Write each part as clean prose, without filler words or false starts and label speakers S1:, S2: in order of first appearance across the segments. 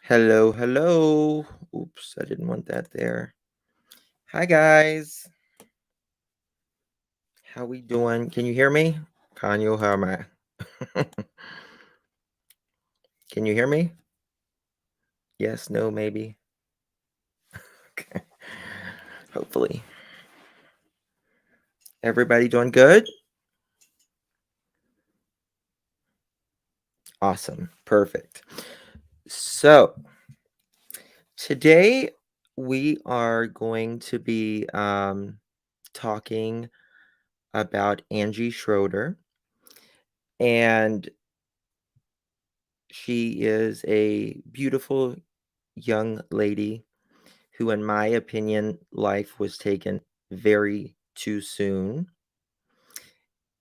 S1: Hello, hello. Oops, I didn't want that there. Hi guys. How we doing? Can you hear me? Kanyo, how am I? Can you hear me? Yes, no, maybe. Okay. Hopefully. Everybody doing good? Awesome. Perfect. So, today we are going to be talking about Angie Schroeder, and she is a beautiful young lady who, in my opinion, life was taken very too soon.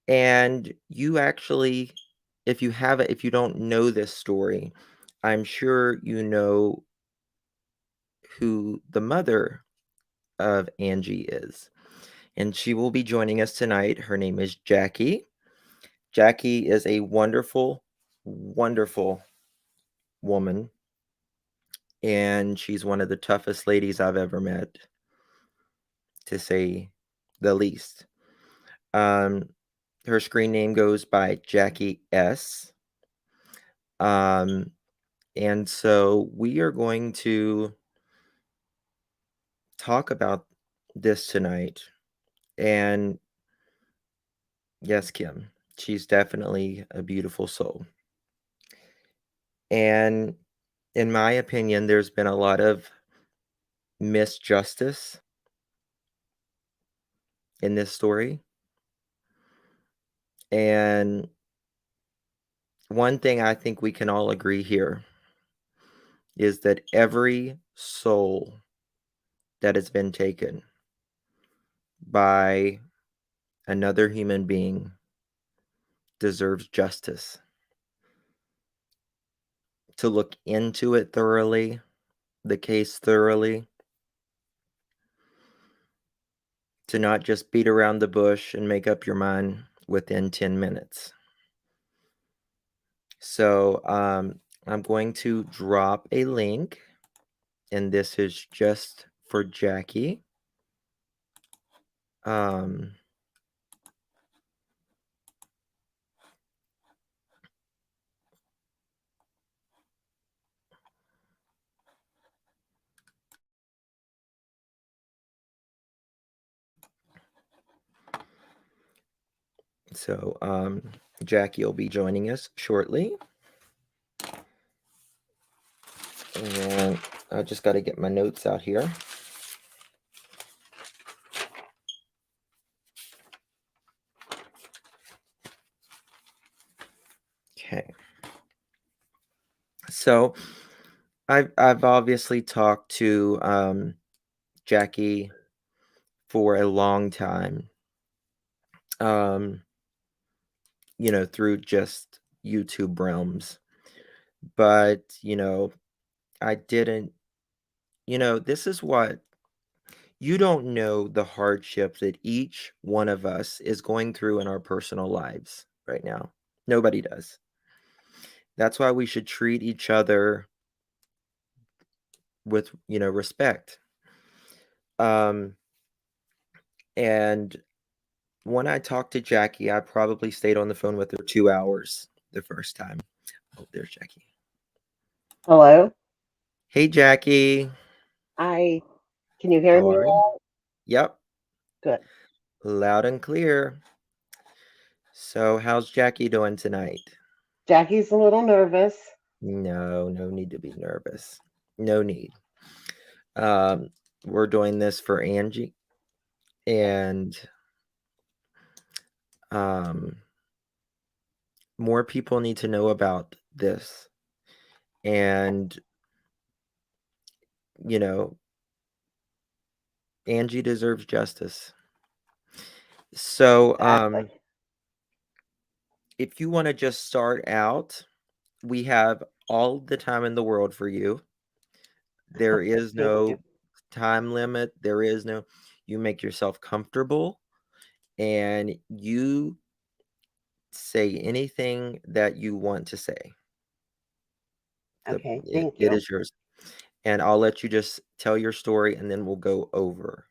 S1: And you actually, if you don't know this story, I'm sure you know who the mother of Angie is. And she will be joining us tonight. Her name is Jackie. Jackie is a wonderful, wonderful woman. And she's one of the toughest ladies I've ever met, to say the least. Um, Her screen name goes by Jackie S. And so we are going to talk about this tonight. And yes, Kim, she's definitely a beautiful soul. And in my opinion, there's been a lot of misjustice in this story. And one thing I think we can all agree here is that every soul that has been taken by another human being deserves justice. To look into it thoroughly, the case thoroughly, to not just beat around the bush and make up your mind within 10 minutes. So I'm going to drop a link, and this is just for Jackie. So Jackie will be joining us shortly. And I just got to get my notes out here. Okay. So I've obviously talked to Jackie for a long time. Through just YouTube realms. But, I didn't, this is what you don't know, the hardship that each one of us is going through in our personal lives right now. Nobody does. That's why we should treat each other with, respect. And when I talked to Jackie, I probably stayed on the phone with her 2 hours the first time. Oh, there's Jackie.
S2: Hello.
S1: Hey, Jackie.
S2: Can you hear
S1: How
S2: me
S1: are you?
S2: well?
S1: Yep,
S2: Good.
S1: loud and clear. So, how's Jackie doing tonight?
S2: Jackie's a little nervous.
S1: No need to be nervous. No need. Um, we're doing this for Angie, and um, more people need to know about this. And, you know, Angie deserves justice. So,
S2: Exactly.
S1: if you want to just start out, we have all the time in the world for you. There is
S2: Thank you.
S1: no time limit. You make yourself comfortable and you say anything that you want to say.
S2: Okay,
S1: it,
S2: thank
S1: it
S2: you.
S1: is yours. And I'll let you just tell your story and then we'll go over.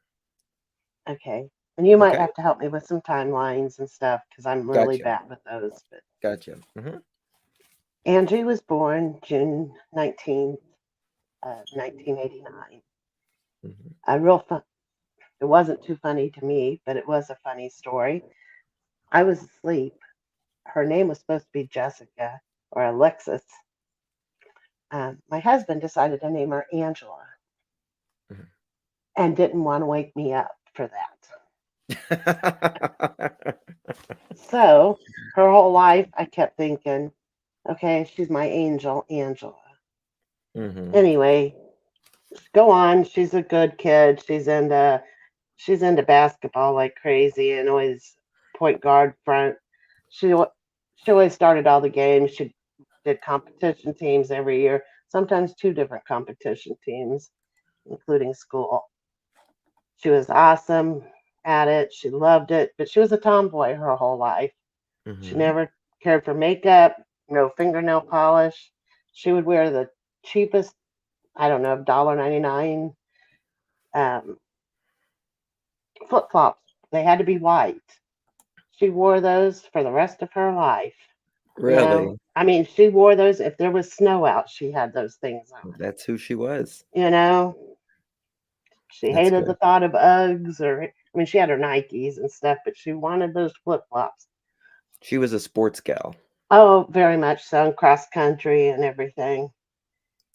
S2: Okay. And you might
S1: Okay?
S2: have to help me with some timelines and stuff because I'm really
S1: Gotcha.
S2: bad with those. But
S1: Gotcha. Hmm.
S2: Angie was born June 19th, 1989.
S1: Hmm.
S2: A real fun. It wasn't too funny to me, but it was a funny story. I was asleep. Her name was supposed to be Jessica or Alexis. My husband decided to name her Angela and didn't want to wake me up for that. So her whole life, I kept thinking, okay, she's my angel, Angela.
S1: Hmm.
S2: Anyway, go on. She's a good kid. She's into basketball like crazy and always point guard front. She she always started all the games. She did competition teams every year, sometimes two different competition teams, including school. She was awesome at it. She loved it, but she was a tomboy her whole life. She
S1: Hmm.
S2: never cared for makeup, no fingernail polish. She would wear the cheapest, I don't know, $1.99 um, flip flops. They had to be white. She wore those for the rest of her life.
S1: Really?
S2: I mean, she wore those if there was snow out. She had those things on.
S1: That's who she was.
S2: You know, she
S1: That's
S2: hated the
S1: good.
S2: thought of Uggs or, I mean, she had her Nikes and stuff, but she wanted those flip flops.
S1: She was a sports gal.
S2: Oh, very much so, cross country and everything.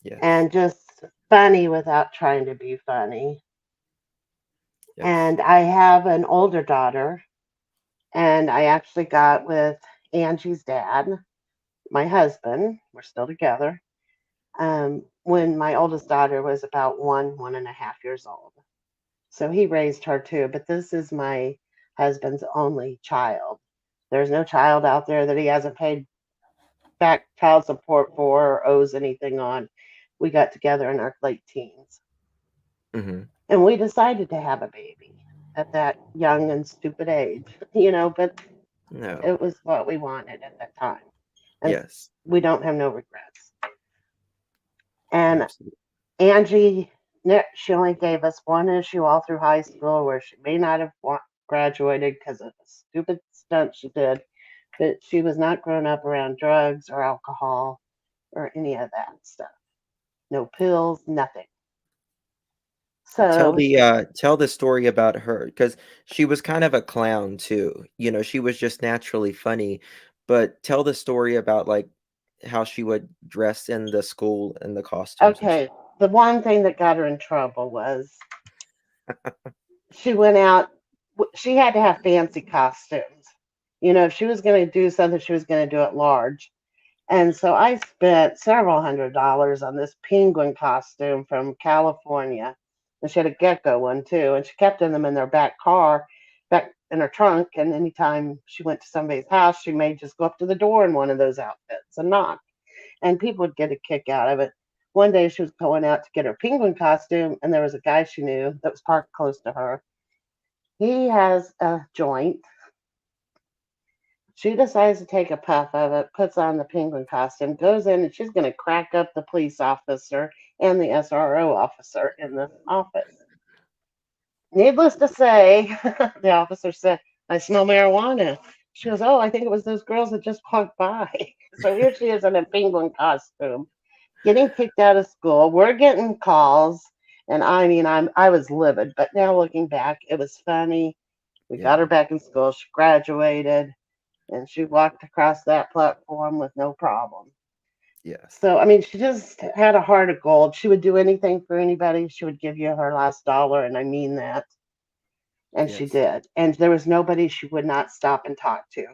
S1: Yes.
S2: And just funny without trying to be funny.
S1: Yes.
S2: And I have an older daughter, and I actually got with Angie's dad, my husband. We're still together. When my oldest daughter was about 1.5 years old. So he raised her too, but this is my husband's only child. There's no child out there that he hasn't paid back child support for or owes anything on. We got together in our late teens
S1: Hmm.
S2: and we decided to have a baby at that young and stupid age, but
S1: No.
S2: it was what we wanted at that time. And
S1: Yes.
S2: we don't have no regrets. And
S1: Absolutely.
S2: Angie, she only gave us one issue all through high school where she may not have graduated because of the stupid stunt she did, but she was not grown up around drugs or alcohol or any of that stuff. No pills, nothing. So,
S1: Tell the story about her because she was kind of a clown too. She was just naturally funny, but tell the story about like how she would dress in the school and the costumes and
S2: okay, the one thing that got her in trouble was she went out, she had to have fancy costumes. If she was going to do something, she was going to do it large. And so I spent several $100s on this penguin costume from California. And she had a gecko one too. And she kept them in their back car, back in her trunk. And anytime she went to somebody's house, she may just go up to the door in one of those outfits and knock. And people would get a kick out of it. One day she was going out to get her penguin costume, and there was a guy she knew that was parked close to her. He has a joint. She decides to take a puff of it, puts on the penguin costume, goes in, and she's going to crack up the police officer and the SRO officer in the office. Needless to say, the officer said, I smell marijuana. She goes, oh, I think it was those girls that just walked by. So here she is in a penguin costume, getting kicked out of school. We're getting calls. And I mean, I was livid, but now looking back, it was funny. We got
S1: yeah.
S2: her back in school. She graduated and she walked across that platform with no problem.
S1: Yeah.
S2: So, I mean, she just had a heart of gold. She would do anything for anybody. She would give you her last dollar, and I mean that. And she
S1: Yes.
S2: did. And there was nobody she would not stop and talk to.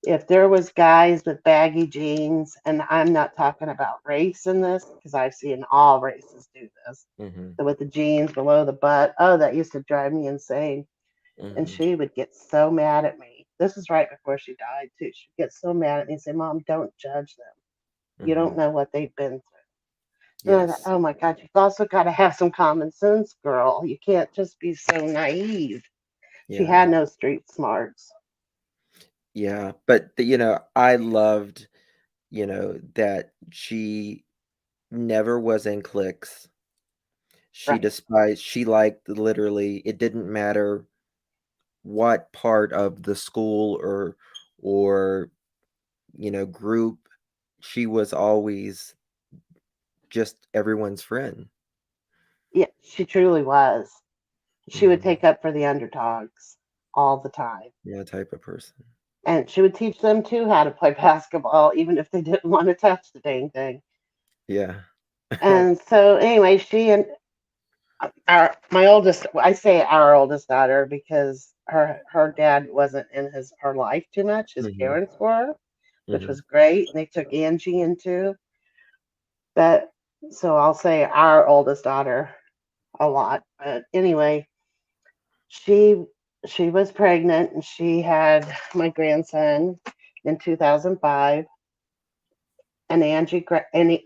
S2: If there was guys with baggy jeans, and I'm not talking about race in this because I've seen all races do this,
S1: Hmm.
S2: with the jeans below the butt. Oh, that used to drive me insane. And
S1: Hmm.
S2: she would get so mad at me. This is right before she died, too. She'd get so mad at me and say, Mom, don't judge them. You don't
S1: Hmm.
S2: know what they've been through. And I thought,
S1: Yes.
S2: oh my God, you've also got to have some common sense, girl. You can't just be so naive. She
S1: Yeah.
S2: had no street smarts.
S1: Yeah. But I loved, that she never was in cliques. She
S2: Right.
S1: despised, she liked literally, it didn't matter what part of the school or group, she was always just everyone's friend.
S2: Yeah, she truly was. She would
S1: Hmm.
S2: take up for the underdogs all the time.
S1: Yeah, type of person.
S2: And she would teach them too how to play basketball, even if they didn't want to touch the dang thing.
S1: Yeah.
S2: And so, anyway, she and my oldest, I say our oldest daughter because her dad wasn't in her life too much. His
S1: Hmm.
S2: parents were, which
S1: Hmm.
S2: was great. And they took Angie into that. So I'll say our oldest daughter a lot. But anyway, she she was pregnant and she had my grandson in 2005. And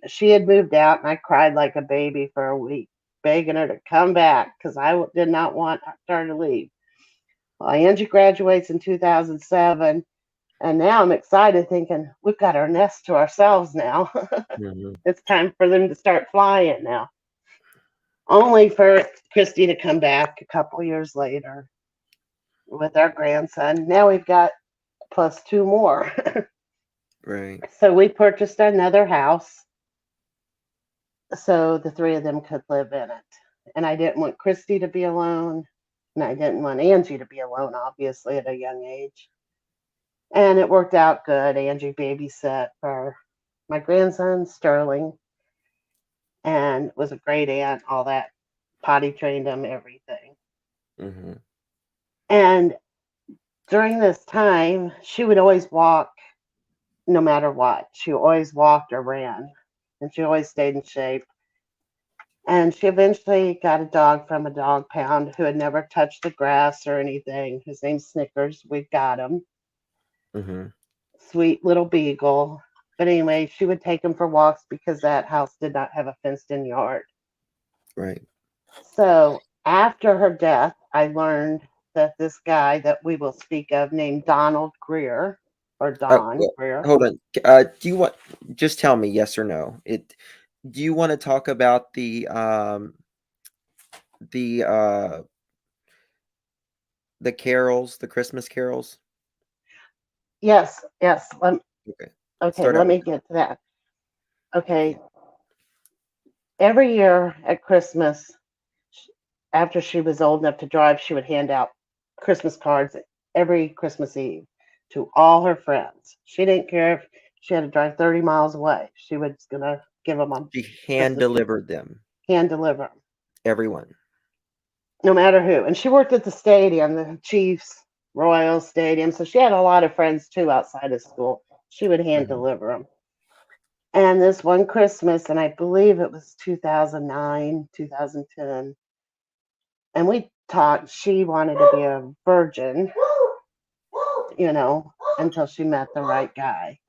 S2: she had moved out, and I cried like a baby for a week, begging her to come back because did not want her to leave. Well, Angie graduates in 2007, and now I'm excited thinking we've got our nest to ourselves now.
S1: Hmm.
S2: It's time for them to start flying now. Only for Christy to come back a couple years later with our grandson. Now we've got plus two more.
S1: Right.
S2: So we purchased another house so the three of them could live in it. And I didn't want Christy to be alone, and I didn't want Angie to be alone, obviously, at a young age. And it worked out good. Angie babysat for my grandson, Sterling, and was a great aunt, all that, potty trained him, everything.
S1: Hmm.
S2: And during this time, she would always walk no matter what. She always walked or ran, and she always stayed in shape. And she eventually got a dog from a dog pound who had never touched the grass or anything. His name's Snickers. We got him.
S1: Hmm.
S2: Sweet little beagle. But anyway, she would take him for walks because that house did not have a fenced in yard.
S1: Right.
S2: So after her death, I learned that this guy that we will speak of named Donald Greer or Don
S1: Well,
S2: Greer.
S1: hold on. Do you want, just tell me yes or no? Do you want to talk about the the carols, the Christmas carols?
S2: Yes, yes.
S1: Okay.
S2: Okay,
S1: Start
S2: let
S1: out with
S2: me get to that. Okay, every year at Christmas, after she was old enough to drive, she would hand out Christmas cards every Christmas Eve to all her friends. She didn't care if she had to drive 30 miles away. She was going to give them on
S1: she hand
S2: Christmas Eve,
S1: delivered them.
S2: hand deliver them,
S1: Everyone.
S2: no matter who. And she worked at the stadium, the Chiefs Royal Stadium. So she had a lot of friends too outside of school. She would hand
S1: Hmm.
S2: deliver them. And this one Christmas, and I believe it was 2009, 2010, and we talked. She wanted to be a virgin, you know, until she met the right guy.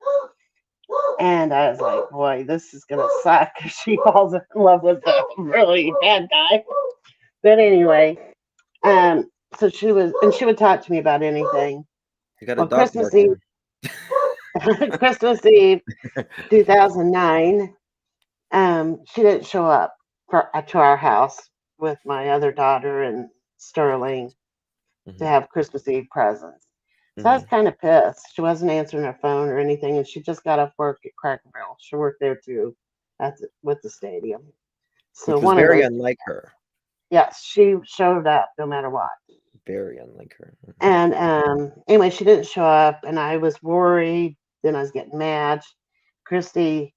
S2: And I was like, boy, this is gonna suck if she falls in love with a really bad guy. But anyway, um, so she would talk to me about anything.
S1: You got a
S2: Well,
S1: dog
S2: Christmas Eve,
S1: barking.
S2: Christmas Eve, 2009, she didn't show up to our house with my other daughter and Sterling to
S1: Hmm.
S2: have Christmas Eve presents. So I was
S1: Hmm.
S2: kind of pissed. She wasn't answering her phone or anything, and she just got off work at Cracker Barrel. She worked there too, with the stadium. So
S1: Which was
S2: one of
S1: very
S2: those two.
S1: unlike her.
S2: Yes, she showed up no matter what.
S1: Very unlike her. Hmm.
S2: And anyway, she didn't show up, and I was worried. Then I was getting mad. Christy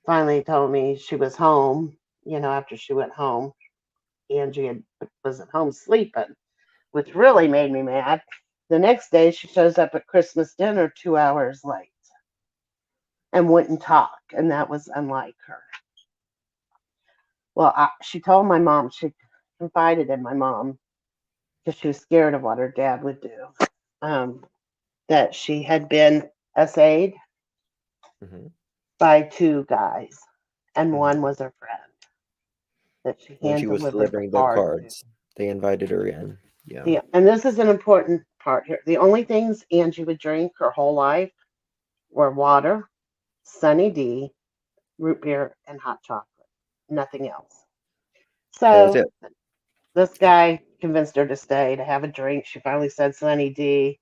S2: finally told me she was home. After she went home, was at home sleeping, which really made me mad. The next day, she shows up at Christmas dinner 2 hours late and wouldn't talk, and that was unlike her. Well, she told my mom, she confided in my mom because she was scared of what her dad would do, um, that she had been essayed
S1: Hmm.
S2: by two guys, and
S1: Hmm.
S2: one was her friend that she
S1: When
S2: hand
S1: she was
S2: delivered the
S1: delivering the
S2: card to.
S1: cards, they invited her in. Yeah.
S2: And this is an important part here. The only things Angie would drink her whole life were water, Sunny D, root beer, and hot chocolate. nothing else.
S1: That was it.
S2: So this
S1: Yeah.
S2: guy convinced her to stay to have a drink. She finally said Sunny D.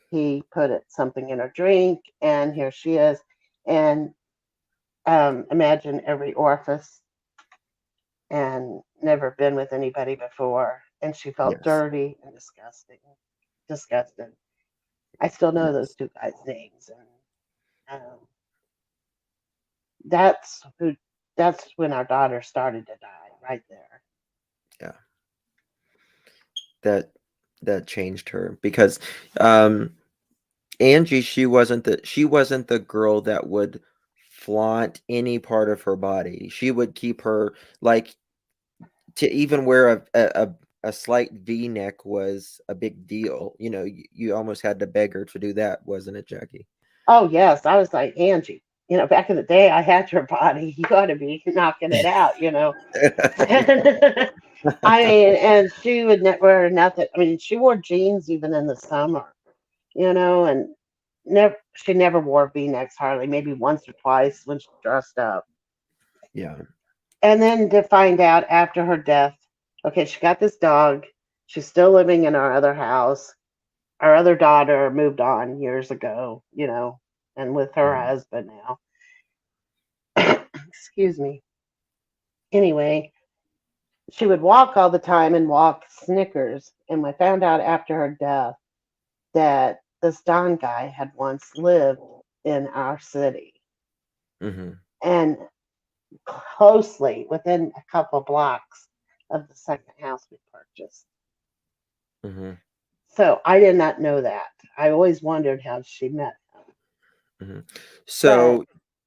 S2: He put something in her drink, and here she is. And imagine every orifice, and never been with anybody before. And she felt
S1: Yes.
S2: dirty and disgusting. Disgusted. I still know those
S1: Yes.
S2: two guys' names. And that's who. That's when our daughter started to die, right there.
S1: Yeah. That that changed her because um Angie, she wasn't the girl that would flaunt any part of her body. She would keep her like to even wear a slight V-neck was a big deal. You almost had to beg her to do that, wasn't it, Jackie?
S2: Oh yes, I was like Angie. Back in the day, I had your body. You ought to be knocking it out. I mean, and she would wear nothing. I mean, she wore jeans even in the summer, and she never wore V-necks hardly, maybe once or twice when she dressed up.
S1: Yeah.
S2: And then to find out after her death, okay, she got this dog. She's still living in our other house. Our other daughter moved on years ago, and with her
S1: Mhm.
S2: husband now. Excuse me. Anyway, she would walk all the time and walk Snickers. And I found out after her death that this Don guy had once lived in our city
S1: Mhm.
S2: and closely within a couple blocks of the second house we purchased.
S1: Mhm.
S2: So I did not know that. I always wondered how she met him.
S1: Mhm.
S2: But
S1: So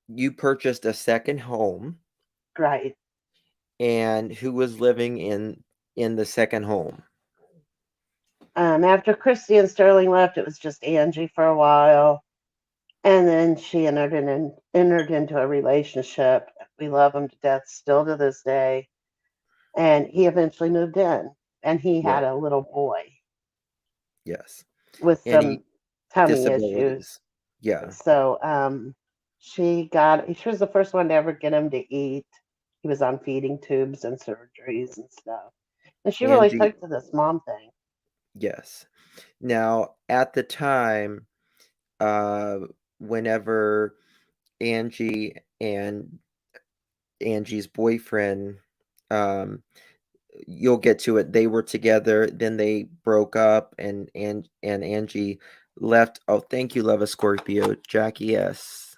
S1: you purchased a second home,
S2: right.
S1: and who was living in the second home?
S2: After Christy and Sterling left, it was just Angie for a while. And then she entered into a relationship. We love him to death still to this day. And he eventually moved in, and he had
S1: Right.
S2: a little boy
S1: Yes.
S2: with some
S1: Any
S2: tummy issues.
S1: disabilities? Yeah.
S2: So she was the first one to ever get him to eat. He was on feeding tubes and surgeries and stuff. And she really
S1: Angie,
S2: took to this mom thing.
S1: yes. Now, at the time, uh, whenever Angie and Angie's boyfriend, um, you'll get to it. They were together, then they broke up, and Angie left. Oh, thank you, Love a Scorpio, Jackie. Yes,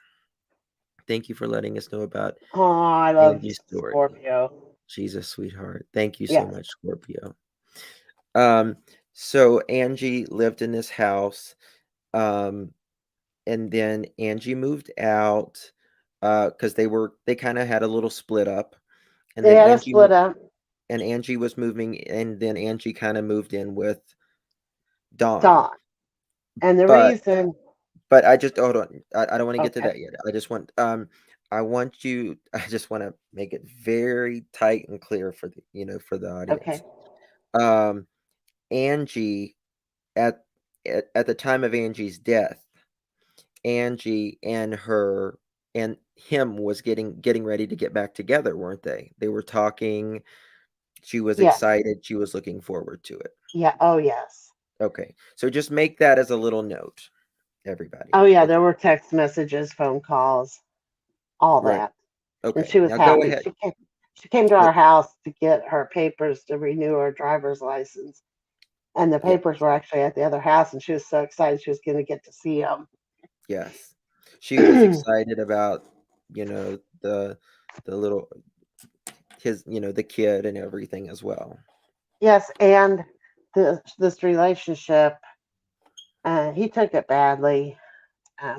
S1: thank you for letting us know about
S2: Oh, I love
S1: Angie's story.
S2: Scorpio.
S1: She's a sweetheart. Thank you so
S2: Yes.
S1: much, Scorpio. Um, so Angie lived in this house, um, and then Angie moved out, because they kind of had a little split up, and
S2: They
S1: then
S2: had a split up.
S1: Angie was moving, and then Angie kind of moved in with Dawn.
S2: Dawn. And the
S1: But
S2: reason,
S1: I just hold on. I don't want to get to
S2: okay,
S1: that yet. I want you I just want to make it very tight and clear for the
S2: okay,
S1: audience. Um Angie at at the time of Angie's death, Angie and him was getting ready to get back together, weren't they? They were talking. She was
S2: yes,
S1: excited. She was looking forward to it.
S2: yeah, oh yes,
S1: Okay. So just make that as a little note, everybody.
S2: oh yeah, there
S1: Okay.
S2: were text messages, phone calls, all
S1: Right.
S2: that. And
S1: Okay.
S2: she was
S1: Now go
S2: happy.
S1: ahead.
S2: She came to
S1: Let
S2: our house to get her papers to renew her driver's license. And the
S1: Yeah.
S2: papers were actually at the other house, and she was so excited she was going to get to see
S1: Yes. She was
S2: them.
S1: excited about, the little the kid and everything as well.
S2: Yes, and this relationship, he took it badly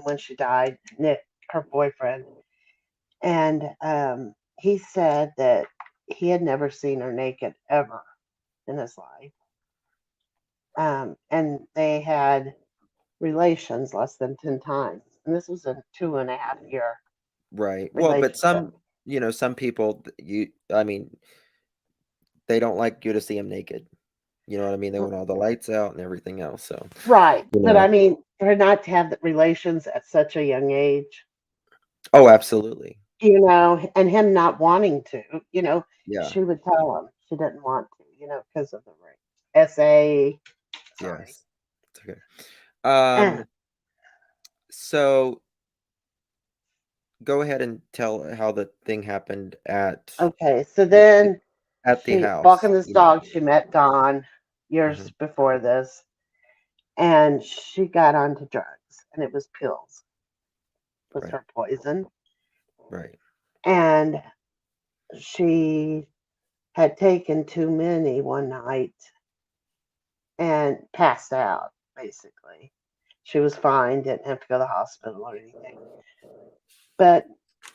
S2: when she died, Nick, her boyfriend. And he said that he had never seen her naked ever in his life. And they had relations less than 10 times. And this was a 2.5 year
S1: Right. Well, but
S2: relationship.
S1: some people, I mean, they don't like you to see them naked. You know what I mean? They want all the lights out and everything else. So,
S2: Right.
S1: you
S2: But I
S1: know,
S2: mean, for not to have the relations at such a young age,
S1: oh, absolutely.
S2: and him not wanting to,
S1: Yeah.
S2: she would tell him she didn't want to, because of the rape. SA, sorry.
S1: Yes. It's okay.
S2: Uh,
S1: So go ahead and tell how the thing happened
S2: okay, so
S1: the the
S2: then
S1: at the
S2: she
S1: house.
S2: walking this
S1: Yeah.
S2: dog, she met Don years
S1: Mhm.
S2: before this, and she got onto drugs, and it was pills, was
S1: Right.
S2: her poison.
S1: Right.
S2: And she had taken too many one night and passed out, basically. She was fine, didn't have to go to the hospital or anything. But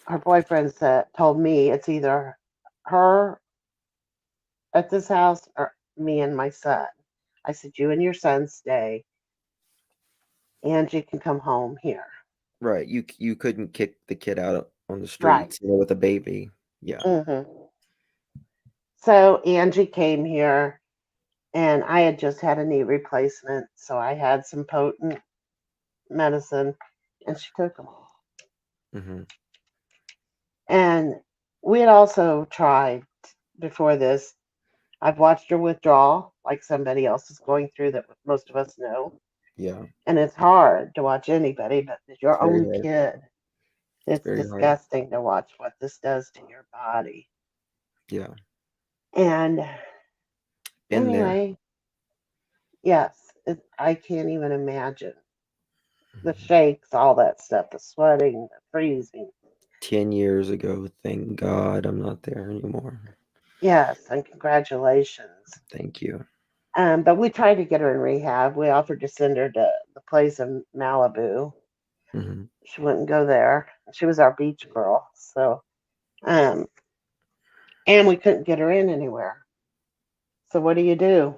S2: her boyfriend told me it's either her at this house or me and my son. I said, you and your son stay. Angie can come home here.
S1: Right. You couldn't kick the kid out on the
S2: Right.
S1: streets, with a baby. Yeah.
S2: So Angie came here, and I had just had a knee replacement. So I had some potent medicine, and she took them all.
S1: Mhm.
S2: And we had also tried before this. I've watched her withdraw, like somebody else is going through that most of us know.
S1: Yeah.
S2: And it's hard to watch anybody, but your
S1: It's very
S2: own
S1: hard.
S2: kid.
S1: It's
S2: It's
S1: very hard.
S2: disgusting to watch what this does to your body.
S1: Yeah.
S2: And
S1: Been there.
S2: anyway, yes, I can't even imagine the
S1: Mhm.
S2: shakes, all that stuff, the sweating, the freezing.
S1: 10 years ago, thank God I'm not there anymore.
S2: Yes, and congratulations.
S1: Thank you.
S2: But we tried to get her in rehab. We offered to send her to the place in Malibu.
S1: Mhm.
S2: She wouldn't go there. She was our beach girl. So, um, and we couldn't get her in anywhere. So what do?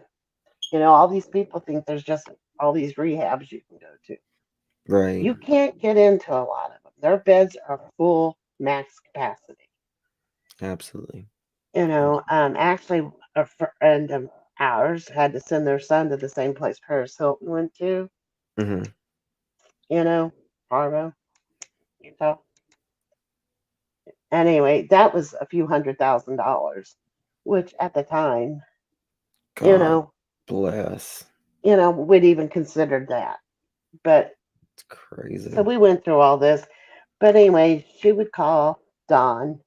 S2: All these people think there's just all these rehabs you can go to.
S1: Right.
S2: You can't get into a lot of them. Their beds are full max capacity.
S1: Absolutely.
S2: Actually, a friend of ours had to send their son to the same place Paris Hilton went to.
S1: Mhm.
S2: You know, Fargo, Utah. Anyway, that was a few $100,000, which at the time, you
S1: God
S2: know,
S1: bless.
S2: we'd even considered that. But
S1: It's
S2: so
S1: crazy.
S2: we went through all this. But anyway, she would call Don,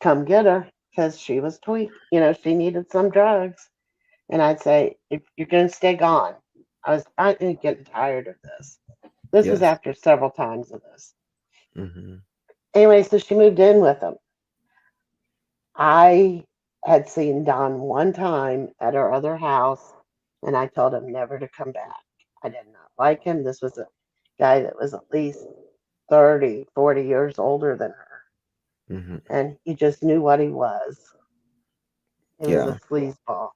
S2: come get her because she was tweaked. She needed some drugs. And I'd say, if you're going to stay gone, I'm getting tired of this. This was
S1: Yes.
S2: after several times of this.
S1: Mhm.
S2: Anyway, so she moved in with him. I had seen Don one time at our other house, and I told him never to come back. I did not like him. This was a guy that was at least 30, 40 years older than her,
S1: Mhm.
S2: and he just knew what he was. He was a
S1: Yeah.
S2: sleazeball.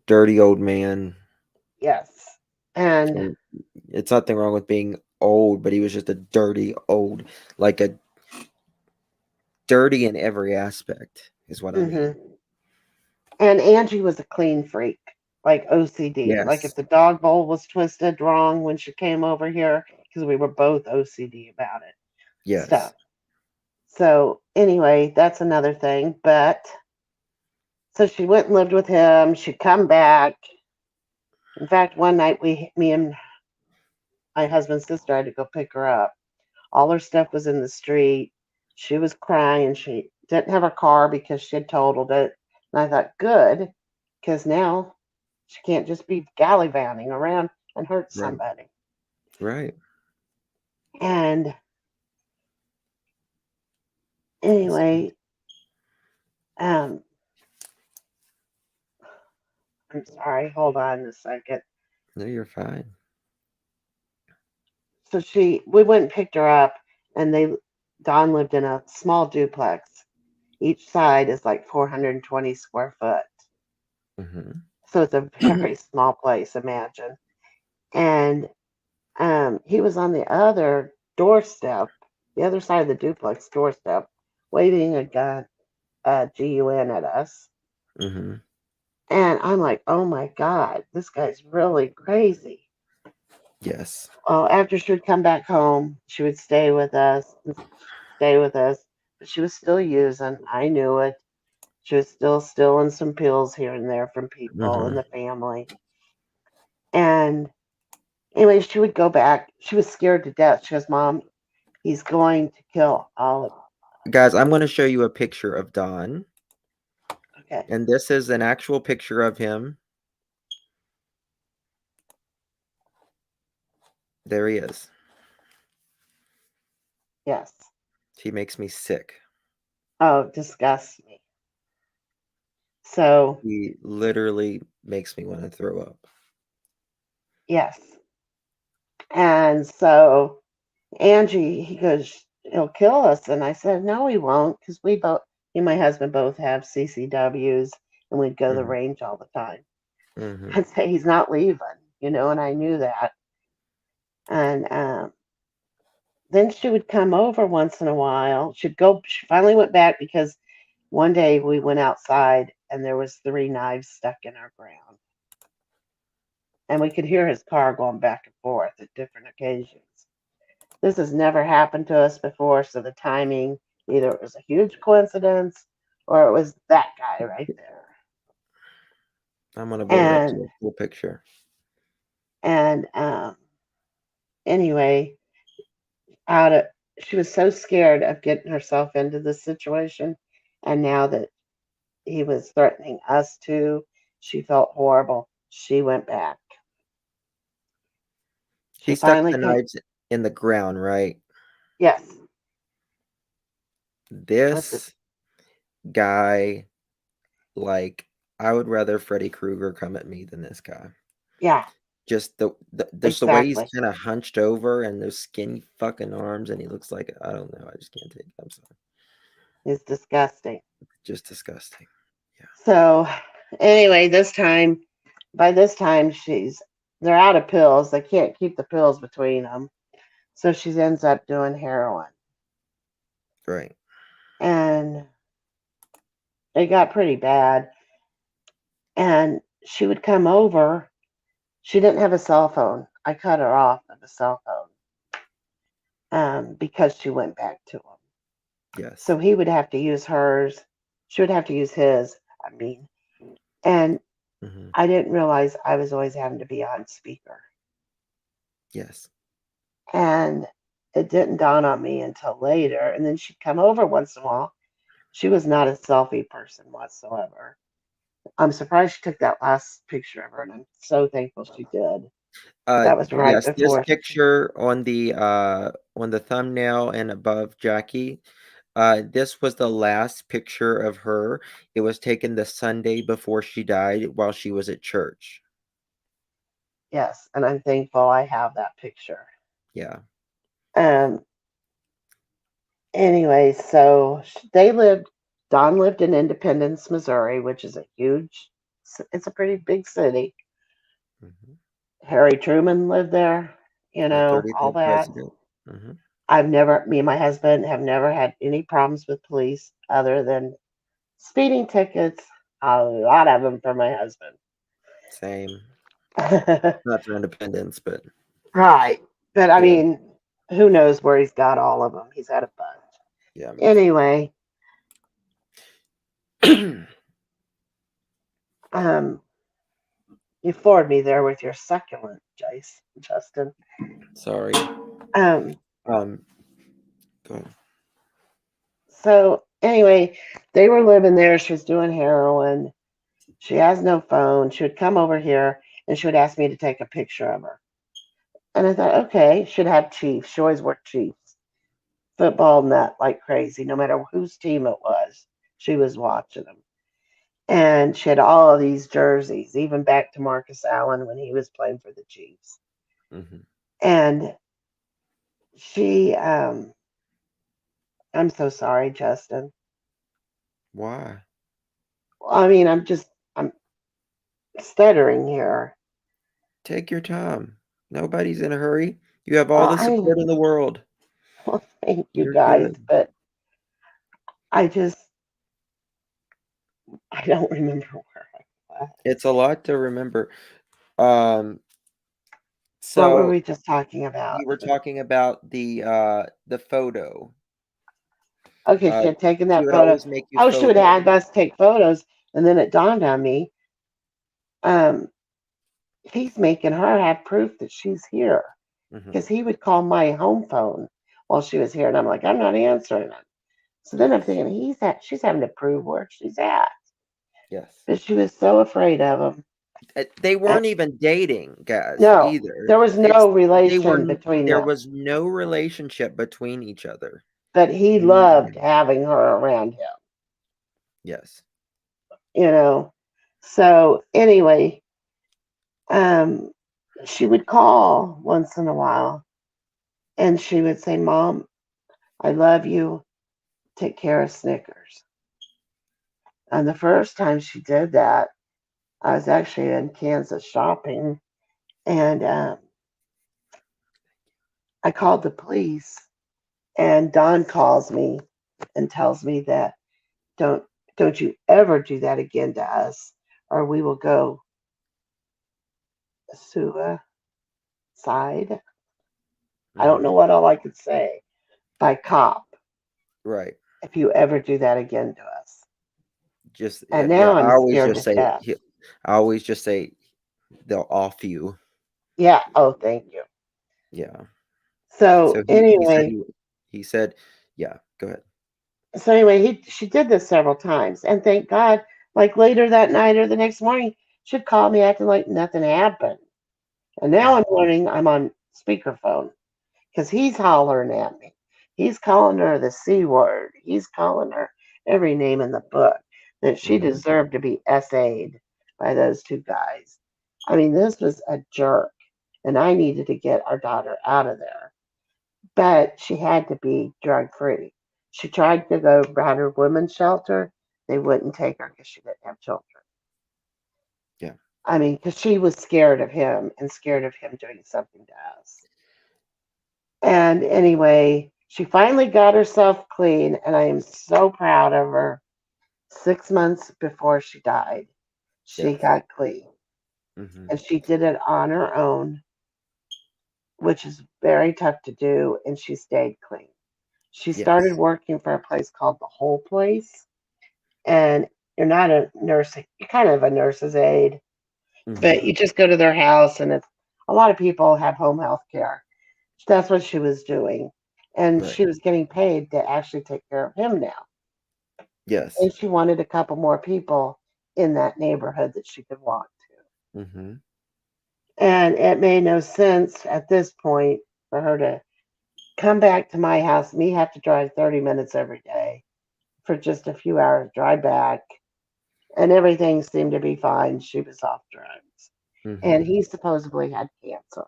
S1: Dirty old man.
S2: Yes. And
S1: And it's nothing wrong with being old, but he was just a dirty old, like a dirty in every aspect, is what I mean.
S2: hmm and Angie was a clean freak, like OCD. Like if
S1: Yes.
S2: the dog bowl was twisted wrong when she came over here, because we were both OCD about it, stuff.
S1: Yes.
S2: So anyway, that's another thing. But so she went and lived with him. She'd come back. In fact, one night me and my husband's sister had to go pick her up. All her stuff was in the street. She was crying. She didn't have her car because she had totaled it. And I thought, good, because now she can't just be gallivanting around and hurt
S1: Right.
S2: somebody.
S1: Right.
S2: And
S1: Yes.
S2: anyway, um, I'm sorry. Hold on a second.
S1: No, you're fine.
S2: So we went and picked her up, and Don lived in a small duplex. Each side is like 420 square foot.
S1: Mhm.
S2: So it's a very small place, imagine. And he was on the other doorstep, the other side of the duplex doorstep, waving a gun, GUN at us.
S1: Mhm.
S2: And I'm like, oh my God, this guy's really crazy.
S1: Yes.
S2: Well, after she would come back home, she would stay with us, she was still using. I knew it. She was still stealing some pills here and there from people in
S1: Mhm.
S2: the family. And anyway, she would go back. She was scared to death. She goes, Mom, he's going to kill all of
S1: Guys, I'm gonna show you a picture of Don,
S2: us. Okay.
S1: and this is an actual picture of him. There he is.
S2: Yes.
S1: He makes me sick.
S2: Oh, disgusts me. So,
S1: He literally makes me wanna throw up.
S2: yes. And so Angie, he goes, he'll kill us. And I said, no, he won't, because we both, he and my husband both have CCWs, and we'd go to the
S1: Mhm.
S2: range all the time.
S1: Mhm.
S2: I'd say he's not leaving, and I knew that. And then she would come over once in a while. She'd go. She finally went back because one day we went outside and there was 3 knives stuck in our ground, and we could hear his car going back and forth at different occasions. This has never happened to us before, so the timing, either it was a huge coincidence or it was that guy right there.
S1: I'm gonna blow it up to
S2: And
S1: a full picture.
S2: and anyway, out of she was so scared of getting herself into this situation, and now that he was threatening us too, she felt horrible. She went back.
S1: He
S2: She
S1: stuck
S2: finally
S1: the
S2: come.
S1: knives in the ground, right?
S2: Yes. What's it?
S1: This guy, like, I would rather Freddy Krueger come at me than this guy.
S2: Yeah,
S1: Just just the way he's
S2: exactly.
S1: kinda hunched over and those skinny fucking arms, and he looks like I don't know, I just can't take it, I'm sorry.
S2: It's disgusting.
S1: Just disgusting. Yeah.
S2: So anyway, by this time, they're out of pills. They can't keep the pills between them, so she ends up doing heroin,
S1: Right.
S2: and it got pretty bad. And she would come over. She didn't have a cell phone. I cut her off of a cell phone because she went back to him.
S1: Yes.
S2: So he would have to use hers. She would have to use his. I mean, and
S1: Mhm.
S2: I didn't realize I was always having to be on speaker.
S1: Yes.
S2: And it didn't dawn on me until later. And then she'd come over once in a while. She was not a selfie person whatsoever. I'm surprised she took that last picture of her, and I'm so thankful she did. That was right
S1: Yes, this
S2: before.
S1: picture on the thumbnail and above Jackie, this was the last picture of her. It was taken the Sunday before she died while she was at church.
S2: Yes, and I'm thankful I have that picture.
S1: Yeah.
S2: Um. Anyway, so they lived. Don lived in Independence, Missouri, which is a huge. It's a pretty big city.
S1: Mhm.
S2: Harry Truman lived there.
S1: The
S2: All
S1: 33rd
S2: that.
S1: president. Mhm.
S2: Me and my husband have never had any problems with police other than speeding tickets, a lot of them for my husband.
S1: Same. Not for independence, but
S2: Right. But I
S1: yeah.
S2: mean, who knows where he's got all of them? He's had a bunch.
S1: Yeah, me too.
S2: Anyway, um, you floored me there with your succulent, Justin.
S1: Sorry.
S2: Um,
S1: Um, go ahead.
S2: so anyway, they were living there. She was doing heroin. She has no phone. She would come over here and she would ask me to take a picture of her. And I thought, okay, should have Chiefs. She always wore Chiefs. Football nut like crazy. No matter whose team it was, she was watching them. And she had all of these jerseys, even back to Marcus Allen when he was playing for the Chiefs.
S1: Mhm.
S2: And she, I'm so sorry, Justin.
S1: Why?
S2: I mean, I'm stuttering here.
S1: Take your time. Nobody's in a hurry. You have all
S2: Well,
S1: the support in the world.
S2: well, thank you
S1: You're
S2: guys,
S1: good.
S2: but I just, I don't remember where I was.
S1: It's a lot to remember. Um,
S2: What were
S1: so
S2: we just talking about?
S1: you were talking about the photo.
S2: Okay, she had taken
S1: She
S2: that
S1: would
S2: photo.
S1: always make you
S2: Oh, she would have
S1: photos.
S2: us take photos, and then it dawned on me, um, he's making her have proof that she's here
S1: Hmm.
S2: because he would call my home phone while she was here, and I'm like, I'm not answering it. So then I'm
S1: Yes.
S2: thinking she's having to prove where she's at,
S1: Yes.
S2: but she was so afraid of him.
S1: They
S2: Uh,
S1: weren't even dating, guys,
S2: no,
S1: either.
S2: there was
S1: It's
S2: no
S1: they were
S2: relation
S1: n
S2: between
S1: there
S2: them,
S1: was no relationship between each other.
S2: but he loved
S1: None.
S2: having her around him,
S1: Yes.
S2: you know. So anyway, um, she would call once in a while, and she would say, "Mom, I love you. Take care of Snickers." And the first time she did that, I was actually in Kansas shopping, and I called the police. And Don calls me and tells me that don't don't you ever do that again to us, or we will go suicide. I don't
S1: Mhm.
S2: know what all I could say by cop
S1: Right.
S2: if you ever do that again to us.
S1: Just
S2: And
S1: yeah,
S2: now I'm scared to death.
S1: I always just say they'll off you.
S2: Yeah. Oh, thank you.
S1: Yeah.
S2: So
S1: So
S2: anyway,
S1: he said, yeah, go ahead.
S2: he she did this several times, and thank God, like later that night or the next morning, she'd call me acting like nothing happened. And now I'm
S1: Mhm.
S2: learning I'm on speakerphone because he's hollering at me. He's calling her the C word. He's calling her every name in the book that she
S1: Mhm.
S2: deserved to be SA'd by those two guys. I mean, this was a jerk, and I needed to get our daughter out of there. But she had to be drug free. She tried to go battered women's shelter. They wouldn't take her because she didn't have children.
S1: Yeah.
S2: I mean, because she was scared of him and scared of him doing something to us. And anyway, she finally got herself clean, and I am so proud of her. 6 months before she died, she
S1: Yes.
S2: got clean,
S1: Mhm.
S2: and she did it on her own, which is very tough to do, and she stayed clean. She started
S1: Yes.
S2: working for a place called the Whole Place, and you're not a nurse, you're kind of a nurse's aide, but
S1: Mhm.
S2: you just go to their house, and it's a lot of people have home health care. That's what she was doing. And
S1: Right.
S2: she was getting paid to actually take care of him now.
S1: Yes.
S2: And she wanted a couple more people in that neighborhood that she could walk to.
S1: Mhm.
S2: And it made no sense at this point for her to come back to my house, me have to drive 30 minutes every day for just a few hours, drive back, and everything seemed to be fine. She was off drugs. And
S1: Mhm.
S2: he supposedly had cancer.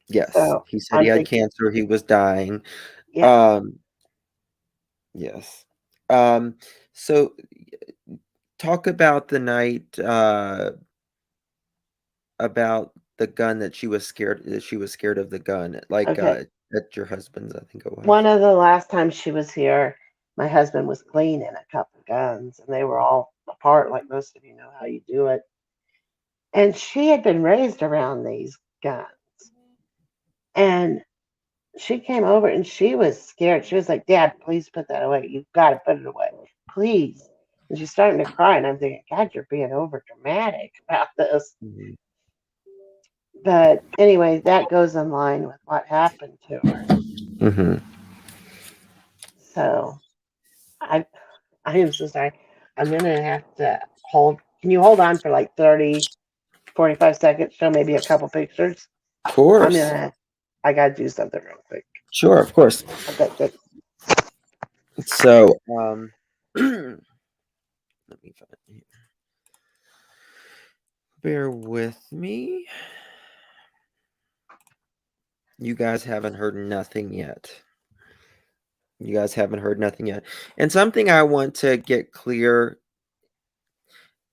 S1: Yes.
S2: So
S1: He said he
S2: I'm
S1: had
S2: thinking,
S1: cancer, he was dying.
S2: yeah,
S1: Um, yes. Um, so talk about the night, about the gun that she was scared of the gun, like,
S2: okay.
S1: at your husband's, I think it
S2: One
S1: was.
S2: of the last times she was here, my husband was cleaning a couple of guns, and they were all apart, like most of you know how you do it. And she had been raised around these guns. And she came over and she was scared. She was like, Dad, please put that away. You've got to put it away. Please. And she's starting to cry. And I'm thinking, God, you're being over dramatic about this.
S1: Mhm.
S2: But anyway, that goes in line with what happened to her.
S1: Mhm.
S2: So I am so sorry. I'm going to have to hold. Can you hold on for like 30, 45 seconds? Show maybe a couple pictures.
S1: Of
S2: I'm going
S1: course.
S2: to, I got to do something real quick.
S1: Sure, of course.
S2: Okay, thanks.
S1: So, let me find here. Bear with me. You guys haven't heard nothing yet. You guys haven't heard nothing yet. And something I want to get clear,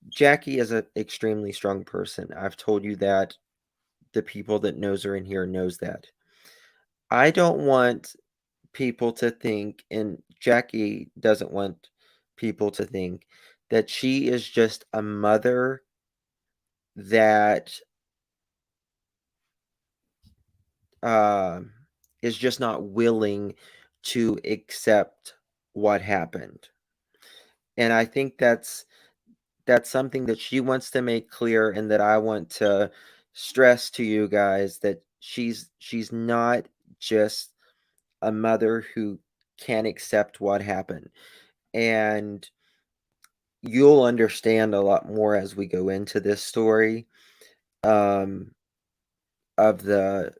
S1: Jackie is an extremely strong person. I've told you that. The people that knows her in here knows that. I don't want people to think, and Jackie doesn't want people to think that she is just a mother that uh, is just not willing to accept what happened. And I think that's something that she wants to make clear, and that I want to stress to you guys, that she's not just a mother who can't accept what happened. And you'll understand a lot more as we go into this story, um, of the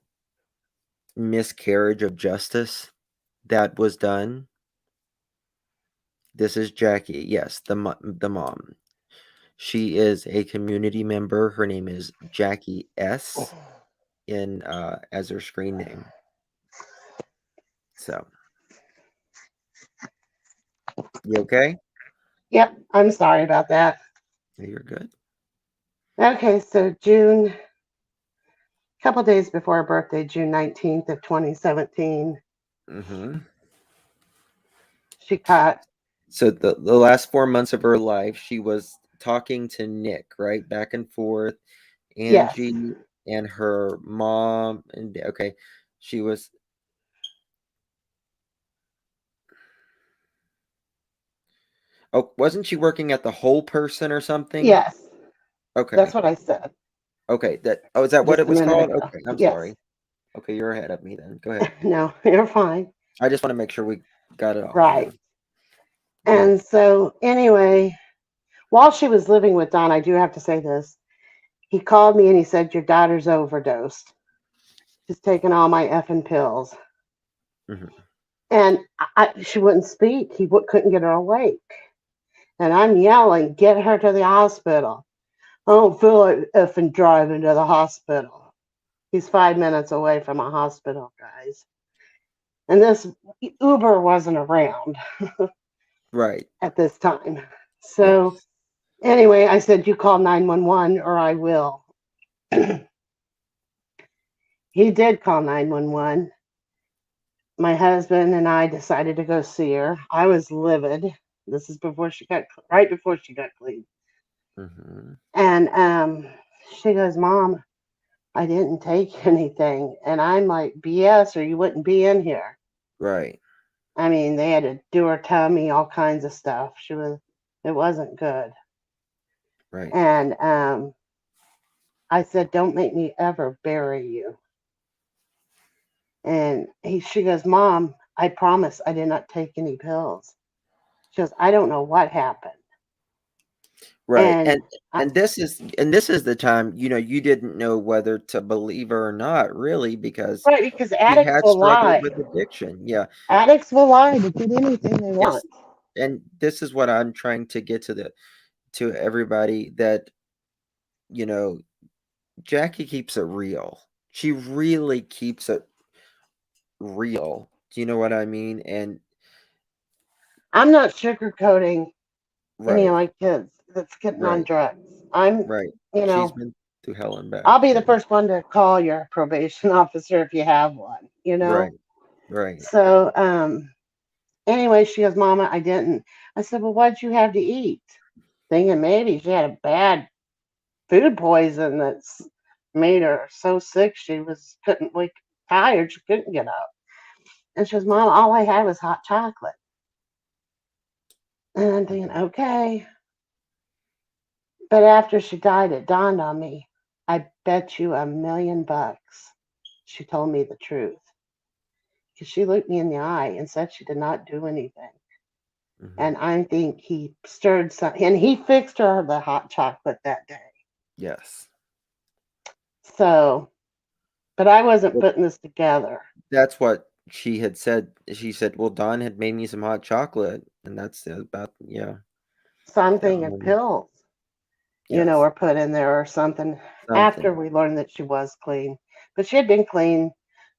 S1: miscarriage of justice that was done. This is Jackie. Yes, the mom. She is a community member. Her name is Jackie S. in as her screen name. So, you okay?
S2: Yep, I'm sorry about that.
S1: You're good.
S2: Okay, so June, a couple days before her birthday, June 19th of 2017,
S1: Mm-hmm.
S2: she caught,
S1: So the last 4 months of her life, she was talking to Nick, right, back and forth.
S2: yes,
S1: Angie and her mom, and okay, she was. Oh, wasn't she working at the Whole Person or something?
S2: yes, that's
S1: Okay,
S2: what I said
S1: okay. That, oh, is that what it
S2: just a
S1: was
S2: minute
S1: called?
S2: ago.
S1: Okay, I'm
S2: Yes,
S1: sorry. Okay, you're ahead of me then. Go ahead.
S2: no, you're fine.
S1: I just want to make sure we got it all. Yeah.
S2: Right.
S1: Yep.
S2: And so, anyway, while she was living with Don, I do have to say this. He called me and he said, "Your daughter's overdosed. She's taking all my effing pills."
S1: Hmm.
S2: And she wouldn't speak. Couldn't get her awake. And I'm yelling, "Get her to the hospital." I don't feel like effing driving to the hospital. He's 5 minutes away from a hospital, guys. And this Uber wasn't around
S1: Right.
S2: at this time. So,
S1: Yes.
S2: anyway, I said, "You call 911 or I will." He did call 911. My husband and I decided to go see her. I was livid. This is right before she got clean.
S1: Hmm.
S2: And she goes, "Mom, I didn't take anything." And I'm like, "BS, or you wouldn't be in here."
S1: Right.
S2: I mean, they had to do her tummy, all kinds of stuff. It wasn't good.
S1: Right.
S2: And I said, "Don't make me ever bury you." And she goes, "Mom, I promise I did not take any pills." She goes, "I don't know what happened."
S1: Right.
S2: And I,
S1: And this is the time, you didn't know whether to believe her or not, really, because
S2: right, because
S1: she
S2: addicts
S1: had
S2: will
S1: struggled
S2: lie.
S1: with addiction. Yeah.
S2: Addicts will lie to get anything they want.
S1: Yes. And this is what I'm trying to get to everybody, that, you know, Jackie keeps it real. She really keeps it real. Do you know what I mean? And
S2: I'm not sugarcoating any of
S1: right,
S2: my kids that's getting on
S1: right,
S2: drugs. I'm,
S1: right.
S2: you
S1: She's
S2: know,
S1: been through hell and back.
S2: I'll be the
S1: Yeah.
S2: first one to call your probation officer if you have one, you know?
S1: Right. Right.
S2: So, anyway, she goes, "Mama, I didn't." I said, "Well, what'd you have to eat?" Thinking maybe she had a bad food poison that's made her so sick she couldn't wake, tired, she couldn't get up. And she goes, "Mom, all I had was hot chocolate." And I'm thinking,
S1: Mhm.
S2: okay. But after she died, it dawned on me. I bet you $1,000,000 she told me the truth. Because she looked me in the eye and said she did not do anything.
S1: Mhm.
S2: And I think he stirred something, and he fixed her the hot chocolate that day.
S1: Yes.
S2: So, but I wasn't
S1: Well,
S2: putting this together.
S1: that's what she had said. She said, "Well, Don had made me some hot chocolate," and that's about, yeah.
S2: So I'm
S1: Yeah.
S2: thinking pills,
S1: Yes.
S2: were put in there or something after
S1: Something.
S2: we learned that she was clean. But she had been clean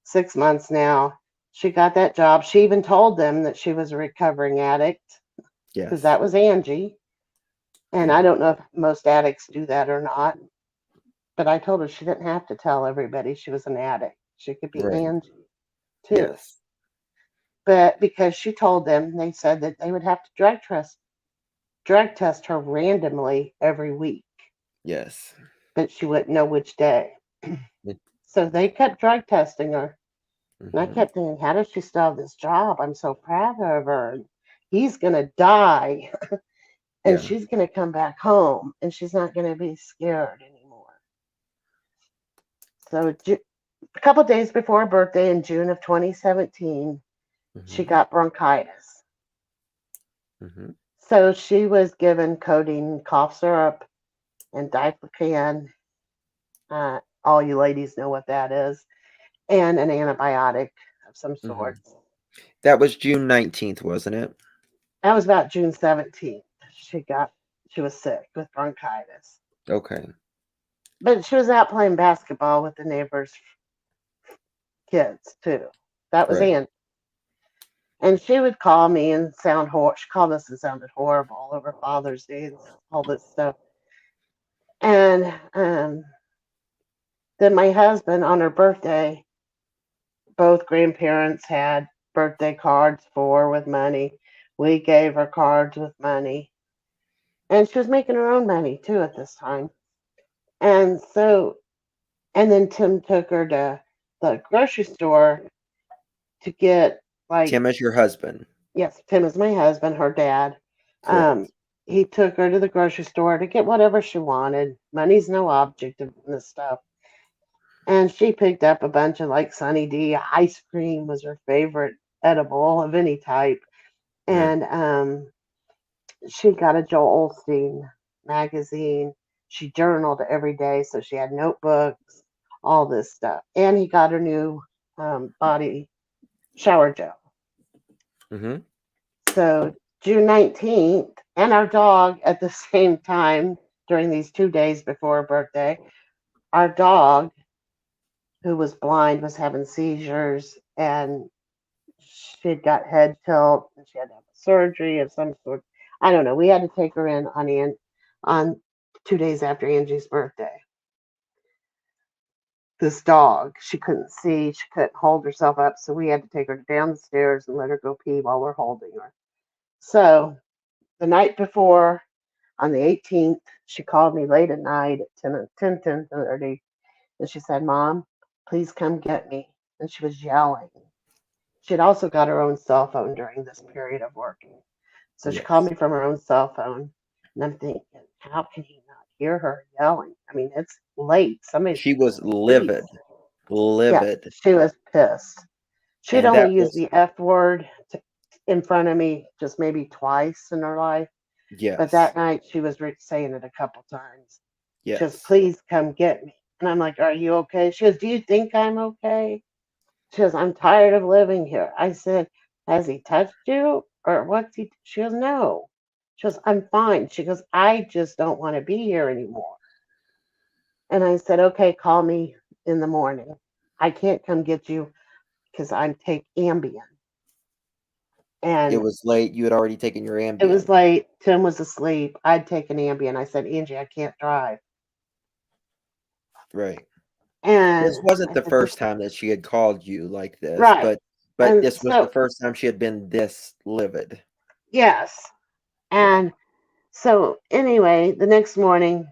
S2: 6 months now. She got that job. She even told them that she was a recovering addict because
S1: Yes.
S2: that was Angie. And I
S1: Yeah.
S2: don't know if most addicts do that or not, but I told her she didn't have to tell everybody she was an addict. She could be
S1: Right.
S2: Angie too.
S1: Yes.
S2: But because she told them, they said that they would have to drug test her randomly every week,
S1: Yes.
S2: but she wouldn't know which day. So they kept drug testing her. And I
S1: Mm-hmm.
S2: kept thinking, how does she still have this job? I'm so proud of her. he's going to die and
S1: Yeah.
S2: she's going to come back home and she's not going to be scared anymore. So a couple days before her birthday in June of 2017, she
S1: Mhm.
S2: got bronchitis.
S1: Mhm.
S2: So she was given codeine cough syrup and diflucan. All you ladies know what that is, and an antibiotic of some sort.
S1: Mhm. That was June 19th, wasn't it?
S2: That was about June 17th. She was sick with bronchitis.
S1: Okay.
S2: But she was out playing basketball with the neighbors' kids too. That was
S1: Right.
S2: Angie. And she would call me and she called us and sounded horrible over Father's Day and all this stuff. And then my husband, on her birthday, both grandparents had birthday cards for her with money. We gave her cards with money. And she was making her own money too at this time. And so, and then Tim took her to the grocery store to get, like,
S1: Tim is your husband.
S2: yes, Tim is my husband, her dad. Um,
S1: Correct.
S2: he took her to the grocery store to get whatever she wanted. Money's no object of this stuff. And she picked up a bunch of, like, Sunny D. Ice cream was her favorite edible of any type.
S1: Yeah.
S2: And she got a Joel Osteen magazine. She journaled every day, so she had notebooks, all this stuff. And he got her new body shower gel.
S1: Mhm.
S2: So June 19th, and our dog at the same time during these 2 days before her birthday, our dog, who was blind, was having seizures and she had got head tilt and she had to have a surgery of some sort. I don't know. We had to take her in on 2 days after Angie's birthday. This dog, she couldn't see, she couldn't hold herself up, so we had to take her down the stairs and let her go pee while we're holding her. So the night before, on the 18th, she called me late at night at 10:30, and she said, "Mom, please come get me." And she was yelling. She had also got her own cell phone during this period of working. So she called
S1: Yes.
S2: me from her own cell phone, and I'm thinking, how can he not hear her yelling? I mean, it's late. Somebody's
S1: She
S2: going to
S1: was
S2: call the police.
S1: livid.
S2: Yeah,
S1: Livid.
S2: she was pissed. She'd
S1: And
S2: only
S1: that
S2: used
S1: was
S2: the F word in front of me just maybe twice in her life, but
S1: yes.
S2: that night she was saying it a couple times. She goes,
S1: Yes.
S2: "Please come get me." And I'm like, "Are you okay?" She goes, "Do you think I'm okay?" She goes, "I'm tired of living here." I said, "Has he touched you? Or what's he?" She goes, "No." She goes, "I'm fine." She goes, "I just don't want to be here anymore." And I said, "Okay, call me in the morning. I can't come get you because I'm take Ambien."
S1: It
S2: And
S1: was late. You had already taken your
S2: it was
S1: Ambien.
S2: late. Tim was asleep. I'd taken Ambien. I said, "Angie, I can't drive."
S1: Right. This
S2: And
S1: wasn't
S2: I
S1: the
S2: said, "Just
S1: first time that she had called you like this,
S2: right."
S1: but
S2: And
S1: this was the
S2: so,
S1: first time she had been this livid.
S2: yes.
S1: Yeah.
S2: And so, anyway, the next morning,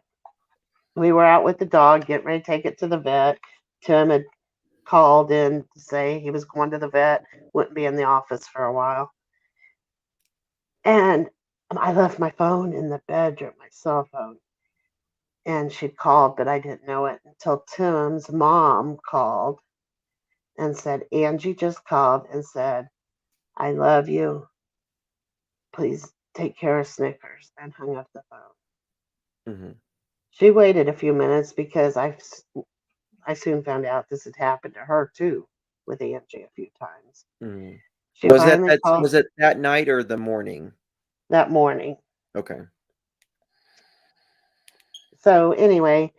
S2: we were out with the dog, getting ready to take it to the vet. Tim had called in to say he was going to the vet, wouldn't be in the office for a while. And I left my phone in the bedroom, my cell phone. And she'd called, but I didn't know it until Tim's mom called and said, "Angie just called and said, I love you. Please take care of Snickers," and hung up the phone.
S1: Mhm.
S2: She waited a few minutes because I soon found out this had happened to her too with Angie a few times.
S1: Mhm.
S2: She finally called
S1: Was it that night or the morning?
S2: that morning.
S1: Okay.
S2: So anyway,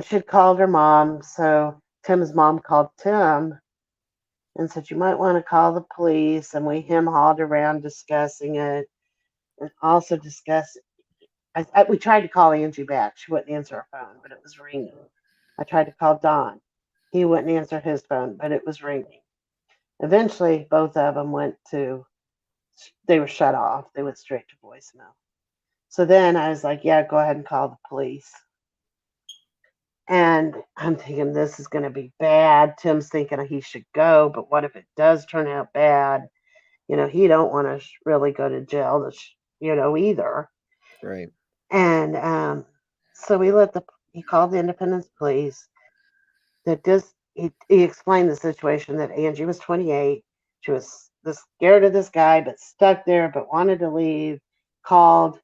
S2: she'd called her mom. So Tim's mom called Tim and said, "You might want to call the police." And we him-hawed around discussing it and also discuss. We tried to call Angie back. She wouldn't answer her phone, but it was ringing. I tried to call Don. He wouldn't answer his phone, but it was ringing. Eventually, both of them they were shut off. They went straight to voicemail. So then I was like, "Yeah, go ahead and call the police." And I'm thinking this is going to be bad. Tim's thinking he should go, but what if it does turn out bad? he don't want to really go to jail, either.
S1: Right.
S2: And so he called the Independence Police. He explained the situation that Angie was 28. She was scared of this guy, but stuck there, but wanted to leave. Called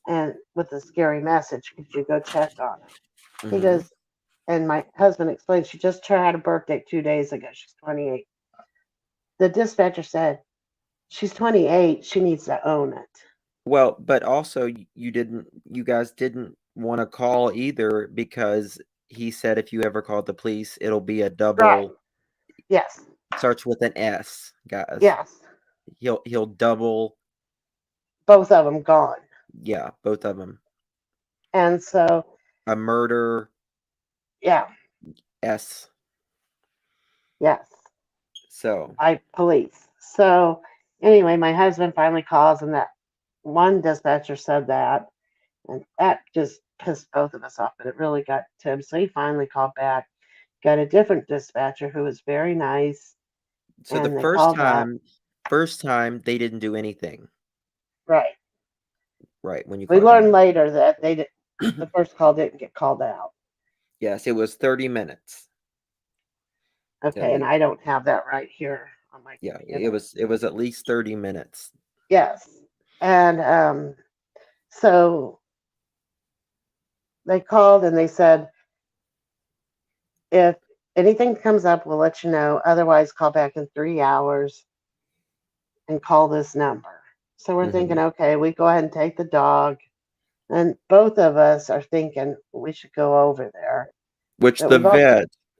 S2: and with a scary message, could you go check on her? He
S1: Mm-hmm.
S2: goes, and my husband explained she just had a birthday 2 days ago. She's 28. The dispatcher said, she's 28. She needs to own it.
S1: Well, but also you guys didn't want to call either because he said if you ever call the police, it'll be a
S2: Right.
S1: double.
S2: Yes.
S1: Starts with an S, guys.
S2: Yes.
S1: He'll double.
S2: Both of them gone.
S1: Yeah, both of them.
S2: And so,
S1: A murder
S2: yeah.
S1: S.
S2: Yes.
S1: So
S2: Police. So anyway, my husband finally calls, and that one dispatcher said that, and that just pissed both of us off. But it really got to him. So he finally called back, got a different dispatcher who was very nice,
S1: so the
S2: and they called back.
S1: first time they didn't do anything.
S2: Right.
S1: Right, when you
S2: We
S1: called
S2: learned
S1: him.
S2: later that the first call didn't get called out.
S1: Yes, it was 30 minutes at
S2: Okay, and I
S1: least.
S2: don't have that right here on my
S1: Yeah,
S2: computer.
S1: it was at least 30 minutes.
S2: Yes. And so they called and they said, if anything comes up, we'll let you know. Otherwise, call back in 3 hours and call this number. So we're
S1: Hmm.
S2: thinking, okay, we go ahead and take the dog. And both of us are thinking we should go over there.
S1: Which
S2: But we've all,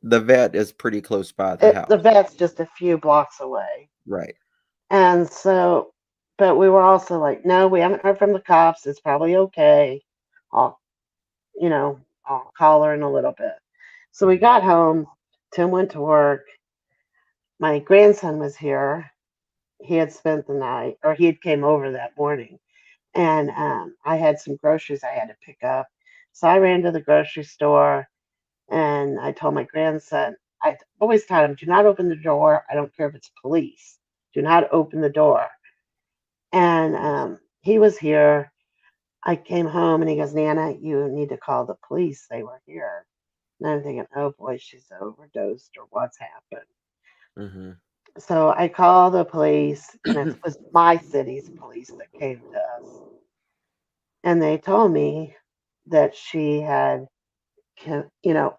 S1: the vet is pretty close by the
S2: the
S1: house.
S2: vet's just a few blocks away.
S1: Right.
S2: And so, but we were also like, no, we haven't heard from the cops. It's probably okay. I'll, I'll call her in a little bit. So we
S1: Hmm.
S2: got home. Tim went to work. My grandson was here. He had spent the night, or he had came over that morning, and I had some groceries I had to pick up. So I ran to the grocery store, and I told my grandson, I always taught him, do not open the door. I don't care if it's police. Do not open the door. And he was here. I came home, and he goes, Nana, you need to call the police. They were here. And I'm thinking, oh boy, she's overdosed or what's happened.
S1: Hmm.
S2: So I called the police, and it was my city's police that came to us. And they told me that she had,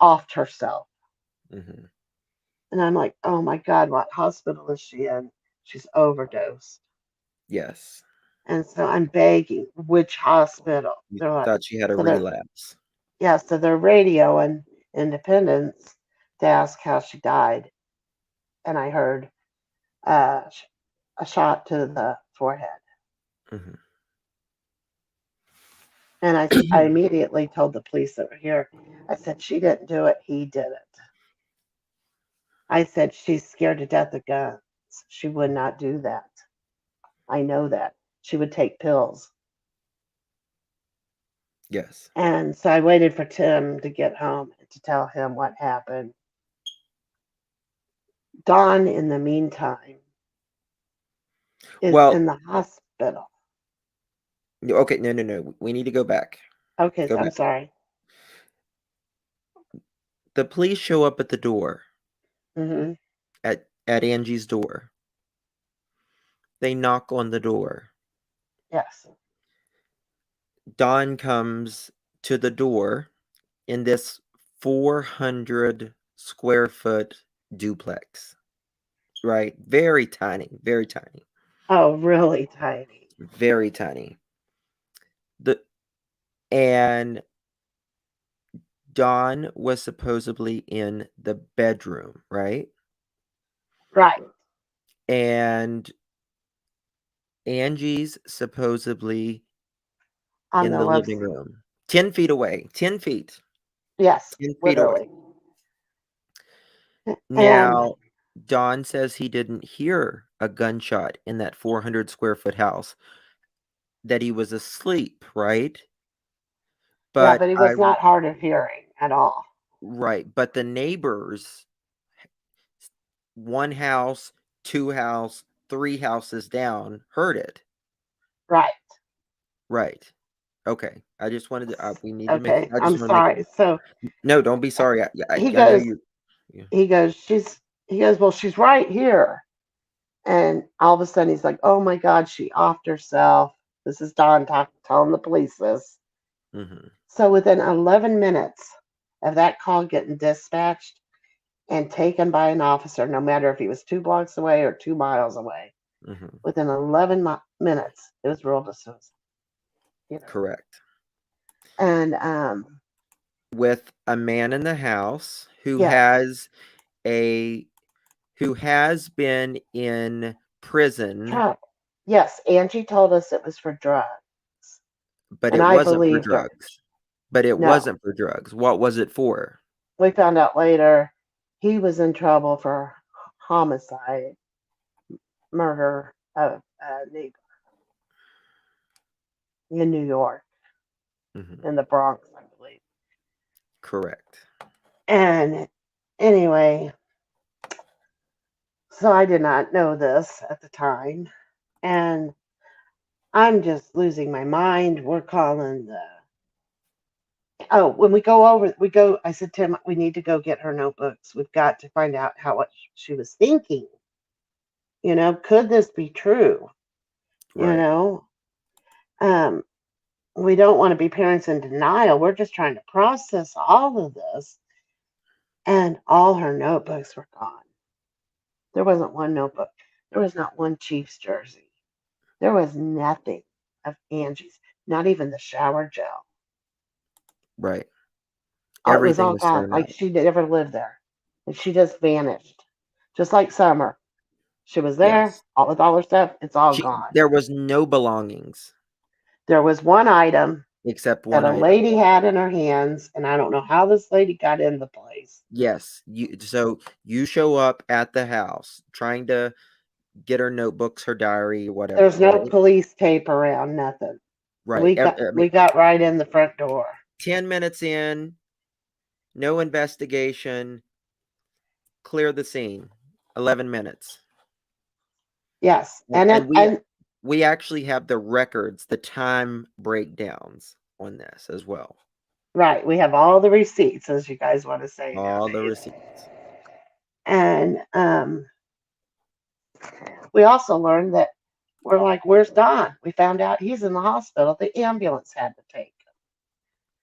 S2: offed herself.
S1: Hmm.
S2: And I'm like, oh my God, what hospital is she in? She's overdosed.
S1: Yes.
S2: And so I'm begging, which hospital?
S1: You
S2: They're like,
S1: thought she had a
S2: so they're,
S1: relapse.
S2: yeah, so they're radioing Independence to ask how she died. And I heard uh, a shot to the forehead.
S1: Hmm.
S2: And I immediately told the police that were here, I said, she didn't do it, he did it. I said, she's scared to death of guns. She would not do that. I know that. She would take pills.
S1: Yes.
S2: And so I waited for Tim to get home to tell him what happened. Dawn, in the meantime, is
S1: Well,
S2: in the hospital.
S1: okay, no. We need to go back.
S2: Okay,
S1: Go
S2: so I'm
S1: back.
S2: sorry.
S1: The police show up at the door,
S2: Hmm.
S1: at Angie's door. They knock on the door.
S2: Yes.
S1: Don comes to the door in this 400 square foot duplex, right? Very tiny, very tiny,
S2: Oh, really tiny.
S1: very tiny. The and Don was supposedly in the bedroom, right?
S2: Right.
S1: And Angie's supposedly
S2: On
S1: in
S2: the
S1: the
S2: left.
S1: living room, 10 feet away, 10 feet,
S2: Yes,
S1: 10 feet away.
S2: literally. And
S1: Now, Don says he didn't hear a gunshot in that 400 square foot house, that he was asleep, right?
S2: yeah,
S1: But
S2: but he was not hard of hearing at all.
S1: right, but the neighbors, one house, two house, 3 houses down heard it.
S2: Right.
S1: Right. Okay. I just wanted to, we need to make
S2: Okay.
S1: I
S2: I'm
S1: just wanna make
S2: sorry. So
S1: no, don't be sorry.
S2: he
S1: I know
S2: goes,
S1: you. Yeah.
S2: he goes, well, she's right here. And all of a sudden he's like, oh my God, she offed herself. This is Don telling the police this.
S1: Mhm.
S2: So within 11 minutes of that call getting dispatched and taken by an officer, no matter if he was 2 blocks away or 2 miles away,
S1: Mhm.
S2: within 11 minutes, it was ruled a suicide. You know,
S1: Correct.
S2: and
S1: With a man in the house
S2: yes,
S1: a who has been in prison,
S2: drug. Yes, Angie told us it was for drugs,
S1: but
S2: and
S1: it
S2: I
S1: wasn't for
S2: believed her.
S1: drugs. But it
S2: No,
S1: wasn't for drugs. What was it for?
S2: we found out later he was in trouble for homicide, murder of a neighbor in New York,
S1: Mhm.
S2: in the Bronx, I believe.
S1: Correct.
S2: And anyway, so I did not know this at the time. And I'm just losing my mind. We're calling the. Oh, when I said, Tim, we need to go get her notebooks. We've got to find out what she was thinking. Could this be true? You
S1: Right.
S2: know, um, we don't want to be parents in denial. We're just trying to process all of this. And all her notebooks were gone. There wasn't one notebook. There was not one Chiefs jersey. There was nothing of Angie's, not even the shower gel.
S1: Right.
S2: It was
S1: Everything
S2: all
S1: was
S2: gone,
S1: thrown
S2: like
S1: out.
S2: she never lived there. And she just vanished. Just like Summer. She was there,
S1: Yes.
S2: with all her stuff, it's all gone.
S1: There was no belongings
S2: There was one item
S1: except
S2: that
S1: one
S2: a
S1: item.
S2: lady had in her hands, and I don't know how this lady got in the place.
S1: Yes. So you show up at the house trying to get her notebooks, her diary, whatever,
S2: There's no
S1: right?
S2: police tape around, nothing.
S1: Right.
S2: We got
S1: I mean,
S2: we got right in the front door.
S1: 10 minutes in, no investigation, clear the scene. 11 minutes.
S2: Yes,
S1: And, and we
S2: and
S1: we actually have the records, the time breakdowns on this as well.
S2: right, we have all the receipts, as you guys want to say
S1: All the
S2: nowadays.
S1: receipts.
S2: And we also learned that we're like, where's Don? We found out he's in the hospital. The ambulance had to take him.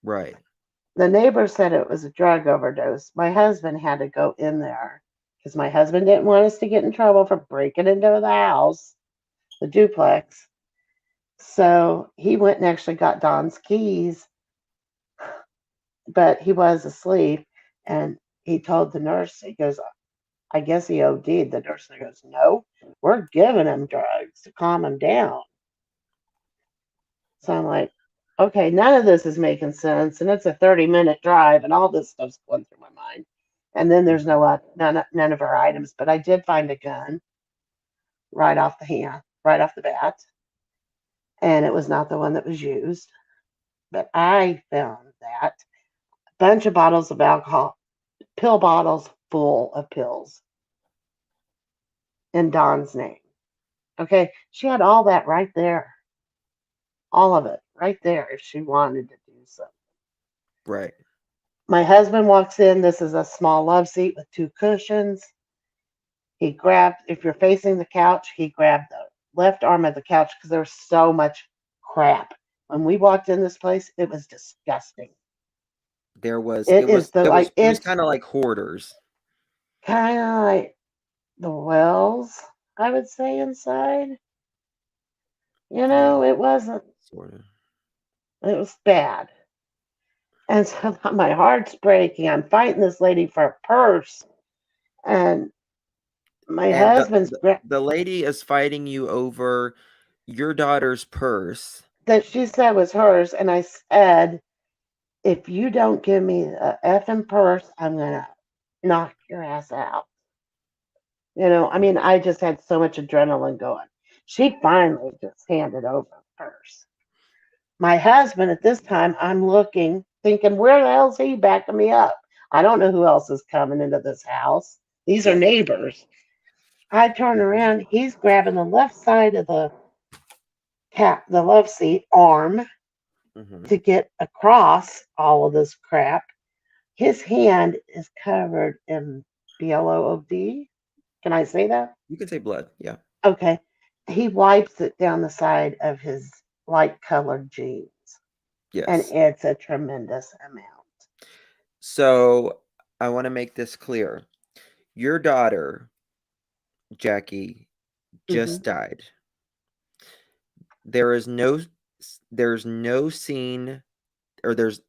S1: Right.
S2: The neighbor said it was a drug overdose. My husband had to go in there because my husband didn't want us to get in trouble for breaking into the house, the duplex. So he went and actually got Don's keys, but he was asleep. And he told the nurse, he goes, I guess he OD'd. The nurse goes, no, we're giving him drugs to calm him down. So I'm like, okay, none of this is making sense. And it's a 30-minute drive, and all this stuff's going through my mind. And then there's
S1: Mhm.
S2: none of our items, but I did find a gun right off the bat. And it was not the one that was used. But I found that bunch of bottles of alcohol, pill bottles full of pills in Don's name. Okay, she had all that right there, all of it right there if she wanted to do so.
S1: Right.
S2: My husband walks in. This is a small love seat with 2 cushions. He grabbed, if you're facing the couch, he grabbed the left arm of the couch because there's so much crap. When we walked in this place, it was disgusting.
S1: There was
S2: It is
S1: it was
S2: it's
S1: kind of like hoarders.
S2: kind of like the wells, I would say, inside.
S1: Yeah,
S2: It wasn't,
S1: sort of.
S2: it was bad. And so my heart's breaking. I'm fighting this lady for a purse. And my
S1: And
S2: husband's
S1: the lady is fighting you over your daughter's purse.
S2: that she said was hers. And I said, if you don't give me a effing purse, I'm going to knock your ass out. I mean, I just had so much adrenaline going. She finally just handed over a purse. My husband, at this time, I'm looking, thinking, where the hell's he backing me up? I don't know who else is coming into this house. These are
S1: Yes.
S2: neighbors. I turn around, he's grabbing the left side of the love seat arm
S1: Mm-hmm.
S2: to get across all of this crap. His hand is covered in BLOOD. Can I say that?
S1: You can say blood. Yeah.
S2: Okay. He wipes it down the side of his light colored jeans, and
S1: Yes.
S2: it's a tremendous amount.
S1: So I want to make this clear. Your daughter, Jackie,
S2: Hmm.
S1: just died. There is no there's no scene, or there's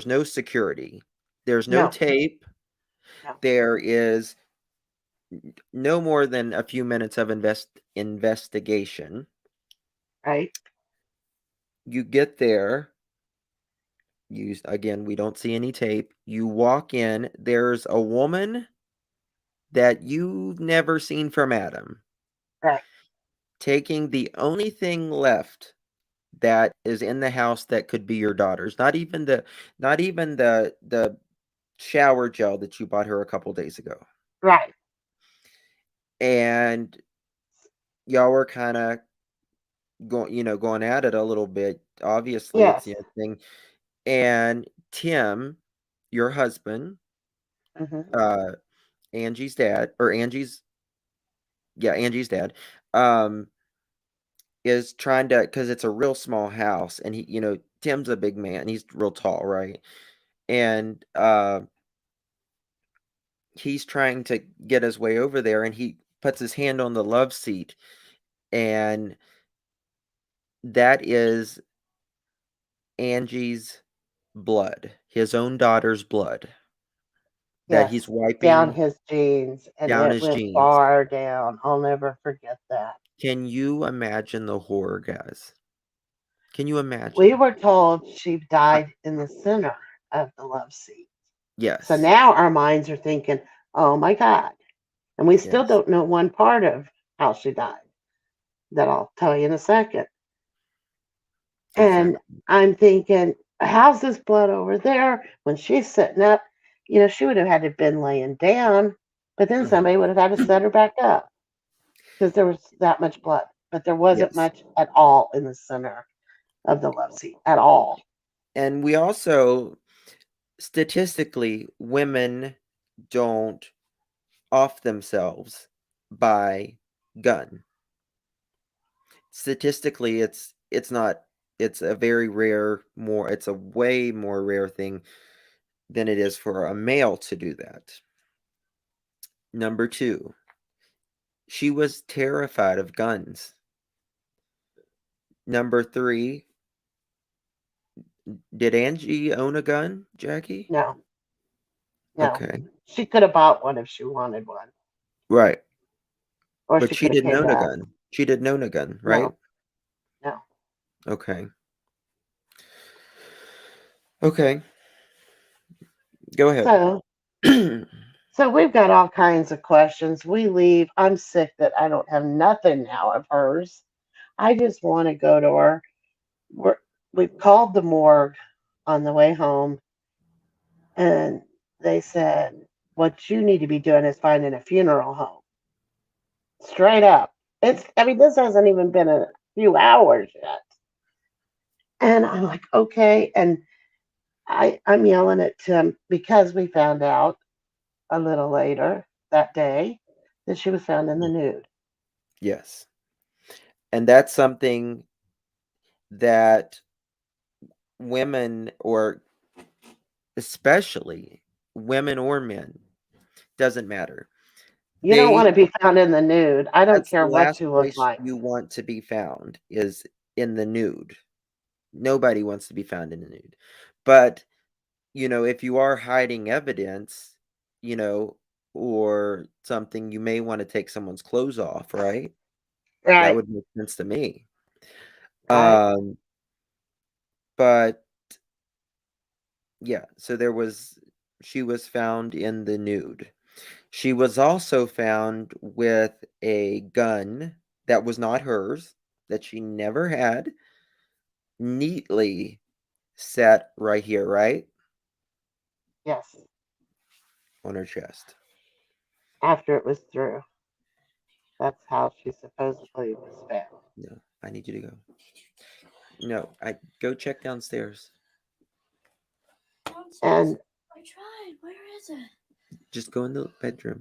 S1: no security. There's no
S2: No,
S1: tape.
S2: no,
S1: There is no more than a few minutes of investigation.
S2: right?
S1: You get there, we don't see any tape. You walk in, there's a woman that you've never seen from Adam,
S2: Right,
S1: taking the only thing left that is in the house that could be your daughter's. Not even the shower gel that you bought her a couple days ago.
S2: right.
S1: And y'all were kind of going at it a little bit. Obviously, it's
S2: Yes.
S1: the thing. And Tim, your husband,
S2: Hmm.
S1: uh Angie's dad, or Angie's dad, um is trying to, because it's a real small house, and Tim's a big man, he's real tall, right? And he's trying to get his way over there, and he puts his hand on the love seat, and that is Angie's blood, his own daughter's blood, that he's
S2: Yes. Down
S1: wiping
S2: his jeans, and
S1: down
S2: it
S1: his
S2: went
S1: jeans.
S2: far down. I'll never forget that.
S1: Can you imagine the horror, guys? Can you
S2: We
S1: imagine?
S2: were told she
S1: I,
S2: died in the center of the love seat. So
S1: yes,
S2: now our minds are thinking, oh my God. And we still
S1: yes,
S2: don't know one part of how she died that I'll tell you in a second. And
S1: exactly.
S2: I'm thinking, how's this blood over there? When she's sitting up, she would have had to have been laying down, but then
S1: Mhm.
S2: somebody would have had to set her back up because there was that much blood. But there wasn't
S1: Yes.
S2: much at all in the center of the love seat at all.
S1: And we also, statistically, women don't off themselves by gun. Statistically, it's not it's a very rare more it's a way more rare thing than it is for a male to do that. Number 2, she was terrified of guns. Number 3, did Angie own a gun, Jackie?
S2: No, no.
S1: Okay.
S2: She could have bought one if she wanted one,
S1: Right.
S2: or
S1: But
S2: she
S1: she
S2: could have
S1: didn't
S2: came
S1: own a
S2: back.
S1: gun. She didn't own a gun, right?
S2: No, no.
S1: Okay. Okay. Go ahead.
S2: So, so we've got all kinds of questions. We leave. I'm sick that I don't have nothing now of hers. I just want to go to her. We're, we called the morgue on the way home, and they said, what you need to be doing is finding a funeral home. Straight up. I mean, this hasn't even been a few hours yet. And I'm like, okay. And I'm yelling at Tim because we found out a little later that day that she was found in the nude.
S1: Yes. And that's something that women, or especially women or men, doesn't matter.
S2: You don't want
S1: They
S2: to be found in the nude. I don't
S1: That's
S2: care
S1: the
S2: what
S1: last
S2: you look
S1: place
S2: like.
S1: you want to be found, is in the nude. Nobody wants to be found in the nude. But, if you are hiding evidence, you know, or something, you may want to take someone's clothes off, right? That
S2: Right,
S1: would make sense to me.
S2: right.
S1: Um, but yeah, so she was found in the nude. She was also found with a gun that was not hers, that she never had, neatly set right here, right?
S2: Yes.
S1: On her chest.
S2: After it was through. That's how she supposedly was found.
S1: No, I need you to go. No, I go check downstairs.
S2: And
S3: I tried. Where is it?
S1: Just go in the bedroom.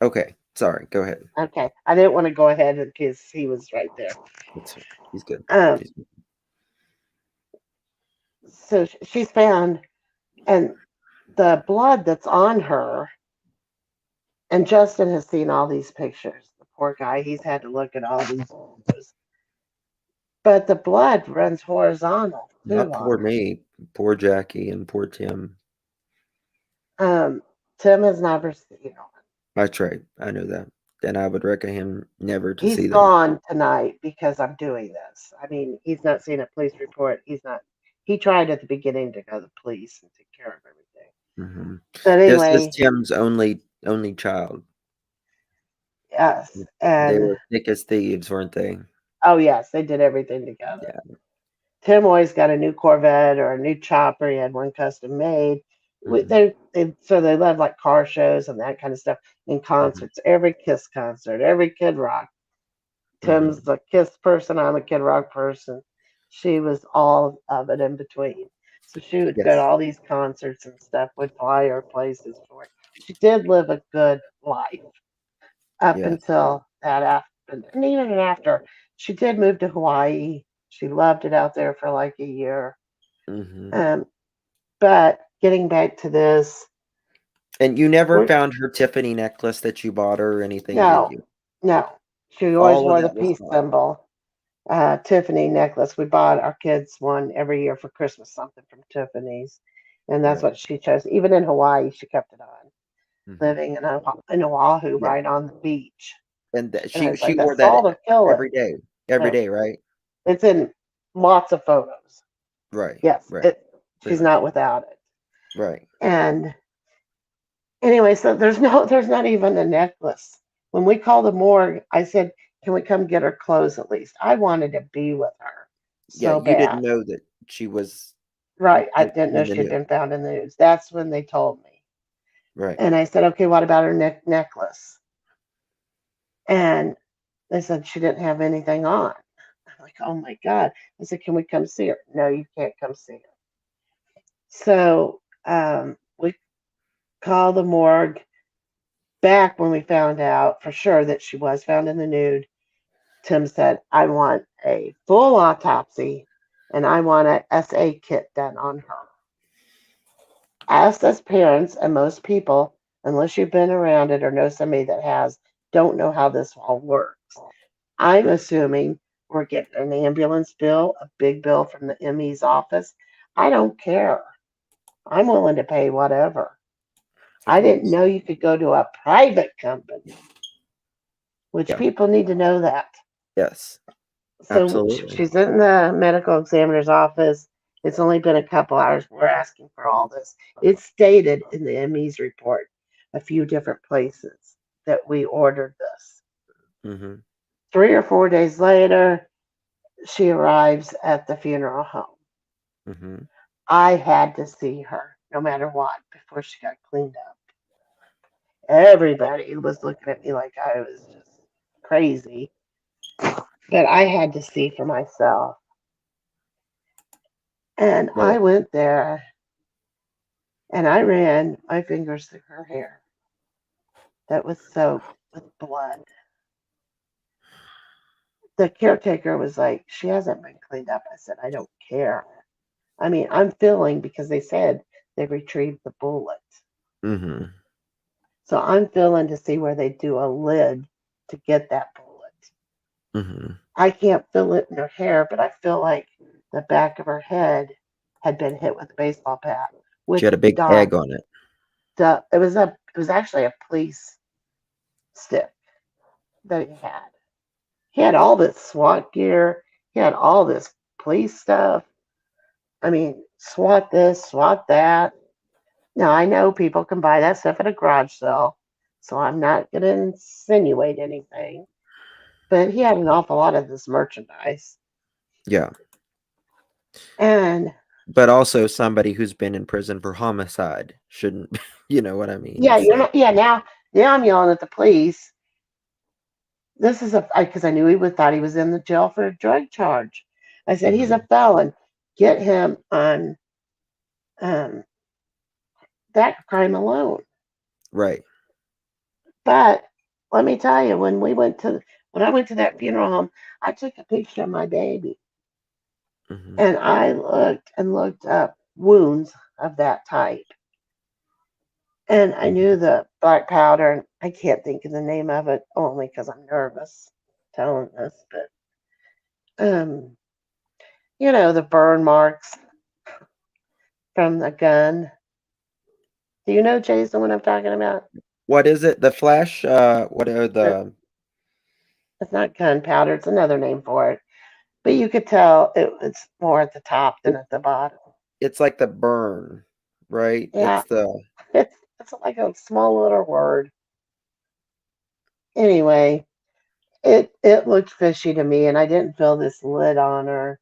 S1: Okay, sorry. Go ahead.
S2: okay, I didn't want to go ahead because he was right there.
S1: He's good.
S2: Um,
S1: He's good.
S2: so she's found, and the blood that's on her, and Justin has seen all these pictures. The poor guy, he's had to look at all these photos. But the blood runs horizontal too
S1: Not
S2: on
S1: poor
S2: her.
S1: me, poor Jackie, and poor Tim.
S2: Tim has never seen them.
S1: That's right. I know that. And I would recommend him never to
S2: He's
S1: see them.
S2: gone tonight because I'm doing this. I mean, he's not seen a police report. He's not. He tried at the beginning to go to the police and take care of everything.
S1: Hmm.
S2: But
S1: This is
S2: anyway,
S1: Tim's only child.
S2: yes,
S1: They
S2: and
S1: were thick as thieves, weren't they?
S2: oh yes, they did everything together.
S1: Yeah.
S2: Tim always got a new Corvette or a new chopper. He had one custom made.
S1: Hmm.
S2: So they love like car shows and that kind of stuff and
S1: Hmm.
S2: concerts. Every Kiss concert, every Kid Rock.
S1: Hmm.
S2: Tim's a Kiss person. I'm a Kid Rock person. She was all of it in between. So she would go to
S1: Yes.
S2: all these concerts and stuff. Would fly her places for it. She did live a good life up
S1: Yes.
S2: until that happened, and even after. She did move to Hawaii. She loved it out there for like a year.
S1: Hmm.
S2: Um, but getting back to this,
S1: And you never
S2: we're,
S1: found her Tiffany necklace that you bought her or anything, did
S2: no,
S1: you?
S2: no. She always
S1: All of
S2: wore the
S1: that was
S2: peace
S1: gone.
S2: symbol, Tiffany necklace. We bought our kids one every year for Christmas, something from Tiffany's, and that's
S1: Right.
S2: what she chose. Even in Hawaii, she kept it on.
S1: Hmm.
S2: Living in Oahu,
S1: Yeah.
S2: right on the beach,
S1: And that
S2: and I
S1: she
S2: was
S1: she
S2: like,
S1: wore
S2: "That's
S1: that
S2: salt will kill it."
S1: every day. Every
S2: And
S1: day, right?
S2: it's in lots of photos.
S1: Right.
S2: Yes,
S1: Right.
S2: it.
S1: Pretty
S2: She's
S1: much.
S2: not without it.
S1: Right.
S2: And anyway, so there's not even a necklace. When we called the morgue, I said, "Can we come get her clothes at least?" I wanted to be with her
S1: Yeah,
S2: so
S1: you
S2: bad.
S1: didn't know that she was
S2: Right. I didn't know
S1: in the
S2: she'd
S1: news.
S2: been found in the news. That's when they told me.
S1: Right.
S2: And I said, "Okay, what about her necklace?" And they said she didn't have anything on. I'm like, "Oh my God." I said, "Can we come see her?" "No, you can't come see her." So we called the morgue back when we found out for sure that she was found in the nude. Tim said, "I want a full autopsy and I want a SA kit done on her." Us as parents and most people, unless you've been around it or know somebody that has, don't know how this all works. I'm assuming we're getting an ambulance bill, a big bill from the ME's office. I don't care. I'm willing to pay whatever.
S1: Of
S2: I didn't
S1: course.
S2: know you could go to a private company, which
S1: Yeah.
S2: people need to know that.
S1: Yes.
S2: So
S1: Absolutely.
S2: she's in the medical examiner's office. It's only been a couple hours. We're asking for all this. It's stated in the ME's report a few different places that we ordered this.
S1: Hmm.
S2: 3 or 4 days later, she arrives at the funeral home.
S1: Hmm.
S2: I had to see her no matter what before she got cleaned up. Everybody was looking at me like I was just crazy, but I had to see for myself. And I
S1: Well,
S2: went there and I ran my fingers through her hair that was soaked with blood. The caretaker was like, "She hasn't been cleaned up." I said, "I don't care. I mean, I'm feeling because they said they retrieved the bullet.
S1: hmm.
S2: So I'm feeling to see where they do a lid to get that bullet.
S1: Hmm.
S2: I can't feel it in her hair, but I feel like the back of her head had been hit with a baseball bat
S1: She
S2: with
S1: had a big
S2: dot.
S1: egg on it.
S2: It was actually a police stick that he had. He had all this SWAT gear. He had all this police stuff. I mean, SWAT this, SWAT that. Now, I know people can buy that stuff at a garage sale, so I'm not going to insinuate anything. But he had an awful lot of this merchandise.
S1: Yeah.
S2: And
S1: But also somebody who's been in prison for homicide shouldn't, you know what I mean?
S2: Yeah, you're
S1: So,
S2: not. Yeah, now I'm yelling at the police. This is because I knew he would thought he was in the jail for a drug charge. I said he's a
S1: mhm,
S2: felon. Get him on um, that crime alone.
S1: right.
S2: But let me tell you, when I went to that funeral home, I took a picture of my baby,
S1: Mhm,
S2: and I looked and looked up wounds of that type, and I
S1: mhm,
S2: knew the black powder, and I can't think of the name of it only because I'm nervous telling this, but um, the burn marks from the gun. Do you know, Jason, what I'm talking about?
S1: What is it? The flesh? What are
S2: It-
S1: the?
S2: It's not gunpowder, it's another name for it. But you could tell it's more at the top than
S1: It,
S2: at the bottom.
S1: it's like the burn, right?
S2: Yeah,
S1: It's the.
S2: it's like a small little word. Anyway, it looked fishy to me, and I didn't feel this lid on her.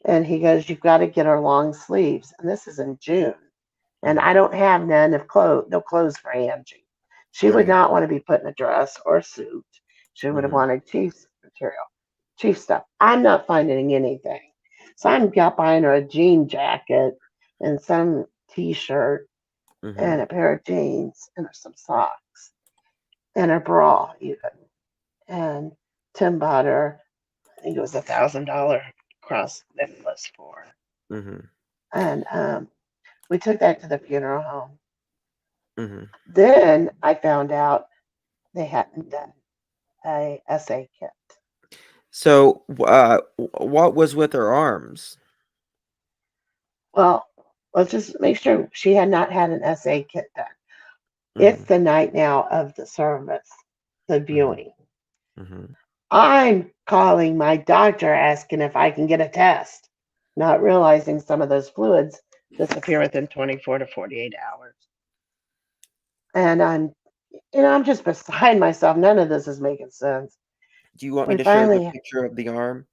S2: And he goes, "You've got to get her long sleeves." And this is in June, and I
S1: Mhm,
S2: don't have no clothes for Angie. She would
S1: right.
S2: not want to be put in a dress or a suit. She would have
S1: Mhm,
S2: wanted chief material, chief stuff. I'm not finding anything, so I'm got buying her a jean jacket and some t-shirt and
S1: mhm,
S2: a pair of jeans and some socks and a bra even. And Tim bought her, I think it was $1,000 cross necklace for her.
S1: mhm,
S2: And we took that to the funeral home.
S1: mhm.
S2: Then I found out they hadn't done a essay kit.
S1: So, what was with her arms?
S2: Well, let's just make sure she had not had an essay kit done. It's
S1: Mhm,
S2: the night now of the service, the
S1: mhm,
S2: viewing.
S1: mhm.
S2: I'm calling my doctor asking if I can get a test, not realizing some of those fluids disappear within 24 to 48 hours. And I'm just beside myself. None of this is making sense.
S1: Do you want me
S2: We
S1: to share the
S2: finally,
S1: picture of the arm?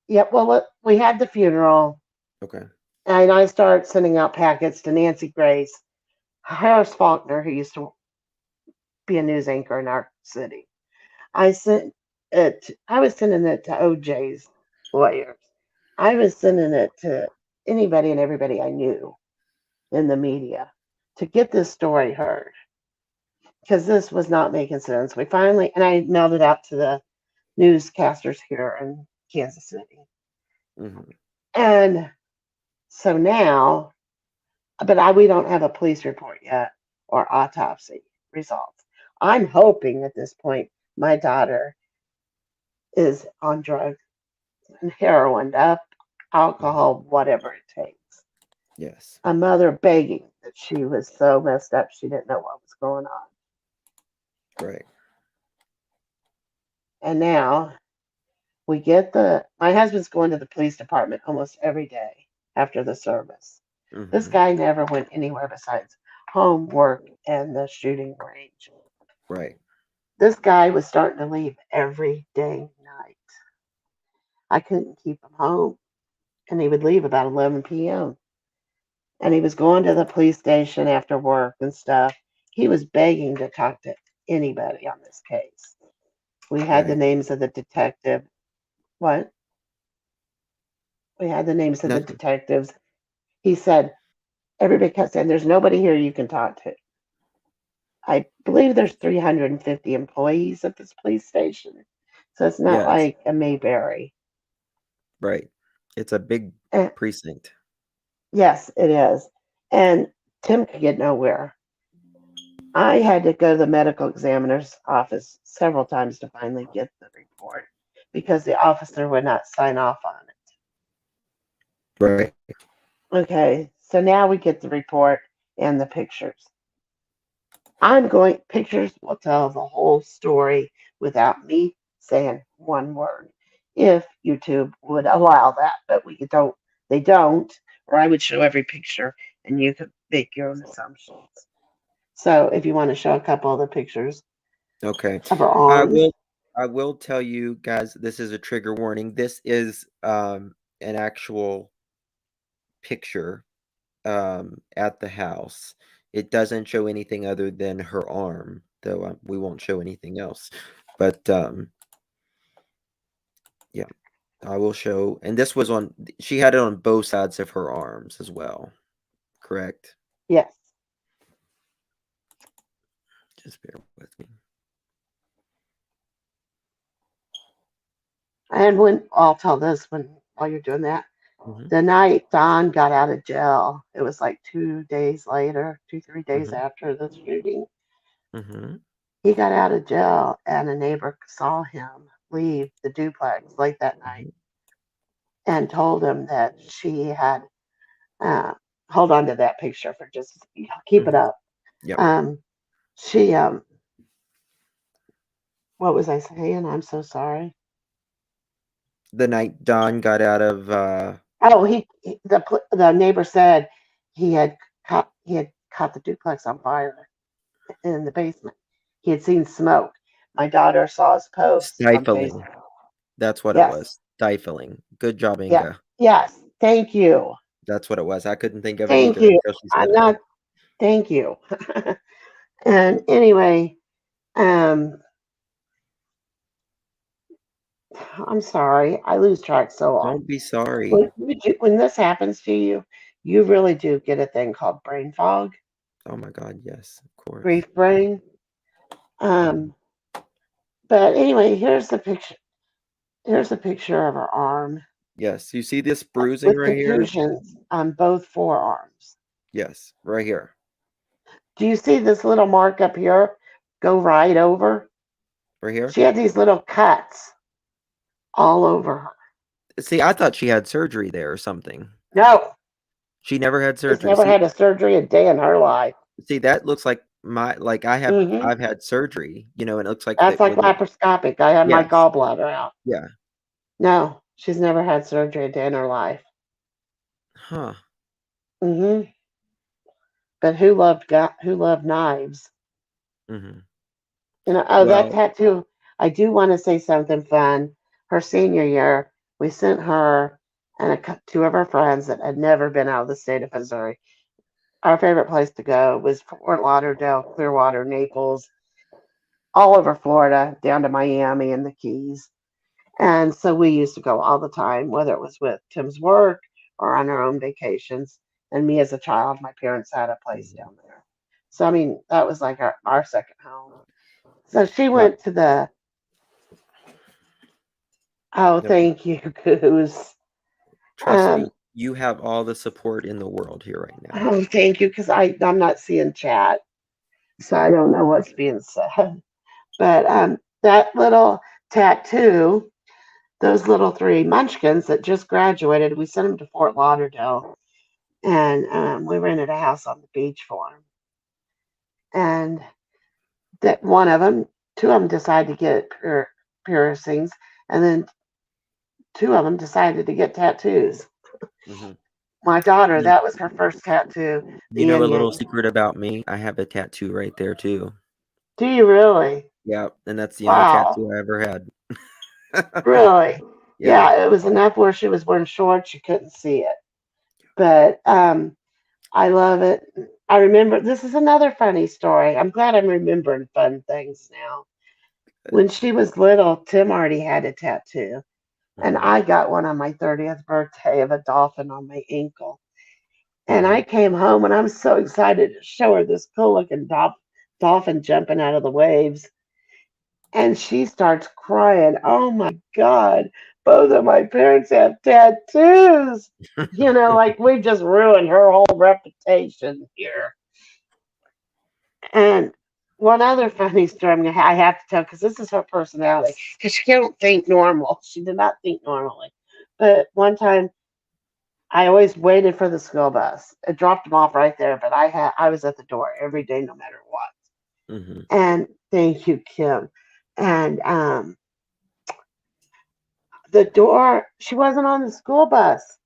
S2: yeah, well, we had the funeral,
S1: Okay.
S2: and I started sending out packets to Nancy Grace, Harris Faulkner, who used to be a news anchor in our city. I was sending it to OJ's lawyers. I was sending it to anybody and everybody I knew in the media to get this story heard because this was not making sense. And I mailed it out to the newscasters here in Kansas City.
S1: Mhm,
S2: And so now, we don't have a police report yet or autopsy results. I'm hoping at this point my daughter is on drugs and heroin up,
S1: mhm.
S2: alcohol, whatever it takes.
S1: Yes.
S2: A mother begging that she was so messed up she didn't know what was going on.
S1: Right.
S2: And now my husband's going to the police department almost every day after the service. This
S1: Mhm.
S2: guy never went anywhere besides home, work, and the shooting range.
S1: Right.
S2: This guy was starting to leave every day night. I couldn't keep him home, and he would leave about 11 p.m. And he was going to the police station after work and stuff. He was begging to talk to anybody on this case. We had the
S1: Right.
S2: names of the detective. What? We had the names of the
S1: Nothing.
S2: detectives. He said, everybody kept saying, there's nobody here you can talk to. I believe there's 350 employees at this police station. So it's not
S1: Yes.
S2: like a Mayberry.
S1: Right. It's a big
S2: And
S1: precinct.
S2: yes, it is. And Tim could get nowhere. I had to go to the medical examiner's office several times to finally get the report because the officer would not sign off on
S1: Right.
S2: it. Okay, so now we get the report and the pictures. Pictures will tell the whole story without me saying one word. If YouTube would allow that, but they don't, or I would show every picture and you could make your own assumptions. So if you want to show a couple of the pictures
S1: Okay.
S2: of her
S1: I
S2: arms,
S1: will I will tell you guys this is a trigger warning. This is an actual picture at the house. It doesn't show anything other than her arm, though we won't show anything else. But yeah, I will show. And this was on, she had it on both sides of her arms as well, correct?
S2: Yes.
S1: Just bear with me.
S2: And when I'll tell this while you're doing that,
S1: Mm-hmm.
S2: the night Don got out of jail, it was like 2 days later, 3 days
S1: Mm-hmm.
S2: after the shooting.
S1: Mm-hmm.
S2: He got out of jail, and a neighbor saw him leave the duplex late that night and told him that she had. Uh, hold on to that picture for just keep it
S1: Mm-hmm.
S2: up.
S1: Yep.
S2: She what was I saying? I'm so sorry.
S1: The night Don got out of
S2: Oh, the neighbor said he had caught the duplex on fire in the basement. He had seen smoke. My daughter saw his post on
S1: stifling.
S2: Facebook.
S1: That's what it
S2: Yes,
S1: was. Stifling. Good job,
S2: yeah,
S1: Inga.
S2: yes. Thank you,
S1: That's what it was. I couldn't think of it
S2: thank
S1: either
S2: you.
S1: until she
S2: I'm
S1: said it.
S2: not. Thank you. And anyway, I'm sorry. I lose track so
S1: Don't
S2: often.
S1: be sorry.
S2: When this happens to you, you really do get a thing called brain fog,
S1: Oh my God, yes, of course.
S2: grief brain.
S1: Mhm.
S2: Um, but anyway, here's the picture. Here's a picture of her arm
S1: Yes, you see this bruising
S2: with
S1: right here?
S2: contusions on both forearms.
S1: Yes, right here.
S2: Do you see this little mark up here? Go right over.
S1: Right here.
S2: She had these little cuts all over her.
S1: See, I thought she had surgery there or something.
S2: No,
S1: She never had
S2: she's
S1: surgery.
S2: never had a surgery a day in her life.
S1: See, that looks like
S2: Hmm
S1: I've had surgery, and it looks like
S2: That's
S1: that
S2: like
S1: when the
S2: laparoscopic. I had my
S1: yes,
S2: gallbladder out.
S1: yeah.
S2: No, she's never had surgery a day in her life.
S1: Huh.
S2: Hmm But who loved knives?
S1: Mhm.
S2: Oh, that
S1: Well,
S2: tattoo. I do want to say something fun. Her senior year, we sent her and two of her friends that had never been out of the state of Missouri. Our favorite place to go was Fort Lauderdale, Clearwater, Naples, all over Florida, down to Miami and the Keys. And so we used to go all the time, whether it was with Tim's work or on our own vacations. And me as a child, my parents had a place down there. So, I mean, that was like our second home. So she
S1: well,
S2: went to the, oh,
S1: no,
S2: thank you, Goose.
S1: trust me,
S2: Um,
S1: you have all the support in the world here right now.
S2: oh, thank you, because I'm not seeing chat, so I don't know what's being said. But that little tattoo, those little three munchkins that just graduated, we sent them to Fort Lauderdale, and we rented a house on the beach for them. And that two of them decided to get piercings, and then two of them decided to get tattoos.
S1: Mhm.
S2: My daughter,
S1: You
S2: that was her first tattoo, the
S1: you know
S2: yin
S1: a little
S2: yang.
S1: secret about me? I have a tattoo right there too.
S2: Do you really?
S1: Yeah, and that's the only
S2: Wow,
S1: tattoo I ever had.
S2: really?
S1: Yeah.
S2: Yeah, it was enough where she was wearing shorts, you couldn't see it. But I love it. I remember this is another funny story. I'm glad I'm remembering fun things now. When she was little, Tim already had a tattoo, and
S1: Mhm.
S2: I got one on my 30th birthday of a dolphin on my ankle. And I
S1: Mhm.
S2: came home and I'm so excited to show her this cool looking dolphin jumping out of the waves. And she starts crying. Oh my God, both of my parents have tattoos. Like we just ruined her whole reputation here. And one other funny story I have to tell because this is her personality. Because she don't think normal. She did not think normally. But one time, I always waited for the school bus. It dropped them off right there, but I was at the door every day, no matter what.
S1: Mhm.
S2: And thank you, Kim. And the door, she wasn't on the school bus,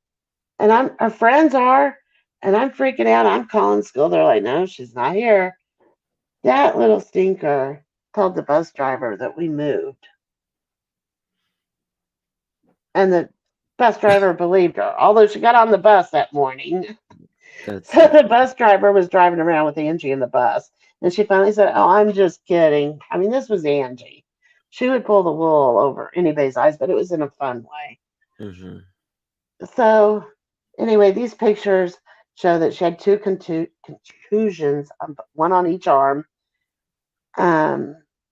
S2: and her friends are, and I'm freaking out. I'm calling school. They're like, no, she's not here. That little stinker told the bus driver that we moved, and Bus driver believed her, although she got on the bus that morning.
S1: That's
S2: So the bus driver was driving around with Angie in the bus, and she finally said, "Oh, I'm just kidding." I mean, this was Angie. She would pull the wool over anybody's eyes, but it was in a fun way.
S1: mm-hmm.
S2: So, anyway, these pictures show that she had two contusions, one on each arm.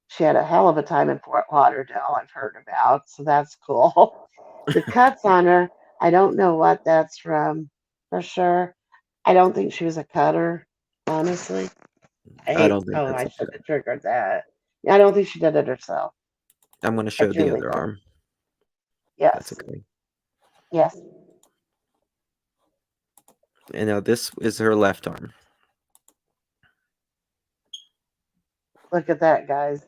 S2: She had a hell of a time in Fort Lauderdale, I've heard about, so that's cool. The cuts on her, I don't know what that's from for sure. I don't think she was a cutter, honestly.
S1: I don't think
S2: I
S1: that's a
S2: should
S1: good.
S2: have triggered that. Yeah, I don't think she did it herself.
S1: I'm going to
S2: I
S1: show the
S2: truly
S1: other
S2: don't.
S1: arm. That's
S2: Yes,
S1: okay.
S2: yes.
S1: And now this is her left arm.
S2: Look at that, guys.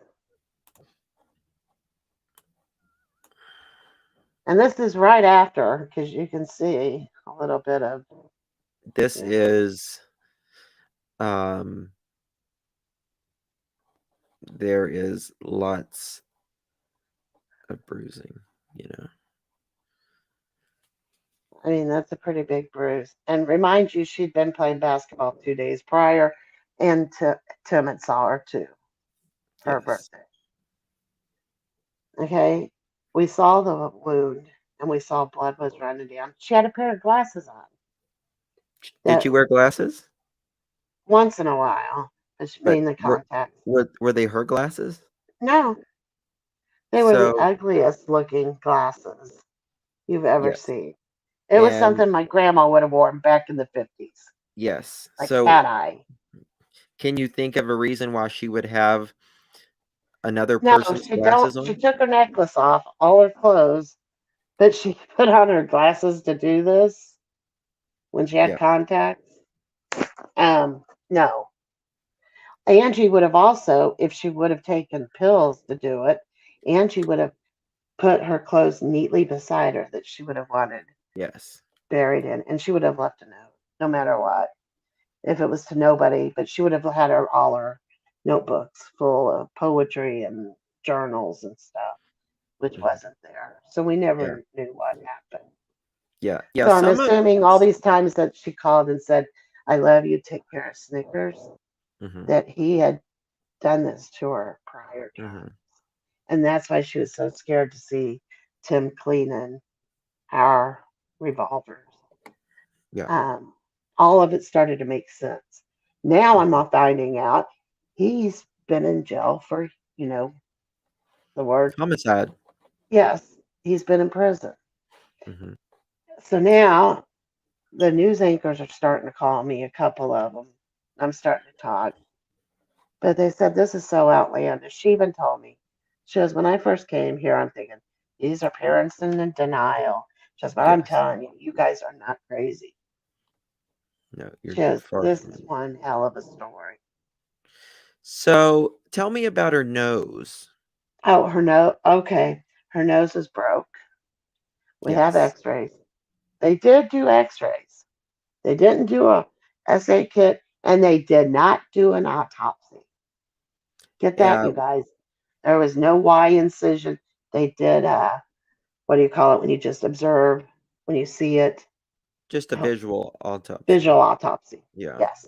S2: And this is right after, because you can see a little bit of.
S1: This
S2: Yeah.
S1: is there is lots of bruising, you know.
S2: I mean, that's a pretty big bruise. And remind you, she'd been playing basketball 2 days prior, and Tim had saw her too for her
S1: Yes.
S2: birthday. Okay, we saw the wound, and we saw blood was running down. She had a pair of glasses on.
S1: Did she
S2: That
S1: wear glasses?
S2: once in a while, but she
S1: But
S2: made the contacts.
S1: were they her glasses?
S2: No, they were the
S1: So,
S2: ugliest looking glasses you've ever
S1: yes.
S2: seen. It was
S1: And
S2: something my grandma would have worn back in the 50s,
S1: yes.
S2: like
S1: So,
S2: cat eye.
S1: can you think of a reason why she would have another
S2: No,
S1: person's
S2: she
S1: glasses
S2: don't. She
S1: on?
S2: took her necklace off, all her clothes, but she put on her glasses to do this when she had
S1: Yeah.
S2: contacts. No. Angie would have also, if she would have taken pills to do it, Angie would have put her clothes neatly beside her that she would have wanted
S1: Yes.
S2: buried in, and she would have left a note, no matter what. If it was to nobody, but she would have had all her notebooks full of poetry and journals and stuff, which
S1: Mhm.
S2: wasn't there. So we
S1: Yeah.
S2: never knew what happened.
S1: Yeah. Yeah.
S2: So I'm
S1: Some of
S2: assuming all these times that she called and said, "I love you, take care of Snickers,"
S1: hmm
S2: that he had done this to her prior
S1: hmm
S2: time. And that's why she was so scared to see Tim cleaning our revolvers.
S1: Yeah.
S2: Um, all of it started to make sense. Now I'm
S1: hmm
S2: all finding out he's been in jail for, you know, the word.
S1: Homicide.
S2: Yes, he's been in prison.
S1: hmm
S2: So now the news anchors are starting to call me, a couple of them. I'm starting to talk. But they said this is so outlandish. She even told me, she goes, when I first came here, I'm thinking, these are parents in denial. She goes, but I'm
S1: Yes.
S2: telling you, you guys are not crazy.
S1: No,
S2: She
S1: you're
S2: goes,
S1: far
S2: this
S1: from
S2: is
S1: it.
S2: one hell of a story.
S1: So, tell me about her nose.
S2: Oh, her nose, okay. Her nose is broke. We have
S1: Yes.
S2: x-rays. They did do x-rays. They didn't do a SA kit, and they did not do an autopsy. Get that,
S1: Yeah.
S2: you guys. There was no Y incision. They did what do you call it when you just observe, when you see it?
S1: Just a visual autopsy.
S2: Visual autopsy.
S1: Yeah.
S2: Yes,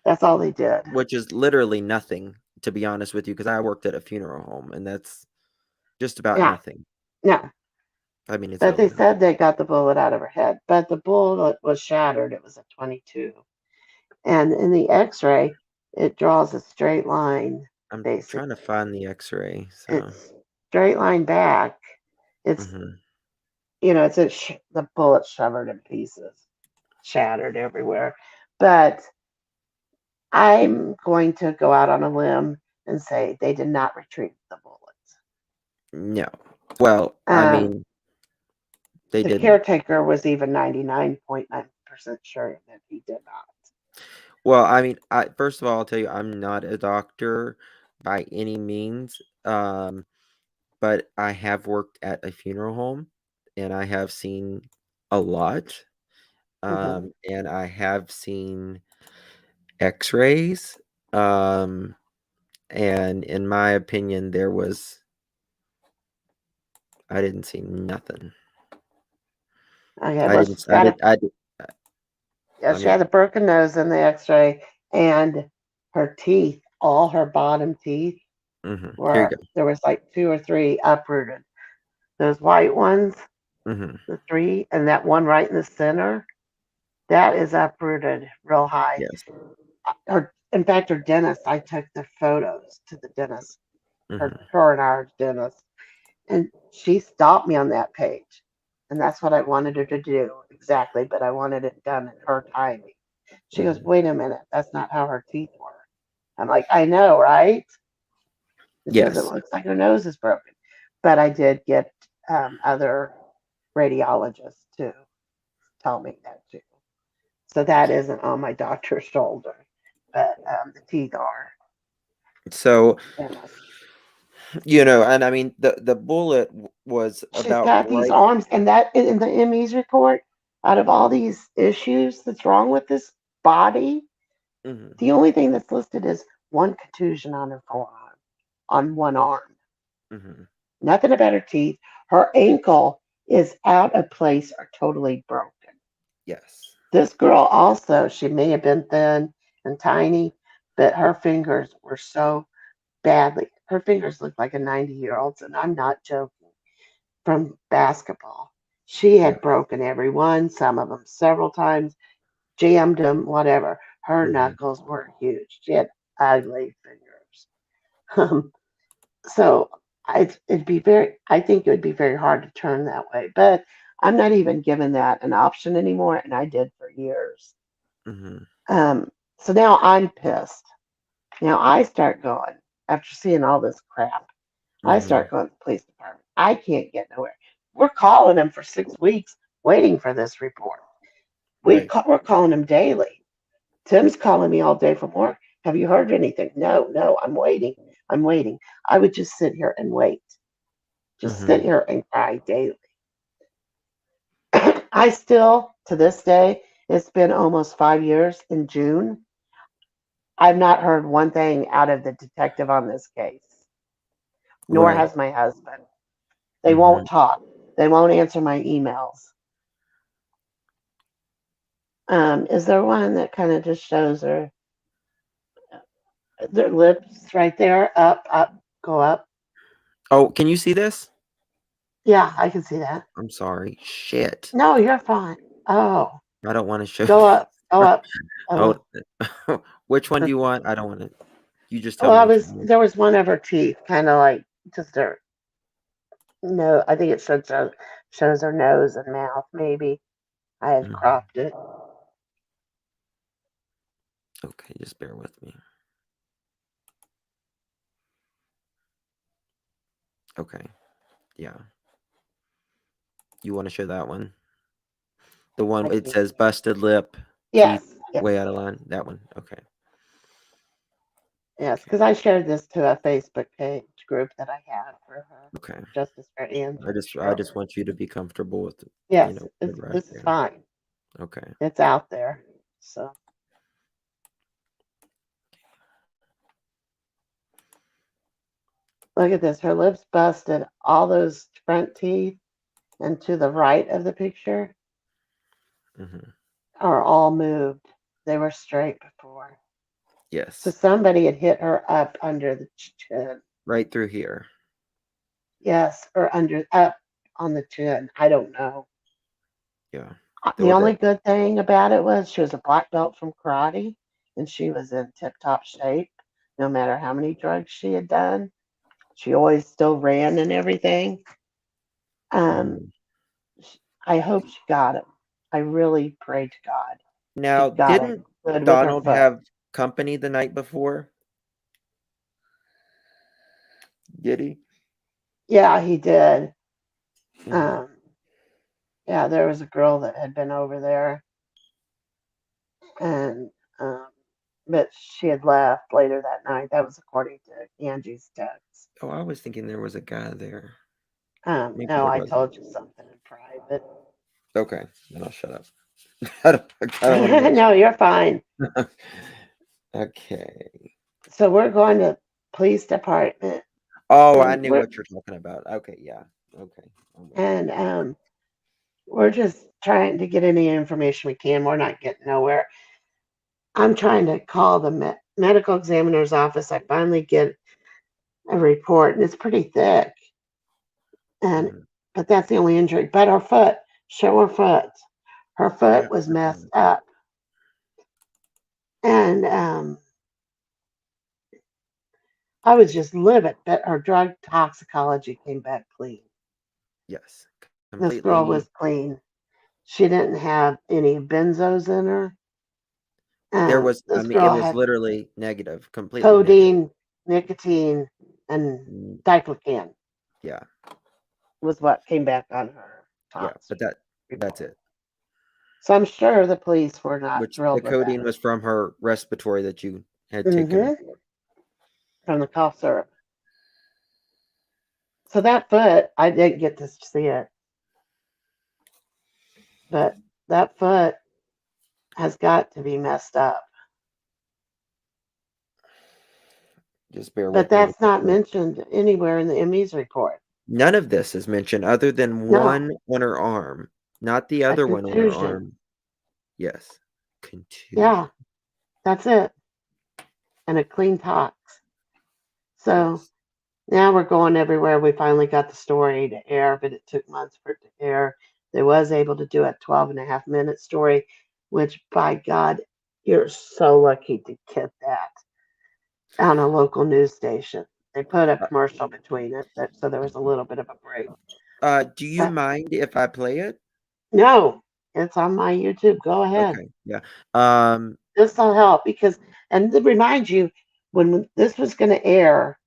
S2: that's all they did.
S1: Which is literally nothing, to be honest with you, because I worked at a funeral home, and that's just about
S2: Yeah,
S1: nothing.
S2: no,
S1: I mean, it's
S2: but
S1: really
S2: they
S1: nothing.
S2: said they got the bullet out of her head, but the bullet was shattered. It was a 22, and in the X-ray, it draws a straight line.
S1: I'm trying to
S2: Basically,
S1: find the X-ray. So,
S2: it's straight line back. It's
S1: hmm
S2: it's the bullet shattered in pieces, shattered everywhere. But I'm going to go out on a limb and say they did not retrieve the bullets.
S1: no. Well, I
S2: Um,
S1: mean, they
S2: the
S1: didn't.
S2: caretaker was even 99.9% sure that he did not.
S1: Well, I mean, first of all, I'll tell you, I'm not a doctor by any means. But I have worked at a funeral home, and I have seen a lot.
S2: Mhm.
S1: And I have seen X-rays. Um, and in my opinion, I didn't see nothing.
S2: Okay,
S1: I
S2: well,
S1: didn't.
S2: she's
S1: I
S2: got
S1: did.
S2: a
S1: I did.
S2: yeah,
S1: I
S2: she
S1: mean.
S2: had a broken nose in the X-ray, and her teeth, all her bottom teeth,
S1: Here you
S2: were
S1: go.
S2: there was like two or three uprooted. Those white ones,
S1: Mm-hmm.
S2: the three, and that one right in the center, that is uprooted real high.
S1: Yes.
S2: In fact, her dentist, I took the photos to the dentist,
S1: Mm-hmm.
S2: her and our dentist, and she stopped me on that page. And that's what I wanted her to do exactly, but I wanted it done in her timing. She goes,
S1: Mm-hmm.
S2: wait a minute, that's not how her teeth work. I'm like, I know, right? And she goes, it
S1: Yes.
S2: looks like her nose is broken. But I did get other radiologists to tell me that too. So that isn't on my doctor's shoulder, but the teeth are.
S1: So,
S2: And
S1: and I mean, the bullet was
S2: she's
S1: about
S2: got these
S1: right.
S2: arms, and that in the ME's report, out of all these issues that's wrong with this body,
S1: Mm-hmm.
S2: the only thing that's listed is one contusion on her forearm, on one arm.
S1: Mm-hmm.
S2: Nothing about her teeth. Her ankle is out of place or totally broken.
S1: Yes.
S2: This girl also, she may have been thin and tiny, but her fingers were so badly. Her fingers looked like a 90-year-old's, and I'm not joking, from basketball. She
S1: Yeah.
S2: had broken every one, some of them several times, jammed them, whatever. Her
S1: Mm-hmm.
S2: knuckles were huge. She had ugly fingers. So I think it would be very hard to turn that way. But I'm not even given that an option anymore, and I did for years.
S1: Mm-hmm.
S2: Um, so now I'm pissed. Now I start going, after seeing all this crap, I
S1: Mm-hmm.
S2: start going to the police department. I can't get nowhere. We're calling them for 6 weeks waiting for this report.
S1: Right.
S2: We're calling them daily. Tim's calling me all day from work. Have you heard anything? No, no, I'm waiting. I'm waiting. I would just sit here and wait. Just
S1: Mm-hmm.
S2: sit here and cry daily. I still, to this day, it's been almost 5 years in June. I've not heard one thing out of the detective on this case, nor
S1: Right.
S2: has my husband. They
S1: Mm-hmm.
S2: won't talk. They won't answer my emails. Is there one that kind of just shows their lips right there, up, up, go up?
S1: Oh, can you see this?
S2: Yeah, I can see that.
S1: I'm sorry. Shit.
S2: No, you're fine. Oh,
S1: I don't want to show
S2: go up, go up.
S1: Hold.
S2: Oh,
S1: Which one do you want? I don't want to. You just tell
S2: well,
S1: me which one.
S2: there was one of her teeth, kind of like just her no. I think it shows her nose and mouth. Maybe I had
S1: Mhm.
S2: cropped it.
S1: Okay, just bear with me. Okay. Yeah. You want to show that one? The
S2: I
S1: one it
S2: can,
S1: says busted lip, teeth
S2: yes, yes,
S1: way out of line. That one. Okay.
S2: yes.
S1: Okay.
S2: Because I shared this to a Facebook page group that I had for her
S1: Okay.
S2: Justice for Angie
S1: I
S2: Schroer.
S1: just want you to be comfortable with
S2: Yes,
S1: right
S2: this is
S1: there.
S2: fine.
S1: Okay.
S2: It's out there. So look at this. Her lips busted. All those front teeth and to the right of the picture
S1: Hmm.
S2: are all moved. They were straight before. So
S1: Yes.
S2: somebody had hit her up under the chin.
S1: Right through here.
S2: Yes, or under up on the chin. I don't know.
S1: Yeah.
S2: The
S1: Or
S2: only
S1: the.
S2: good thing about it was she was a black belt from karate and she was in tip top shape no matter how many drugs she had done. She always still ran and everything. Um,
S1: Mhm.
S2: I hope she got him. I really pray to God she
S1: Now,
S2: got him
S1: didn't
S2: good with her
S1: Donald
S2: foot.
S1: have company the night before? Did he?
S2: Yeah, he did.
S1: Hmm.
S2: Um, yeah, there was a girl that had been over there, and but she had left later that night. That was according to Angie's text.
S1: Oh, I was thinking there was a guy there. Maybe
S2: No,
S1: there
S2: I
S1: wasn't.
S2: told you something in private.
S1: Okay, then I'll shut up. I don't want to make
S2: No, you're fine.
S1: sure. Okay.
S2: So we're going to police department,
S1: Oh, I
S2: and
S1: knew what you're talking about. Okay, yeah. Okay. I'm with you.
S2: and We're just trying to get any information we can. We're not getting nowhere. I'm trying to call the medical examiner's office. I finally get a report, and it's pretty thick. And
S1: Mhm.
S2: but that's the only injury. But her foot, show her foot. Her
S1: Yeah,
S2: foot was messed
S1: definitely.
S2: up, and I was just livid. But her drug toxicology came back clean.
S1: Yes,
S2: This girl
S1: completely.
S2: was clean. She didn't have any benzos in her.
S1: There was, I
S2: This
S1: mean, it
S2: girl
S1: was
S2: had
S1: literally negative, completely negative.
S2: codeine, nicotine, and
S1: Mm,
S2: diplocan
S1: yeah,
S2: was what came back on her
S1: yeah,
S2: tox
S1: but that's
S2: report.
S1: it.
S2: So I'm sure the police were not
S1: Which the
S2: thrilled with that.
S1: codeine was from her respiratory that you had taken.
S2: Hmm. From the cough syrup. So that foot, I didn't get to see it, but that foot has got to be messed up.
S1: Just bear
S2: But
S1: with me
S2: that's
S1: real
S2: not
S1: quick.
S2: mentioned anywhere in the ME's report.
S1: None of this is mentioned other than
S2: No,
S1: one on her arm, not the
S2: a
S1: other one on her
S2: contusion.
S1: arm. Yes, contusion.
S2: Yeah, that's it. And a clean tox. So
S1: Yes.
S2: now we're going everywhere. We finally got the story to air, but it took months for it to air. They was able to do a 12.5 minute story, which by God, you're so lucky to get that on a local news station. They put a
S1: Uh,
S2: commercial between it, so there was a little bit of a break.
S1: do you
S2: But
S1: mind if I play it?
S2: no, it's on my YouTube. Go ahead.
S1: Okay, yeah. Um,
S2: This will help because, and to remind you, when this was going to air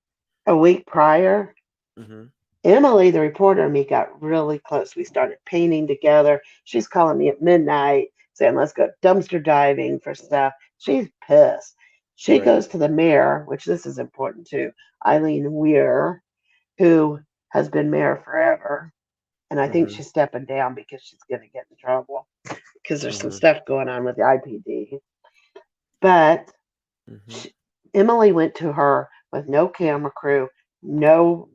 S2: a week prior,
S1: mhm,
S2: Emily, the reporter, and me got really close. We started painting together. She's calling me at midnight saying, let's go dumpster diving for stuff. She's pissed. She
S1: right.
S2: goes to the mayor, which this is important too, Eileen Weir, who has been mayor forever. And I think
S1: Mhm,
S2: she's stepping down because she's going to get in trouble because there's some
S1: mhm,
S2: stuff going on with the IPD. But
S1: mhm,
S2: she, Emily went to her with no camera crew, no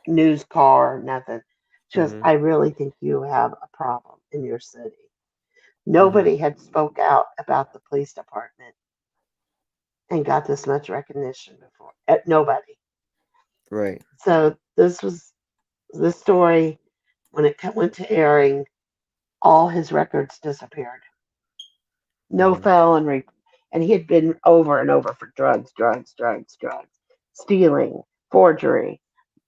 S2: news car, nothing. She goes,
S1: mhm,
S2: I really think you have a problem in your city.
S1: mhm,
S2: Nobody had spoke out about the police department and got this much recognition before. Nobody.
S1: right.
S2: So this story when it went to airing. All his records disappeared. No
S1: Mhm,
S2: felony, and he had been over and over for drugs, stealing, forgery,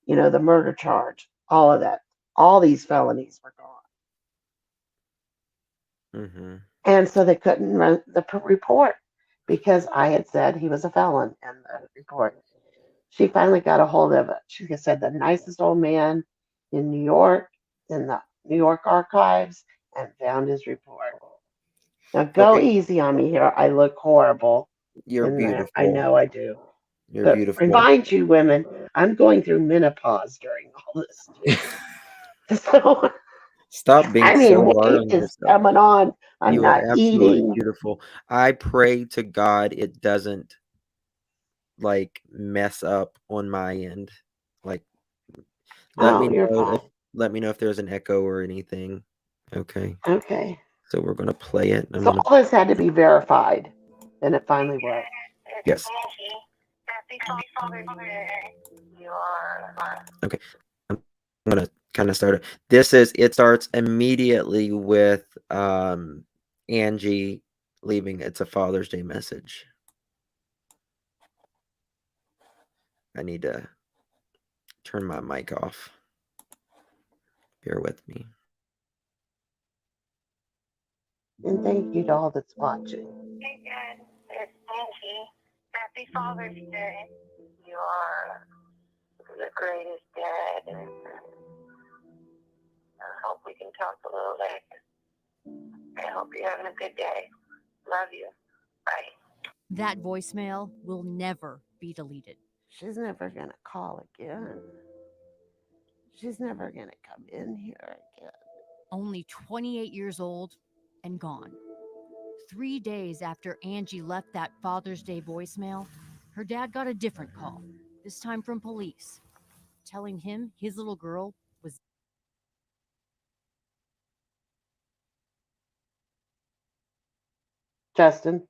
S2: the murder charge, all of that. All these felonies were gone.
S1: mhm,
S2: And so they couldn't run the report because I had said he was a felon in the report. She finally got a hold of it. She said the nicest old man in New York, in the New York archives, and found his report. Now go
S1: okay,
S2: easy on me here. I look horrible
S1: you're
S2: in there. I
S1: beautiful.
S2: know I do.
S1: You're
S2: But
S1: beautiful.
S2: remind you, women, I'm going through menopause during all this too. So
S1: Stop being
S2: I mean,
S1: so hard
S2: weight
S1: on
S2: is
S1: yourself.
S2: coming on. I'm
S1: You are
S2: not
S1: absolutely
S2: eating.
S1: beautiful. I pray to God it doesn't, like, mess up on my end. Like, let
S2: Oh,
S1: me
S2: you're
S1: know if
S2: fine.
S1: there's an echo or anything. Okay.
S2: Okay.
S1: So we're gonna play it. I'm
S2: So
S1: gonna
S2: all this had to be verified, and it finally was.
S1: yes. Okay. I'm gonna kind of start it. It starts immediately with Angie leaving. It's a Father's Day message. I need to turn my mic off. Bear with me.
S2: And thank you to all that's watching.
S3: Hey guys, it's Angie. Happy Father's Day. You are the greatest dad, and I hope we can talk a little later. I hope you're having a good day. Love you. Bye.
S4: That voicemail will never be deleted.
S2: She's never gonna call again. She's never gonna come in here again.
S4: Only 28 years old and gone. 3 days after Angie left that Father's Day voicemail, her dad got a different call, this time from police, telling him his little girl was
S2: Justin.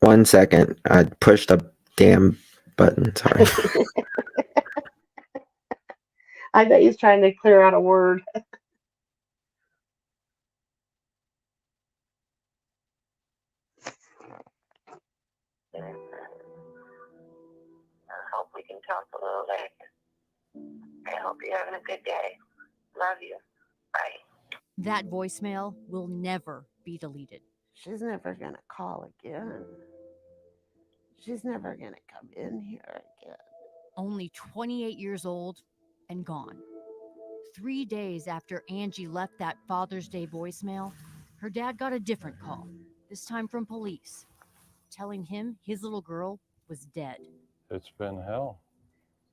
S1: 1 second. I pushed a damn button. Sorry.
S2: I bet he's trying to clear out a word.
S3: And I hope we can talk a little later. I hope you're having a good day. Love you. Bye.
S4: That voicemail will never be deleted.
S2: She's never going to call again. She's never going to come in here again.
S4: Only 28 years old and gone. 3 days after Angie left that Father's Day voicemail, her dad got a different call, this time from police, telling him his little girl was dead.
S5: It's been hell.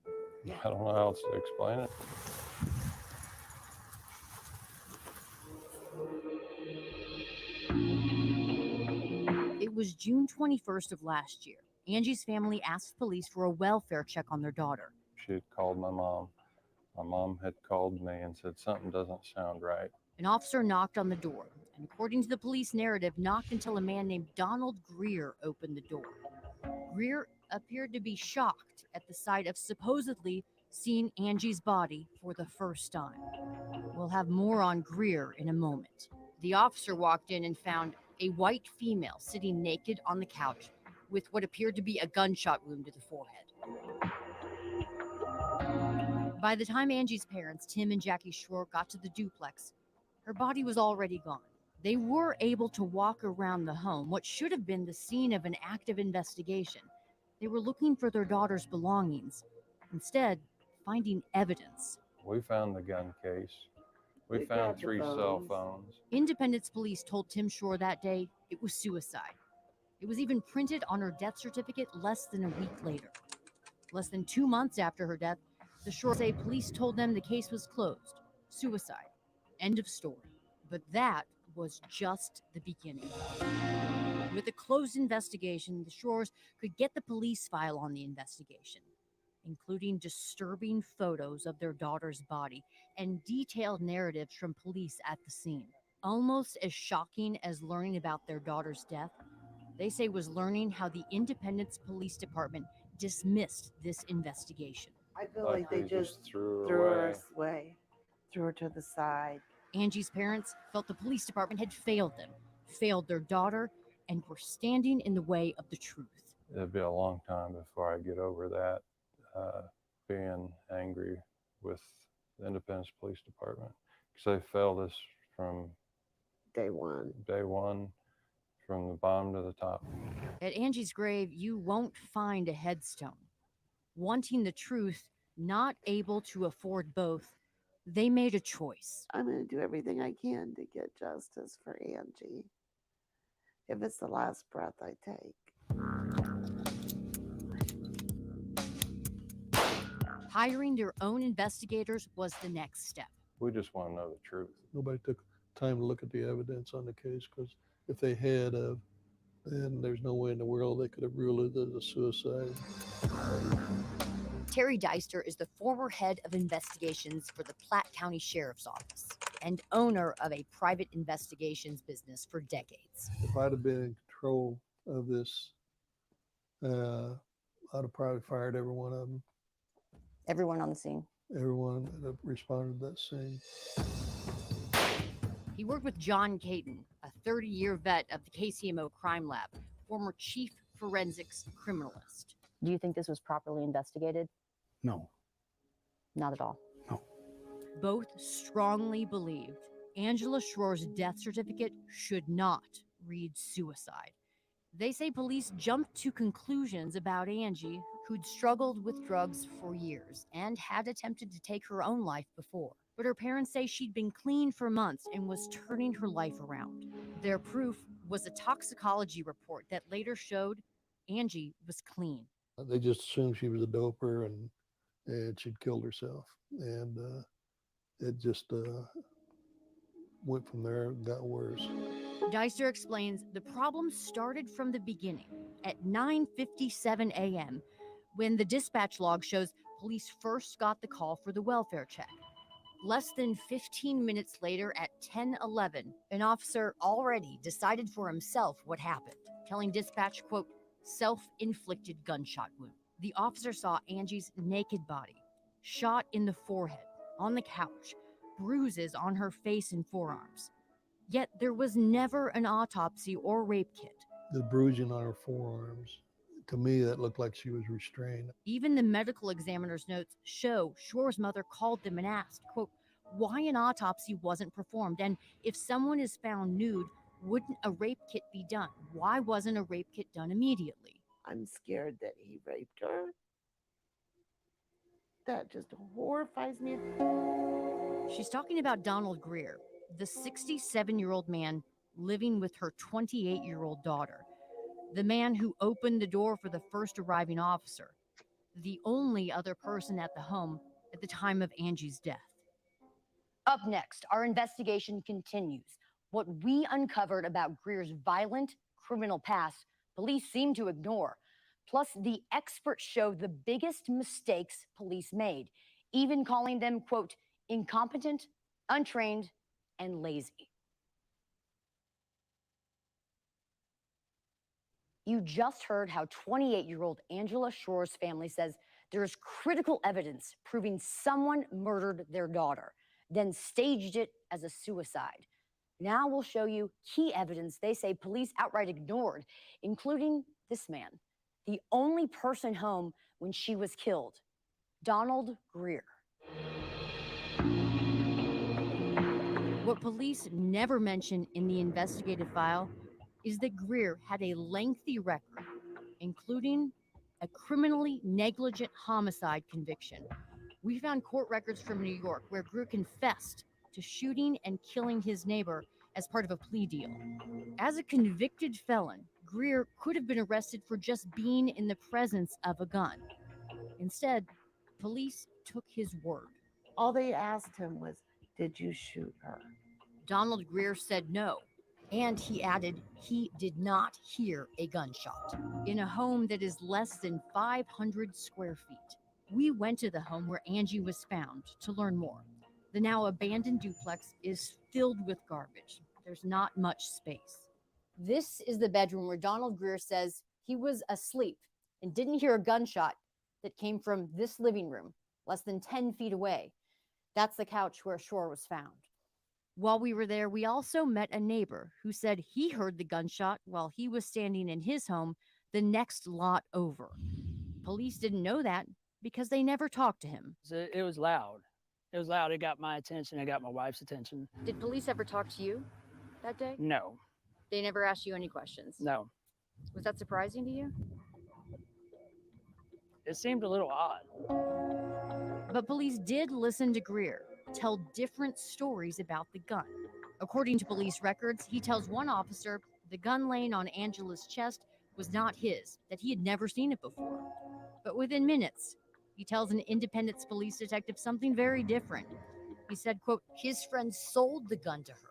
S5: I don't know how else to explain it.
S4: It was June 21st of last year. Angie's family asked police for a welfare check on their daughter.
S5: She had called my mom. My mom had called me and said something doesn't sound right.
S4: An officer knocked on the door, and according to the police narrative, knocked until a man named Donald Greer opened the door. Greer appeared to be shocked at the sight of supposedly seeing Angie's body for the first time. We'll have more on Greer in a moment. The officer walked in and found a white female sitting naked on the couch with what appeared to be a gunshot wound to the forehead. By the time Angie's parents, Tim and Jackie Schroer, got to the duplex, her body was already gone. They were able to walk around the home, what should have been the scene of an active investigation. They were looking for their daughter's belongings, instead finding evidence.
S5: We found the gun case. We found 3 cell phones.
S4: Independence Police told Tim Schroer that day it was suicide. It was even printed on her death certificate less than a week later. Less than 2 months after her death, the Schroer say police told them the case was closed. Suicide. End of story. But that was just the beginning. With a closed investigation, the Schroers could get the police file on the investigation, including disturbing photos of their daughter's body and detailed narratives from police at the scene. Almost as shocking as learning about their daughter's death, they say was learning how the Independence Police Department dismissed this investigation.
S2: I feel like they just
S5: threw
S2: threw
S5: her
S2: her
S5: away.
S2: away, threw her to the side.
S4: Angie's parents felt the police department had failed them, failed their daughter, and were standing in the way of the truth.
S5: It'll be a long time before I get over that, being angry with the Independence Police Department, because they failed us from
S2: Day one.
S5: day one, from the bottom to the top.
S4: At Angie's grave, you won't find a headstone. Wanting the truth, not able to afford both, they made a choice.
S2: I'm going to do everything I can to get justice for Angie. If it's the last breath I take.
S4: Hiring their own investigators was the next step.
S5: We just want to know the truth.
S6: Nobody took time to look at the evidence on the case, because if they had, then there's no way in the world they could have ruled it as a suicide.
S4: Terry Deister is the former head of investigations for the Platte County Sheriff's Office and owner of a private investigations business for decades.
S6: If I'd have been in control of this, I'd have probably fired every one of them.
S7: Everyone on the scene.
S6: Everyone that responded to that scene.
S4: He worked with John Caton, a 30-year vet of the KCMO Crime Lab, former chief forensics criminalist.
S7: Do you think this was properly investigated?
S8: No.
S7: Not at all.
S4: Both strongly believed Angela Schroer's death certificate should not read suicide. They say police jumped to conclusions about Angie, who'd struggled with drugs for years and had attempted to take her own life before. But her parents say she'd been clean for months and was turning her life around. Their proof was a toxicology report that later showed Angie was clean.
S6: They just assumed she was a doper and she'd killed herself. And it just went from there and got worse.
S4: Deister explains the problem started from the beginning at 9:57 a.m. when the dispatch log shows police first got the call for the welfare check. Less than 15 minutes later at 10:11, an officer already decided for himself what happened, telling dispatch, quote, self-inflicted gunshot wound. The officer saw Angie's naked body, shot in the forehead, on the couch, bruises on her face and forearms. Yet there was never an autopsy or rape kit.
S6: The bruising on her forearms, to me, that looked like she was restrained.
S4: Even the medical examiner's notes show Schroer's mother called them and asked, quote, why an autopsy wasn't performed, and if someone is found nude, wouldn't a rape kit be done? Why wasn't a rape kit done immediately?
S2: I'm scared that he raped her. That just horrifies me.
S4: She's talking about Donald Greer, the 67-year-old man living with her 28-year-old daughter, the man who opened the door for the first arriving officer, the only other person at the home at the time of Angie's death.
S8: Up next, our investigation continues. What we uncovered about Greer's violent criminal past, police seem to ignore. Plus, the experts show the biggest mistakes police made, even calling them, quote, incompetent, untrained, and lazy. You just heard how 28-year-old Angela Schroer's family says there is critical evidence proving someone murdered their daughter, then staged it as a suicide. Now we'll show you key evidence they say police outright ignored, including this man, the only person home when she was killed, Donald Greer.
S4: What police never mention in the investigative file is that Greer had a lengthy record, including a criminally negligent homicide conviction. We found court records from New York where Greer confessed to shooting and killing his neighbor as part of a plea deal. As a convicted felon, Greer could have been arrested for just being in the presence of a gun. Instead, police took his word.
S2: All they asked him was, did you shoot her?
S4: Donald Greer said no, and he added he did not hear a gunshot. In a home that is less than 500 square feet, we went to the home where Angie was found to learn more. The now abandoned duplex is filled with garbage. There's not much space.
S8: This is the bedroom where Donald Greer says he was asleep and didn't hear a gunshot that came from this living room, less than 10 feet away. That's the couch where Schroer was found.
S4: While we were there, we also met a neighbor who said he heard the gunshot while he was standing in his home the next lot over. Police didn't know that because they never talked to him.
S9: It was loud. It was loud. It got my attention. It got my wife's attention.
S4: Did police ever talk to you that day?
S9: No,
S4: They never asked you any questions?
S9: no.
S4: Was that surprising to you?
S9: It seemed a little odd.
S4: But police did listen to Greer tell different stories about the gun. According to police records, he tells one officer the gun laying on Angela's chest was not his, that he had never seen it before. But within minutes, he tells an Independence police detective something very different. He said, quote, his friend sold the gun to her.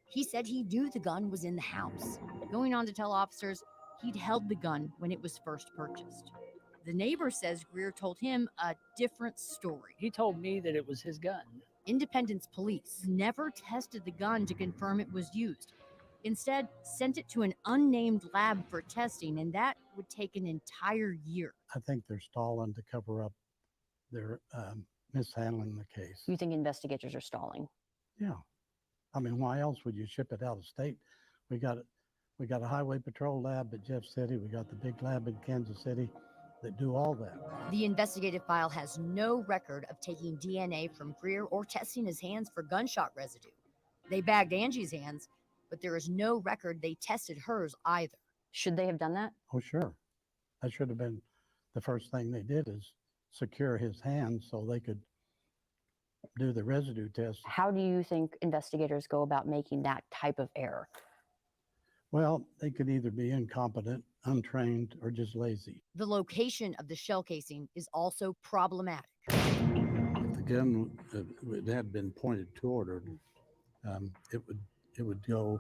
S4: He said he knew the gun was in the house, going on to tell officers he'd held the gun when it was first purchased. The neighbor says Greer told him a different story.
S9: He told me that it was his gun.
S4: Independence police never tested the gun to confirm it was used. Instead, sent it to an unnamed lab for testing, and that would take an entire year.
S10: I think they're stalling to cover up their mishandling the case.
S7: You think investigators are stalling?
S10: Yeah. I mean, why else would you ship it out of state? We got a highway patrol lab at Jeff City. We got the big lab in Kansas City that do all that.
S4: The investigative file has no record of taking DNA from Greer or testing his hands for gunshot residue. They bagged Angie's hands, but there is no record they tested hers either.
S7: Should they have done that?
S10: Oh, sure. That should have been the first thing they did, is secure his hands so they could do the residue test.
S7: How do you think investigators go about making that type of error?
S10: Well, they could either be incompetent, untrained, or just lazy.
S4: The location of the shell casing is also problematic.
S10: If the gun had been pointed toward her, it would go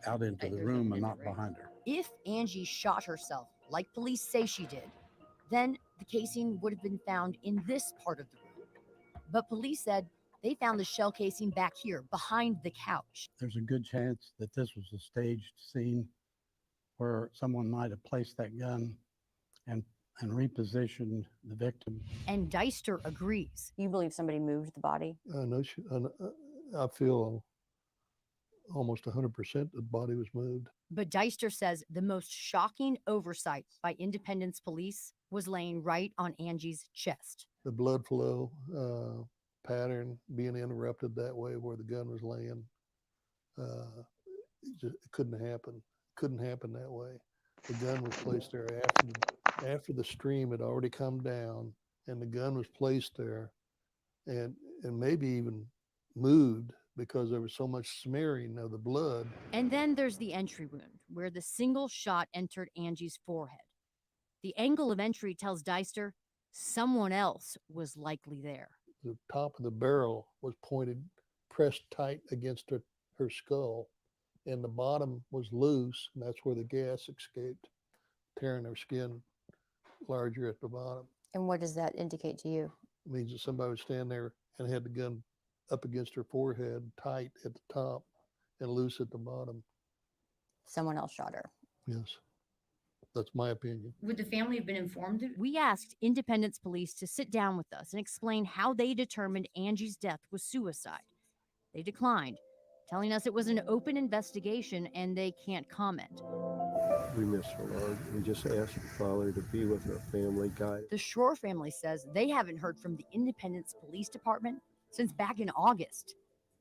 S10: out into the room and not behind her.
S4: If Angie shot herself, like police say she did, then the casing would have been found in this part of the room. But police said They found the shell casing back here, behind the couch.
S10: There's a good chance that this was a staged scene where someone might have placed that gun and repositioned the victim.
S4: And Deister agrees.
S7: You believe somebody moved the body?
S6: I feel almost 100% the body was moved.
S4: But Deister says the most shocking oversight by Independence Police was laying right on Angie's chest.
S6: The blood flow pattern being interrupted that way where the gun was laying, it couldn't happen. Couldn't happen that way. The gun was placed there after the stream had already come down, and the gun was placed there, and maybe even moved because there was so much smearing of the blood.
S4: And then there's the entry wound, where the single shot entered Angie's forehead. The angle of entry tells Deister someone else was likely there.
S6: The top of the barrel was pointed, pressed tight against her skull, and the bottom was loose, and that's where the gas escaped, tearing her skin larger at the bottom.
S7: And what does that indicate to you?
S6: It means that somebody would stand there and had the gun up against her forehead, tight at the top and loose at the bottom.
S7: Someone else shot her.
S6: Yes, that's my opinion.
S4: Would the family have been informed? We asked Independence Police to sit down with us and explain how they determined Angie's death was suicide. They declined, telling us it was an open investigation and they can't comment.
S11: We miss her a lot. We just asked the father to be with her family, guide.
S4: The Schroer family says they haven't heard from the Independence Police Department since back in August.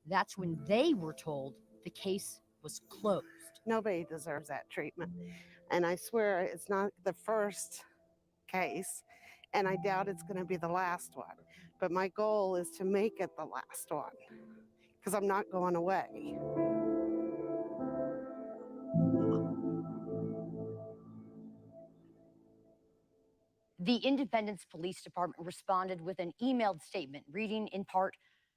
S4: That's when they were told the case was closed.
S2: Nobody deserves that treatment. And I swear it's not the first case, and I doubt it's going to be the last one. But my goal is to make it the last one, because I'm not going away.
S8: The Independence Police Department responded with an emailed statement reading in part,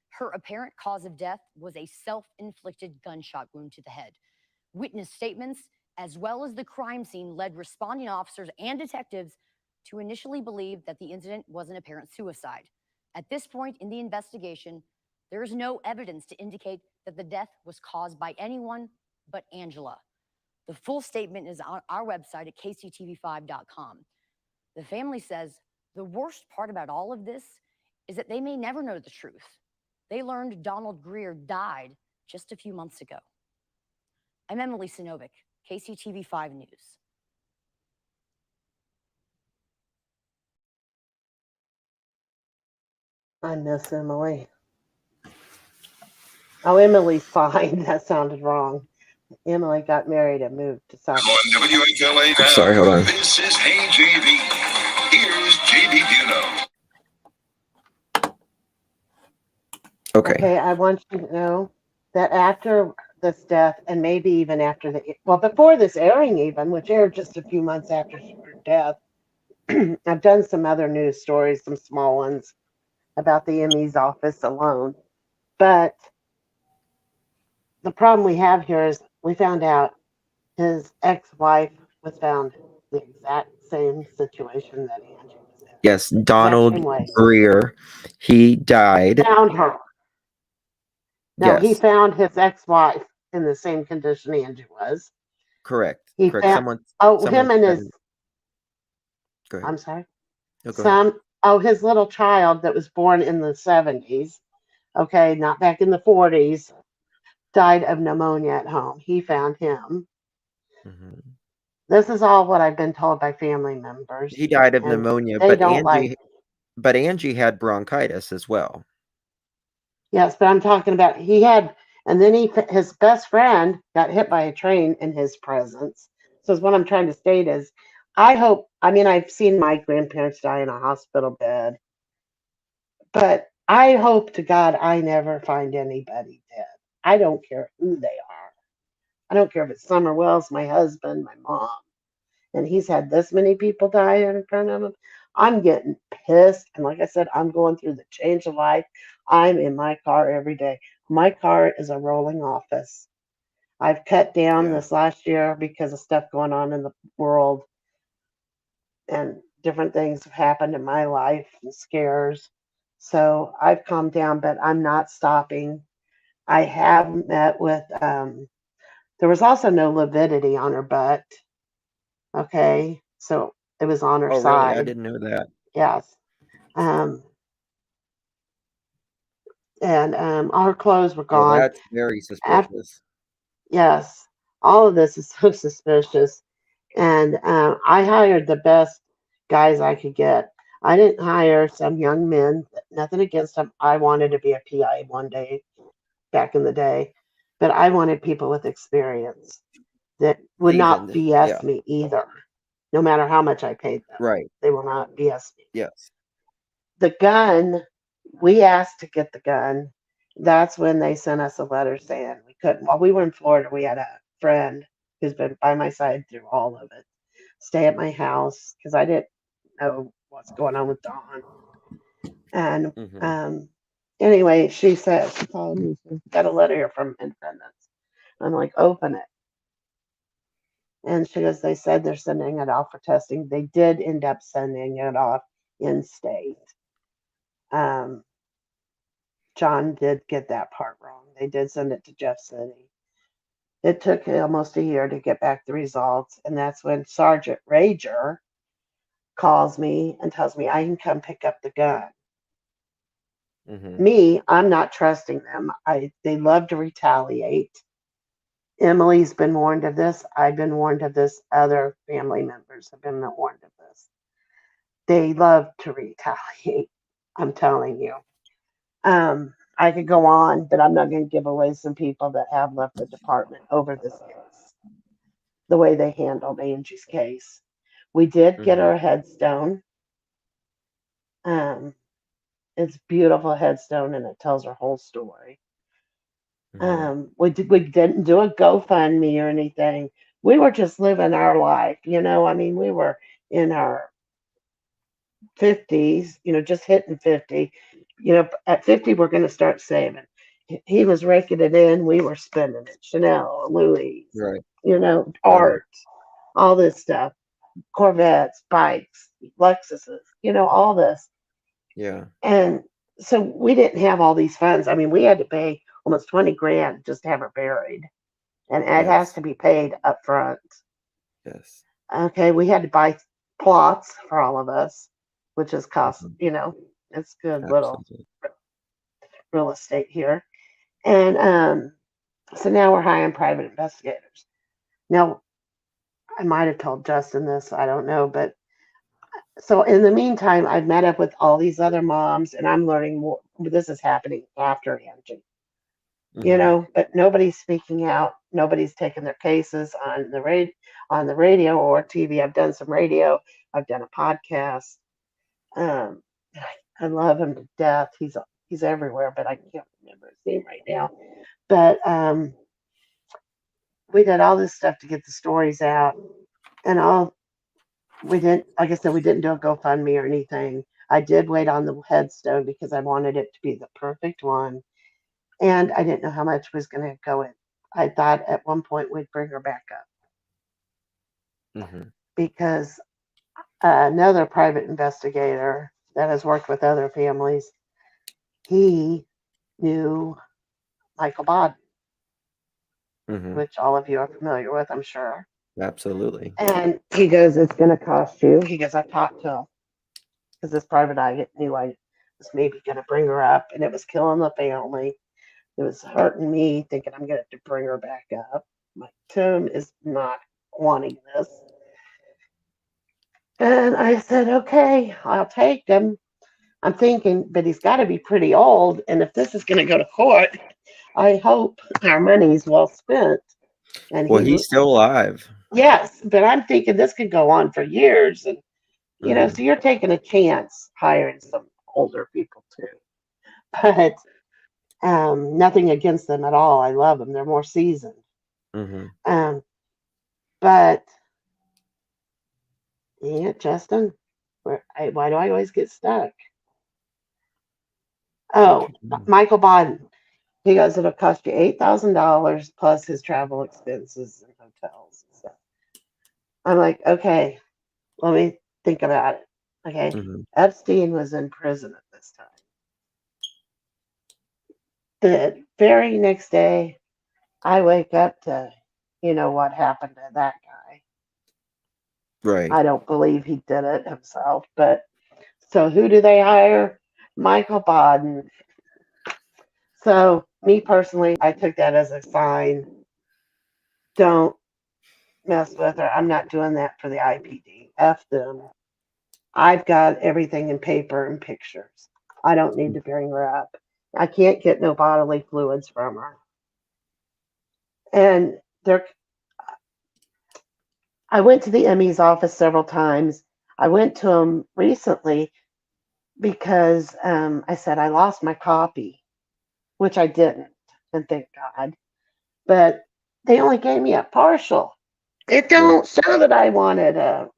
S8: her apparent cause of death was a self-inflicted gunshot wound to the head. Witness statements, as well as the crime scene, led responding officers and detectives to initially believe that the incident was an apparent suicide. At this point in the investigation, there is no evidence to indicate that the death was caused by anyone but Angela. The full statement is on our website at kctv5.com. The family says the worst part about all of this is that they may never know the truth. They learned Donald Greer died just a few months ago. I'm Emily Sinovic, KCTV5 News.
S2: I miss Emily. Oh, Emily's fine. That sounded wrong. Emily got married and moved to South.
S12: WHLA now.
S1: Sorry, hold on.
S12: This is Hey JV. Here's JV Buno.
S1: Okay.
S2: I want you to know that after this death, and maybe even after before this airing even, which aired just a few months after her death, I've done some other news stories, some small ones about the ME's office alone. But the problem we have here is we found out his ex-wife was found in the exact same situation that Angie was in.
S1: Yes, Donald Greer. He died.
S2: Found her. No,
S1: Yes.
S2: he found his ex-wife in the same condition Angie was.
S1: Correct.
S2: He
S1: Correct.
S2: found, him and his.
S1: Go ahead.
S2: I'm sorry.
S1: No, go ahead.
S2: His little child that was born in the 70s. Okay, not back in the 40s. Died of pneumonia at home. He found him.
S1: Mm-hmm.
S2: This is all what I've been told by family members.
S1: He died of pneumonia, but Angie had bronchitis as well.
S2: Yes, but I'm talking about and then his best friend got hit by a train in his presence. So what I'm trying to state is, I've seen my grandparents die in a hospital bed, but I hope to God I never find anybody dead. I don't care who they are. I don't care if it's Summer Wells, my husband, my mom, and he's had this many people die in front of him. I'm getting pissed. And like I said, I'm going through the change of life. I'm in my car every day. My car is a rolling office. I've cut down this last year because of stuff going on in the world. And different things have happened in my life and scares. So I've calmed down, but I'm not stopping. I have met with, there was also no lividity on her butt. Okay. So it was on her
S1: Oh, really? I
S2: side.
S1: didn't know that.
S2: Yes. And all her clothes were
S1: Well,
S2: gone.
S1: that's very
S2: Af-
S1: suspicious.
S2: yes. All of this is so suspicious. And I hired the best guys I could get. I didn't hire some young men, nothing against them. I wanted to be a PI one day back in the day, but I wanted people with experience that would not
S1: Seasoned. Yeah.
S2: BS me either, no matter how much I paid them.
S1: Right.
S2: They will not BS me.
S1: Yes.
S2: The gun, we asked to get the gun. That's when they sent us a letter saying we couldn't. While we were in Florida, we had a friend who's been by my side through all of it, stay at my house because I didn't know what's going on with Dawn. And anyway, she said, she called me, she got a letter here from Independence. I'm like, open it. And she goes, they said they're sending it off for testing. They did end up sending it off in state. John did get that part wrong. They did send it to Jeff City. It took almost a year to get back the results. And that's when Sergeant Rager calls me and tells me I can come pick up the gun. Me, I'm not trusting them. They love to retaliate. Emily's been warned of this. I've been warned of this. Other family members have been warned of this. They love to retaliate. I'm telling you. I could go on, but I'm not going to give away some people that have left the department over this case. The way they handled Angie's case. We did get her a headstone. It's a beautiful headstone and it tells her whole story. We didn't do a GoFundMe or anything. We were just living our life, I mean, we were in our 50s, just hitting 50. At 50, we're going to start saving. He was raking it in. We were spending it. Chanel, Louis,
S1: Right.
S2: art, all this stuff. Corvettes, bikes, Lexuses, all this.
S1: Yeah.
S2: And so we didn't have all these funds. I mean, we had to pay almost 20 grand just to have her buried. And it has to be paid up front.
S1: Yes.
S2: Okay, we had to buy plots for all of us, which is cost, it's good little real estate here. And so now we're hiring private investigators. Now, I might have told Justin this, I don't know, but so in the meantime, I've met up with all these other moms and I'm learning more. This is happening after Angie, but nobody's speaking out. Nobody's taking their cases on the radio or TV. I've done some radio. I've done a podcast. I love him to death. He's everywhere, but I can't remember his name right now. But we did all this stuff to get the stories out, and we didn't. Like I said, we didn't do a GoFundMe or anything. I did wait on the headstone because I wanted it to be the perfect one, and I didn't know how much was going to go in. I thought at one point we'd bring her back up because another private investigator that has worked with other families, he knew Michael Bodden, which all of you are familiar with, I'm sure.
S1: Absolutely.
S2: And he goes, it's going to cost you. He goes, I talked to him because this private eye knew I was maybe going to bring her up, and it was killing the family. It was hurting me, thinking I'm going to bring her back up. My Tim is not wanting this. And I said, okay, I'll take him. I'm thinking, but he's got to be pretty old. And if this is going to go to court, I hope our money's well spent. And
S1: well, he's still alive.
S2: Yes, but I'm thinking this could go on for years. And, so you're taking a chance hiring some older people too. But nothing against them at all. I love them. They're more seasoned. But yeah, Justin, why do I always get stuck? Oh, Michael Bodden. He goes, it'll cost you $8,000 plus his travel expenses and hotels and stuff. I'm like, okay, let me think about it. Okay. Epstein was in prison at this time. The very next day, I wake up to, what happened to that guy.
S1: Right.
S2: I don't believe he did it himself, but so who do they hire? Michael Bodden. So, me personally, I took that as a sign. Don't mess with her. I'm not doing that for the IPD. F them. I've got everything in paper and pictures. I don't need to bring her up. I can't get no bodily fluids from her. And I went to the ME's office several times. I went to him recently because I said I lost my copy, which I didn't, and thank God. But they only gave me a partial. It don't show that I wanted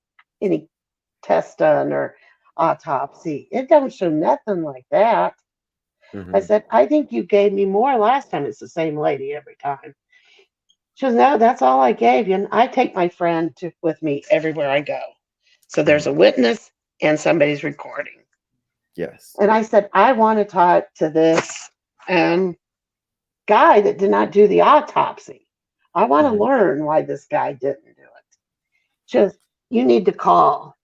S2: any test done or autopsy. It don't show nothing like that. I said, I think you gave me more last time. It's the same lady every time. She goes, no, that's all I gave you. And I take my friend with me everywhere I go. So there's a witness and somebody's recording.
S1: Yes.
S2: And I said, I want to talk to this guy that did not do the autopsy. I want to learn why this guy didn't do it. Just, you need to call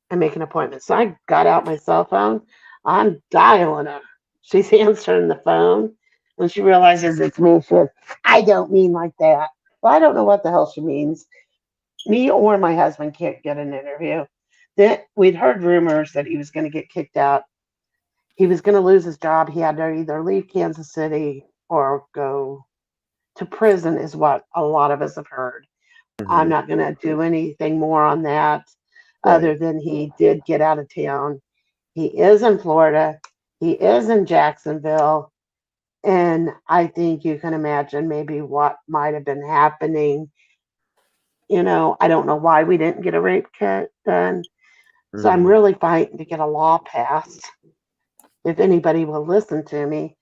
S2: and make an appointment. So I got out my cell phone. I'm dialing her. She's answering the phone. When she realizes it's me, she says, I don't mean like that. Well, I don't know what the hell she means. Me or my husband can't get an interview. Then we'd heard rumors that he was going to get kicked out. He was going to lose his job. He had to either leave Kansas City or go to prison, is what a lot of us have heard. I'm not going to do anything more on that other than he did get out of town. He is in Florida. He is in Jacksonville. And I think you can imagine maybe what might have been happening. I don't know why we didn't get a rape kit done. So I'm really fighting to get a law passed. If anybody will listen to me,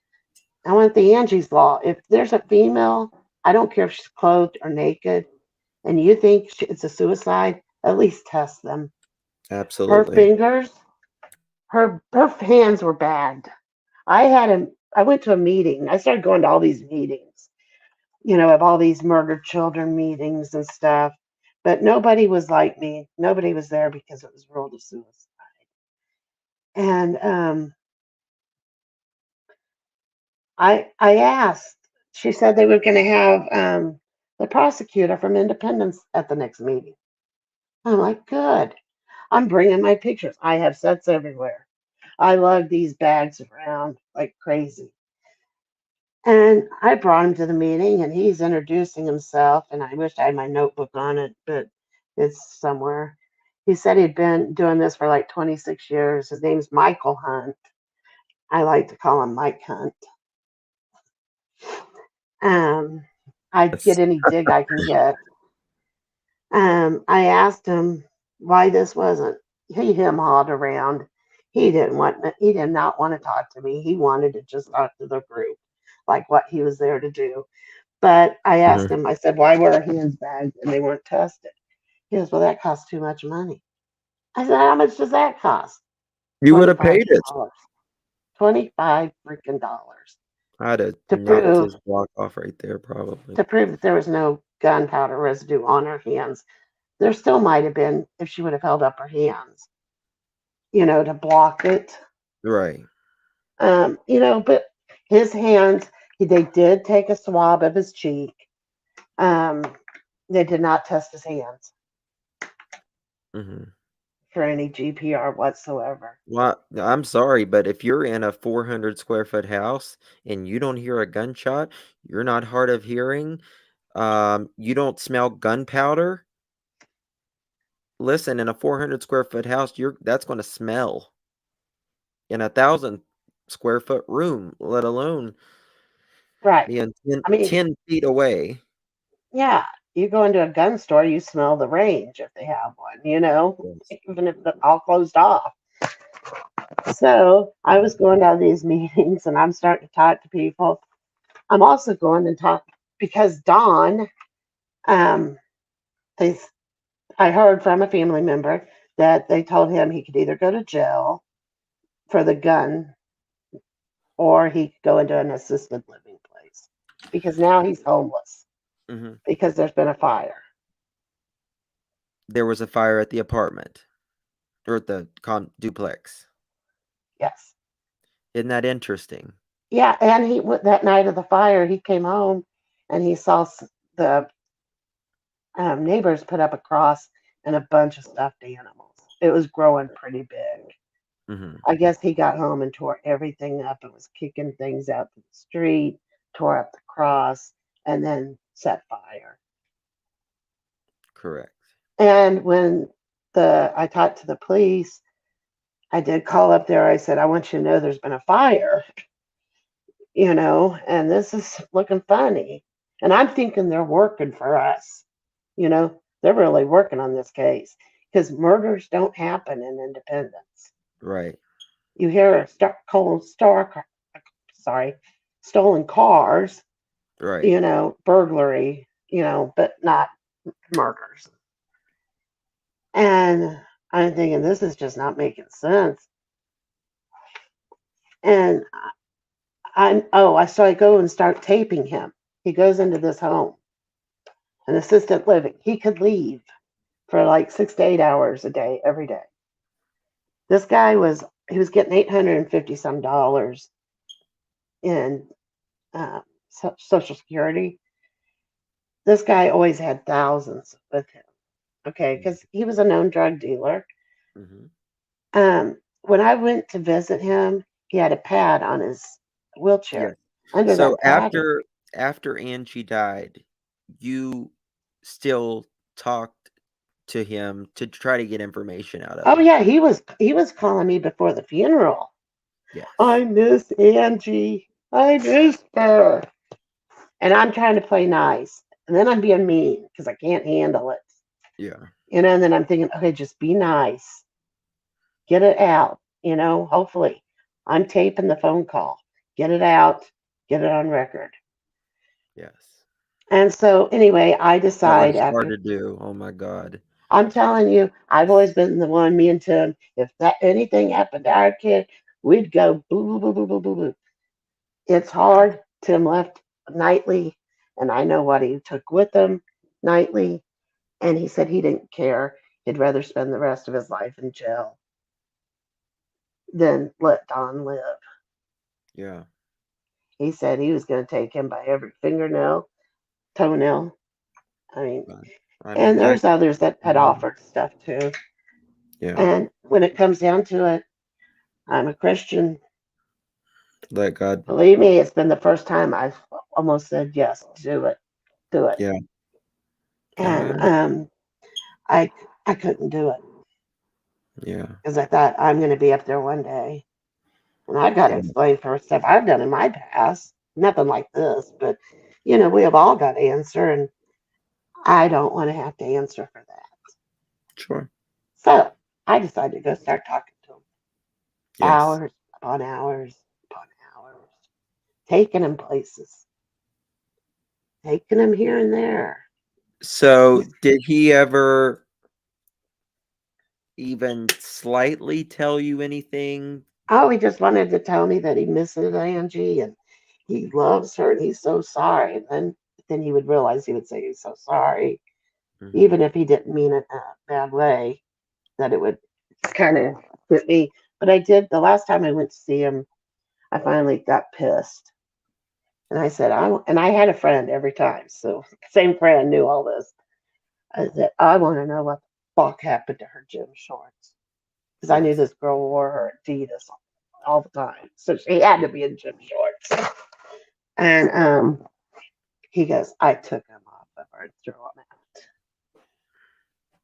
S2: I want the Angie's law. If there's a female, I don't care if she's clothed or naked, and you think it's a suicide, at least test them. Her
S1: Absolutely.
S2: fingers, her hands were bagged. I went to a meeting. I started going to all these meetings, of all these murdered children meetings and stuff. But nobody was like me. Nobody was there because it was ruled a suicide. And I asked. She said they were going to have the prosecutor from Independence at the next meeting. I'm like, good. I'm bringing my pictures. I have sets everywhere. I lug these bags around like crazy. And I brought him to the meeting, and he's introducing himself. And I wish I had my notebook on it, but it's somewhere. He said he'd been doing this for like 26 years. His name's Michael Hunt. I like to call him Mike Hunt. I'd get any dig I can get. I asked him why this wasn't him hauled around. He did not want to talk to me. He wanted to just talk to the group, like what he was there to do. But I asked him, I said, why were our hands bagged and they weren't tested? He goes, well, that costs too much money. I said, how much does that cost?
S1: You would have paid it.
S2: $25 freaking dollars.
S1: I'd have
S2: to
S1: knocked
S2: prove
S1: his block off right there, probably.
S2: to prove that there was no gunpowder residue on her hands. There still might have been if she would have held up her hands, to block it.
S1: Right.
S2: But his hands, they did take a swab of his cheek. They did not test his hands for any GPR whatsoever.
S1: Well, I'm sorry, but if you're in a 400 square foot house and you don't hear a gunshot, you're not hard of hearing, you don't smell gunpowder. Listen, in a 400 square foot house, that's going to smell. In a 1,000 square foot room, let alone
S2: Right.
S1: being
S2: 10
S1: 10 feet away.
S2: Yeah, you go into a gun store, you smell the range if they have one, even if it's all closed off. So I was going to these meetings and I'm starting to talk to people. I'm also going and talk because Don, I heard from a family member that they told him he could either go to jail for the gun or he could go into an assisted living place because now he's homeless
S1: Mhm.
S2: because there's been a fire.
S1: There was a fire at the apartment or at the duplex.
S2: Yes.
S1: Isn't that interesting?
S2: Yeah, and he that night of the fire, he came home and he saw the neighbors put up a cross and a bunch of stuffed animals. It was growing pretty big.
S1: Mhm.
S2: I guess he got home and tore everything up and was kicking things out to the street, tore up the cross, and then set fire.
S1: Correct.
S2: And when I talked to the police, I did call up there. I said, I want you to know there's been a fire, and this is looking funny. And I'm thinking they're working for us. They're really working on this case because murders don't happen in Independence.
S1: Right.
S2: You hear stolen cars,
S1: Right.
S2: burglary, but not murders. And I'm thinking this is just not making sense. And so I go and start taping him. He goes into this home, an assisted living. He could leave for like 6 to 8 hours a day, every day. This guy he was getting $850 some dollars in Social Security. This guy always had thousands with him. Okay, because he was a known drug dealer.
S1: Mhm.
S2: When I went to visit him, he had a pad on his wheelchair.
S1: Yes.
S2: Under
S1: So
S2: that pad,
S1: after Angie died, you still talked to him to try to get information out of
S2: oh
S1: him.
S2: yeah, he was calling me before the funeral.
S1: Yes.
S2: I miss Angie. I miss her. And I'm trying to play nice. And then I'm being mean because I can't handle it.
S1: Yeah.
S2: And then I'm thinking, okay, just be nice. Get it out. Hopefully. I'm taping the phone call. Get it out. Get it on record.
S1: Yes.
S2: And so anyway, I
S1: That
S2: decide
S1: was hard
S2: after
S1: to do. Oh my God.
S2: I'm telling you, I've always been the one, me and Tim, if that anything happened to our kid, we'd go boo boo boo boo boo boo boo. It's hard. Tim left nightly, and I know what he took with him nightly. And he said he didn't care. He'd rather spend the rest of his life in jail than let Don live.
S1: Yeah.
S2: He said he was going to take him by every fingernail, toenail. I mean,
S1: I
S2: and
S1: mean,
S2: there's others that had offered stuff too.
S1: yeah.
S2: And when it comes down to it, I'm a Christian.
S1: Let God.
S2: Believe me, it's been the first time I've almost said yes, do it.
S1: Yeah.
S2: And I couldn't do it
S1: Yeah.
S2: because I thought I'm going to be up there one day, and I've got to
S1: Yeah.
S2: explain for stuff I've done in my past. Nothing like this, but we have all got to answer, and I don't want to have to answer for that.
S1: Sure.
S2: So I decided to go start talking to him.
S1: Yes.
S2: Hours upon hours upon hours, taking him places, taking him here and there.
S1: So did he ever even slightly tell you anything?
S2: Oh, he just wanted to tell me that he misses Angie and he loves her and he's so sorry. And then he would realize he would say he's so sorry, even if he didn't mean it in a bad way, that it would kind of hit me. But I did, the last time I went to see him, I finally got pissed. And I said, and I had a friend every time. So same friend knew all this. I said, I want to know what the fuck happened to her gym shorts. Because I knew this girl wore her Adidas all the time. So she had to be in gym shorts. And he goes, I took them off of her and threw them out.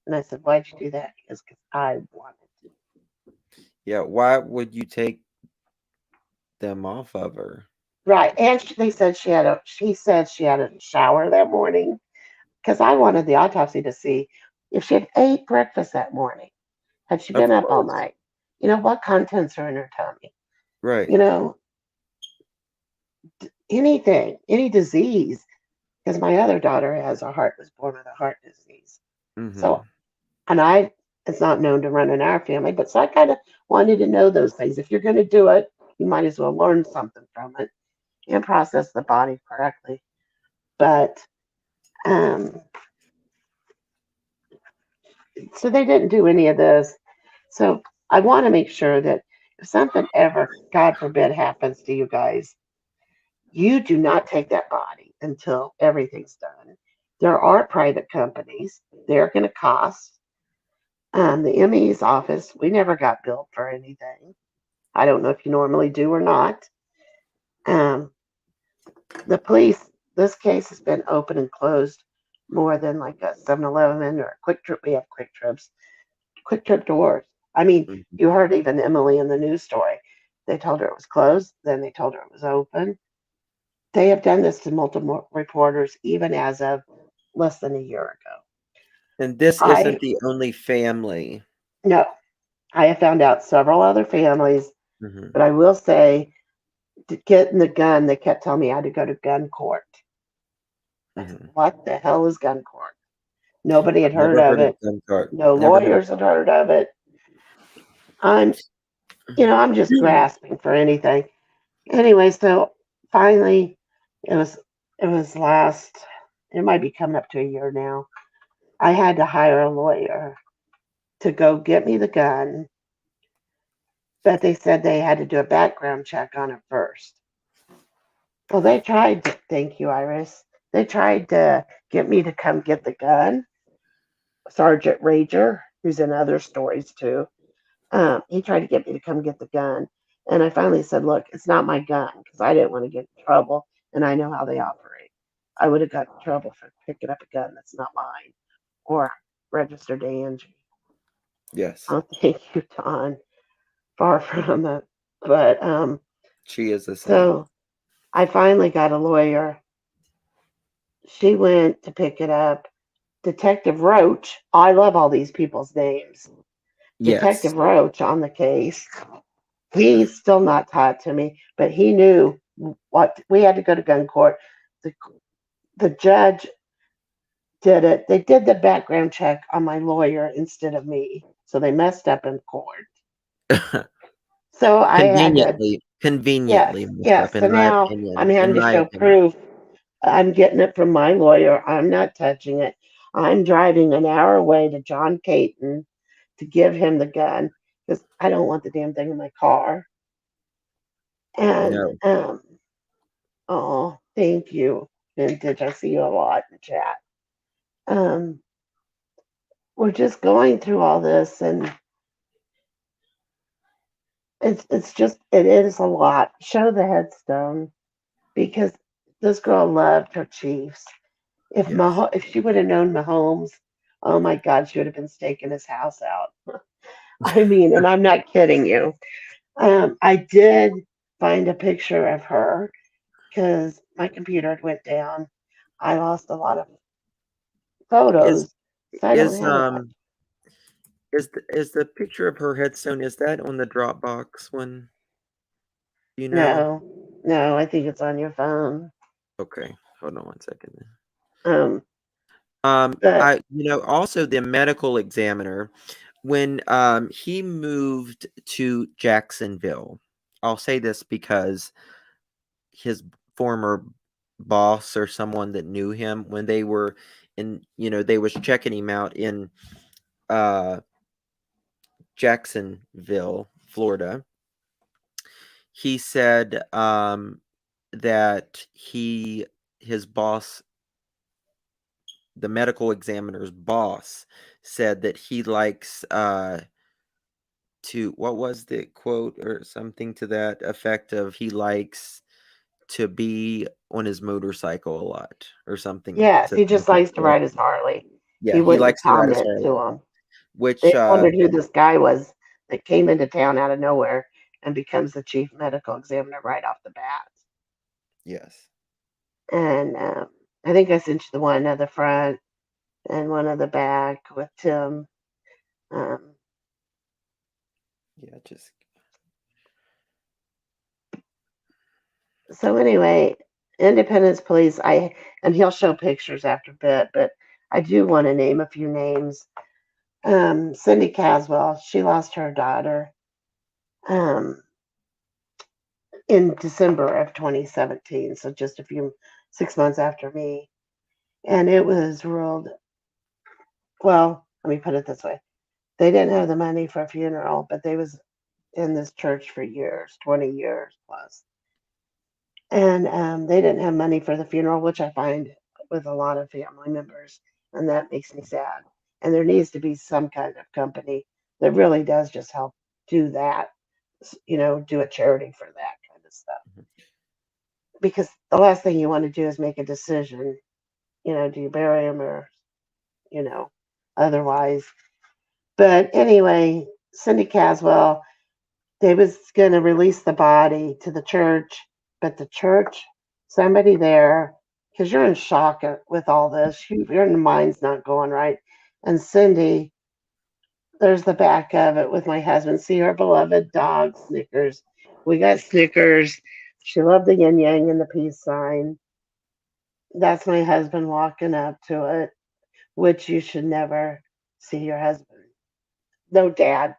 S2: And I said, why'd you do that? He goes, because I wanted to.
S1: Yeah. Why would you take them off of her?
S2: Right. And she said she had a shower that morning. Because I wanted the autopsy to see if she had ate breakfast that morning. Had she been
S1: Of
S2: up all
S1: course.
S2: night? What contents are in her tummy?
S1: Right.
S2: Anything, any disease. Because my other daughter was born with a heart disease. So, and it's not known to run in our family, but so I kind of wanted to know those things. If you're going to do it, you might as well learn something from it and process the body correctly. But so they didn't do any of this. So I want to make sure that if something ever, God forbid, happens to you guys, you do not take that body until everything's done. There are private companies. They're going to cost. The ME's office, we never got billed for anything. I don't know if you normally do or not. The police, this case has been open and closed more than like a 7-Eleven or a Quick Trip. We have Quick Trips, Quick Trip doors. I mean, you heard even Emily in the news story. They told her it was closed, then they told her it was open. They have done this to multiple reporters, even as of less than a year ago.
S1: And this isn't the only family.
S2: No, I have found out several other families,
S1: Mhm.
S2: but I will say, to get in the gun, they kept telling me I had to go to gun court. What the hell is gun court? Nobody had heard
S1: Never
S2: of
S1: heard of
S2: it.
S1: gun court.
S2: No
S1: Never heard.
S2: lawyers had heard of it. I'm just grasping for anything. Anyway, so finally, it was it might be coming up to a year now. I had to hire a lawyer to go get me the gun, but they said they had to do a background check on it first. Well, they tried to, thank you, Iris. They tried to get me to come get the gun. Sergeant Rager, who's in other stories too, he tried to get me to come get the gun. And I finally said, look, it's not my gun because I didn't want to get in trouble and I know how they operate. I would have got in trouble for picking up a gun that's not mine or registered to Angie.
S1: Yes.
S2: Oh, thank you, Don. Far from it. But
S1: she is the same.
S2: So I finally got a lawyer. She went to pick it up. Detective Roach, I love all these people's names.
S1: Yes.
S2: Detective Roach on the case. He's still not taught to me, but he knew what we had to go to gun court. The judge did it. They did the background check on my lawyer instead of me, so they messed up in court. So I had to
S1: conveniently messed up,
S2: So
S1: in my
S2: now
S1: opinion.
S2: I'm having to show proof. I'm getting it from my lawyer. I'm not touching it. I'm driving an hour away to John Caton to give him the gun because I don't want the damn thing in my car. And oh, thank you, Vintage. I see you a lot in chat. We're just going through all this, and it is a lot. Show the headstone because this girl loved her Chiefs. If she would have known Mahomes, oh my God, she would have been staking his house out. I mean, and I'm not kidding you. I did find a picture of her because my computer went down. I lost a lot of photos. So I don't have a lot.
S1: Is the picture of her headstone, is that on the Dropbox one? You know?
S2: No, I think it's on your phone.
S1: Okay, hold on one second. Also the medical examiner, when he moved to Jacksonville, I'll say this because his former boss or someone that knew him, when they were they was checking him out in Jacksonville, Florida, he said that his boss, the medical examiner's boss, said that he likes what was the quote or something to that effect of he likes to be on his motorcycle a lot or something.
S2: Yes, he just likes to ride his Harley.
S1: Yeah,
S2: he wouldn't
S1: likes to ride his
S2: comment to
S1: Harley.
S2: him.
S1: Which
S2: they wondered who this guy was that came into town out of nowhere and becomes the chief medical examiner right off the bat.
S1: Yes.
S2: And I think I sent you the one at the front and one at the back with Tim. So anyway, Independence Police, and he'll show pictures after a bit, but I do want to name a few names. Cindy Caswell, she lost her daughter. in December of 2017. So just 6 months after me. And it was ruled, well, let me put it this way. They didn't have the money for a funeral, but they was in this church for years, 20 years plus. And they didn't have money for the funeral, which I find with a lot of family members. And that makes me sad. And there needs to be some kind of company that really does just help do that, do a charity for that kind of stuff. Because the last thing you want to do is make a decision, do you bury him or, otherwise. But anyway, Cindy Caswell, they was going to release the body to the church, but the church, somebody there, because you're in shock with all this, your mind's not going right. And Cindy, there's the back of it with my husband. See our beloved dog, Snickers. We got Snickers. She loved the yin yang and the peace sign. That's my husband walking up to it, which you should never see your husband. No, Dad.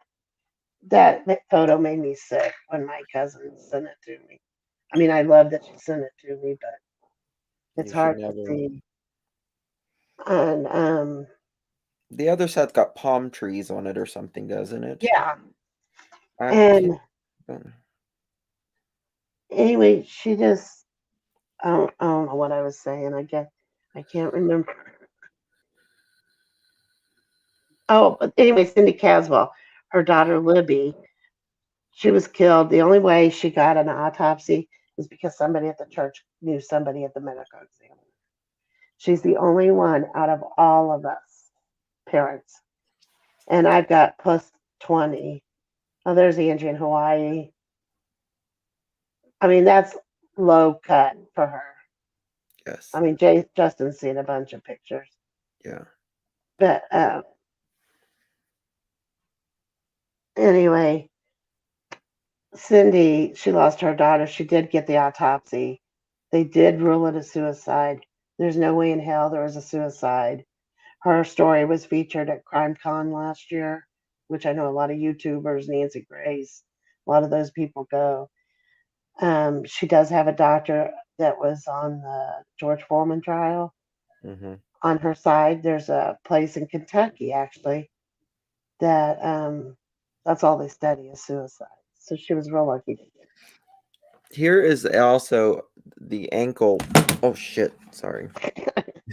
S2: That photo made me sick when my cousin sent it to me. I mean, I love that she sent it to me, but it's
S1: You should
S2: hard to
S1: never.
S2: see. And
S1: The other set's got palm trees on it or something, doesn't it?
S2: yeah.
S1: I
S2: And
S1: can't.
S2: anyway, she just I don't know what I was saying. I guess I can't remember. Oh, but anyway, Cindy Caswell, her daughter Libby, she was killed. The only way she got an autopsy is because somebody at the church knew somebody at the medical examiner. She's the only one out of all of us parents. And I've got plus 20. Oh, there's Angie in Hawaii. I mean, that's low cut for her.
S1: Yes.
S2: I mean, Justin's seen a bunch of pictures.
S1: Yeah.
S2: But anyway, Cindy, she lost her daughter. She did get the autopsy. They did rule it a suicide. There's no way in hell there was a suicide. Her story was featured at CrimeCon last year, which I know a lot of YouTubers, Nancy Grace, a lot of those people go. She does have a doctor that was on the George Foreman trial.
S1: Mm-hmm.
S2: On her side, there's a place in Kentucky actually that that's all they study is suicide. So she was real lucky to get it.
S1: Here is also the ankle. Oh shit! Sorry.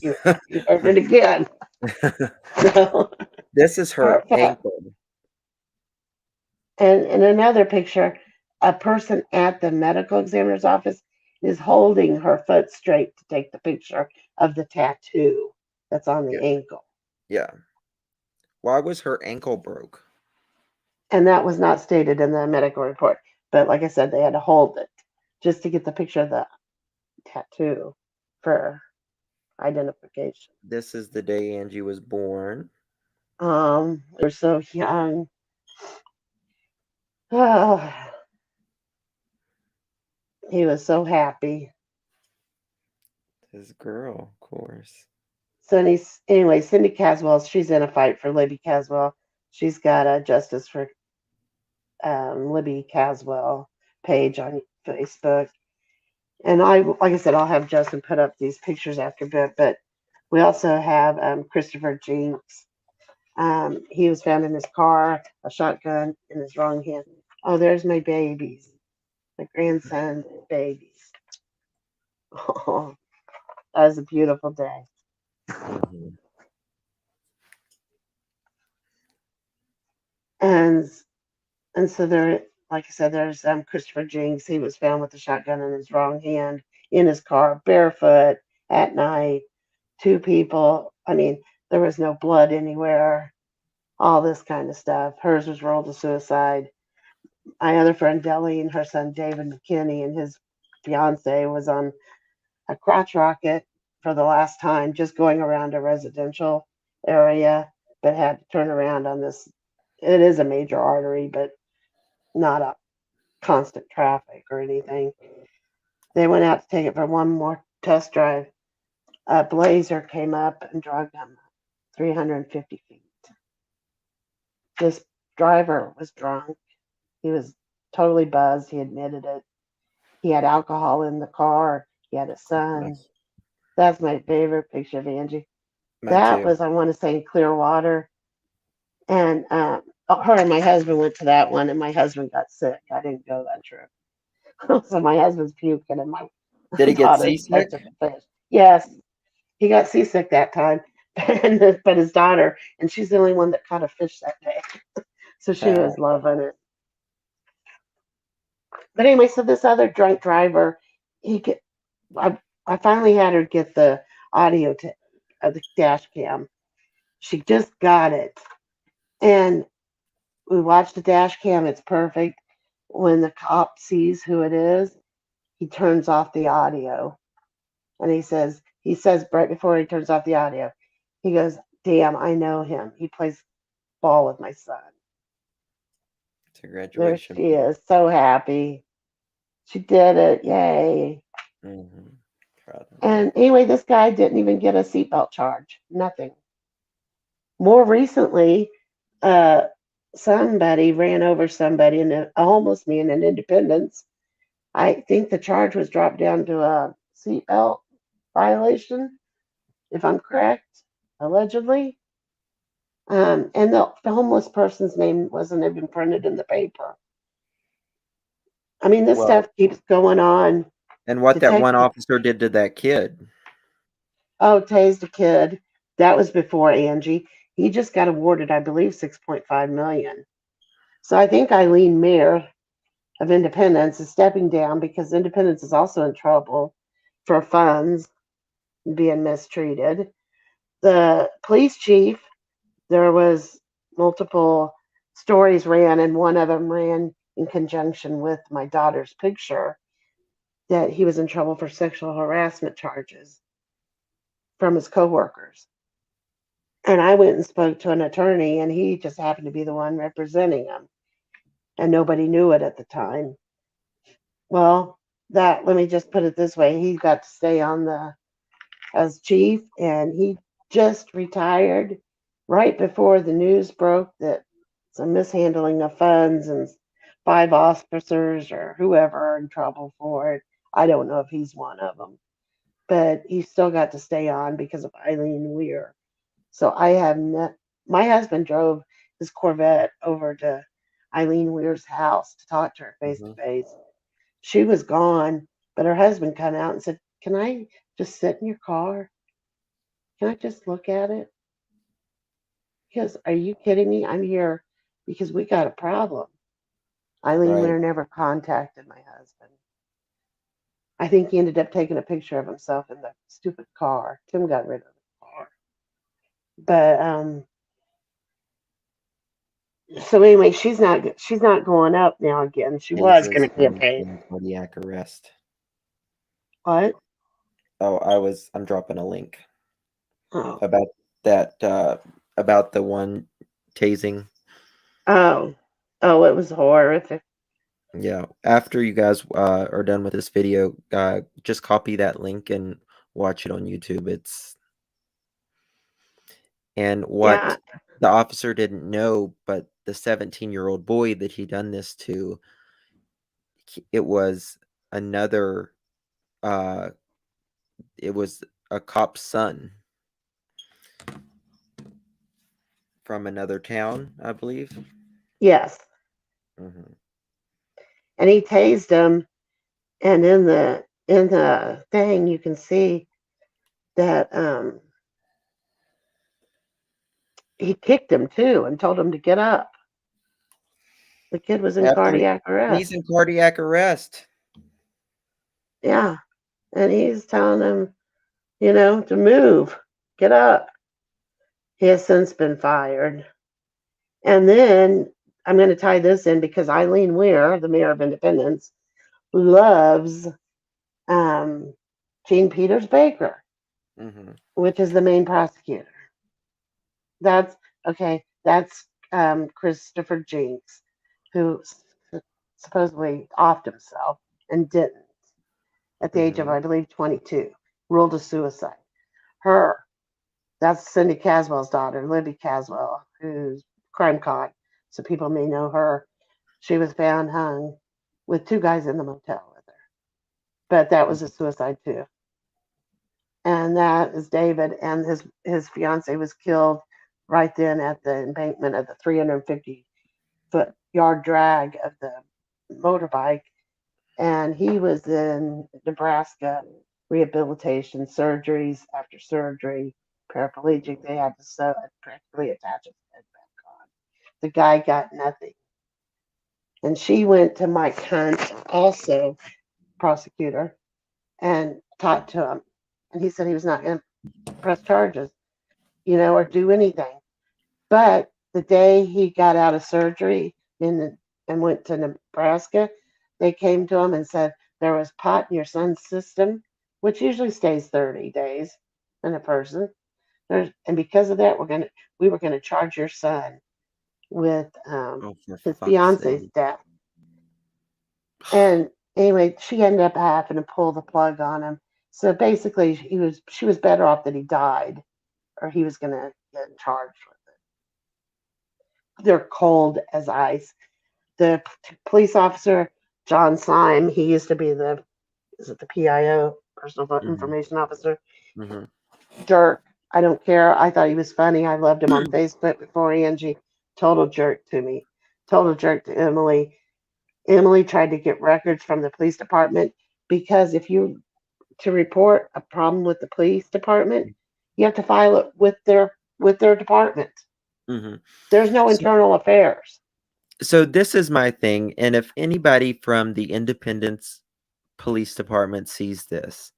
S2: You heard it again. No.
S1: This is her ankle.
S2: And in another picture, a person at the medical examiner's office is holding her foot straight to take the picture of the tattoo that's on the ankle.
S1: Yeah. Why was her ankle broke?
S2: And that was not stated in the medical report. But like I said, they had to hold it just to get the picture of the tattoo for identification.
S1: This is the day Angie was born.
S2: They're so young. Oh, he was so happy.
S1: His girl, of course.
S2: So anyway, Cindy Caswell, she's in a fight for Libby Caswell. She's got a Justice for Libby Caswell page on Facebook. And like I said, I'll have Justin put up these pictures after a bit, but we also have Christopher Jinks. He was found in his car, a shotgun in his wrong hand. Oh, there's my babies, my grandson babies. Oh, that was a beautiful day.
S1: Mm-hmm.
S2: And so there, like I said, there's Christopher Jinks. He was found with a shotgun in his wrong hand in his car, barefoot at night. 2 people. I mean, there was no blood anywhere. All this kind of stuff. Hers was rolled to suicide. My other friend Deli and her son David McKinney and his fiance was on a crotch rocket for the last time, just going around a residential area, but had to turn around on this. It is a major artery, but not a constant traffic or anything. They went out to take it for one more test drive. A blazer came up and dragged them 350 feet. This driver was drunk. He was totally buzzed. He admitted it. He had alcohol in the car. He had a son.
S1: Nice.
S2: That's my favorite picture of Angie.
S1: Mine
S2: That
S1: too.
S2: was, I want to say, in Clearwater. And her and my husband went to that one, and my husband got sick. I didn't go that trip. So my husband's puking, and my
S1: Did he get
S2: daughter's
S1: seasick?
S2: touching the fish. Yes, he got seasick that time. But his daughter, and she's the only one that caught a fish that day. So she was loving it. But anyway, so this other drunk driver, he get, I finally had her get the audio of the dash cam. She just got it, and we watched the dash cam. It's perfect. When the cop sees who it is, he turns off the audio, and he says right before he turns off the audio, he goes, "Damn, I know him. He plays ball with my son."
S1: It's a
S2: There
S1: graduation.
S2: she is, so happy. She did it. Yay.
S1: Mm-hmm. Proud of her.
S2: And anyway, this guy didn't even get a seatbelt charge. Nothing. More recently, uh, somebody ran over somebody in a homeless man in Independence. I think the charge was dropped down to a seatbelt violation, if I'm correct, allegedly. And the homeless person's name wasn't even printed in the paper. I mean, this
S1: Well,
S2: stuff keeps going on.
S1: and what that one
S2: Detective,
S1: officer did to that kid.
S2: oh, tased a kid. That was before Angie. He just got awarded, I believe, 6.5 million. So I think Eileen Mayer of Independence is stepping down because Independence is also in trouble for funds being mistreated. The police chief, there was multiple stories ran, and one of them ran in conjunction with my daughter's picture that he was in trouble for sexual harassment charges from his coworkers. And I went and spoke to an attorney, and he just happened to be the one representing him, and nobody knew it at the time. Well, that let me just put it this way: he got to stay on the as chief, and he just retired right before the news broke that some mishandling of funds and 5 officers or whoever are in trouble for it. I don't know if he's one of them, but he still got to stay on because of Eileen Weir. So I have not. My husband drove his Corvette over to Eileen Weir's house to talk to her face to
S1: Mm-hmm.
S2: face. She was gone, but her husband came out and said, "Can I just sit in your car? Can I just look at it?" Because are you kidding me? I'm here because we got a problem. Eileen
S1: Right.
S2: Weir never contacted my husband. I think he ended up taking a picture of himself in the stupid car. Tim got rid of the car. But so anyway, she's not going up now again. She
S1: Page
S2: was
S1: was
S2: going to get paid.
S1: in cardiac arrest.
S2: What?
S1: Oh, I'm dropping a link
S2: Oh.
S1: about that about the one tasing.
S2: Oh. Oh, it was horrific.
S1: Yeah. After you guys are done with this video, just copy that link and watch it on YouTube. And
S2: Yeah.
S1: what the officer didn't know, but the 17-year-old boy that he done this to, it was another it was a cop's son from another town, I believe.
S2: Yes.
S1: Mm-hmm.
S2: And he tased him, and in the thing you can see that he kicked him too and told him to get up. The kid was in
S1: After
S2: cardiac
S1: he's
S2: arrest.
S1: in cardiac arrest.
S2: Yeah. And he's telling him, to move, get up. He has since been fired. And then I'm going to tie this in because Eileen Weir, the mayor of Independence, loves Jean Peters Baker,
S1: Mm-hmm.
S2: which is the main prosecutor. That's okay. That's Christopher Jinks, who supposedly offed himself and didn't at the age of,
S1: Mm-hmm.
S2: I believe, 22, ruled a suicide. Her, that's Cindy Caswell's daughter, Libby Caswell, who's crime caught, so people may know her. She was found hung with 2 guys in the motel with her. but that was a suicide too. And that is David, and his fiance was killed right then at the embankment of the 350-foot yard drag of the motorbike, and he was in Nebraska, rehabilitation, surgeries after surgery, paraplegic. They had to sew practically attach his head back on. The guy got nothing. And she went to Mike Hunt, also prosecutor, and talked to him. And he said he was not going to press charges, or do anything. But the day he got out of surgery and went to Nebraska, they came to him and said there was pot in your son's system, which usually stays 30 days in a person. And because of that, we were gonna charge your son with
S1: Oh, for
S2: his
S1: fuck's
S2: fiance's
S1: sake.
S2: death. And anyway, she ended up having to pull the plug on him. So basically, she was better off that he died, or he was gonna get charged with it. They're cold as ice. The police officer, John Syme, he used to be the PIO, personal information officer.
S1: Mm-hmm.
S2: Jerk. I don't care. I thought he was funny. I loved him on Facebook before Angie. Total jerk to me. Total jerk to Emily. Emily tried to get records from the police department because to report a problem with the police department, you have to file it with their department.
S1: Mm-hmm.
S2: There's no internal affairs.
S1: So this is my thing, and if anybody from the Independence Police Department sees this,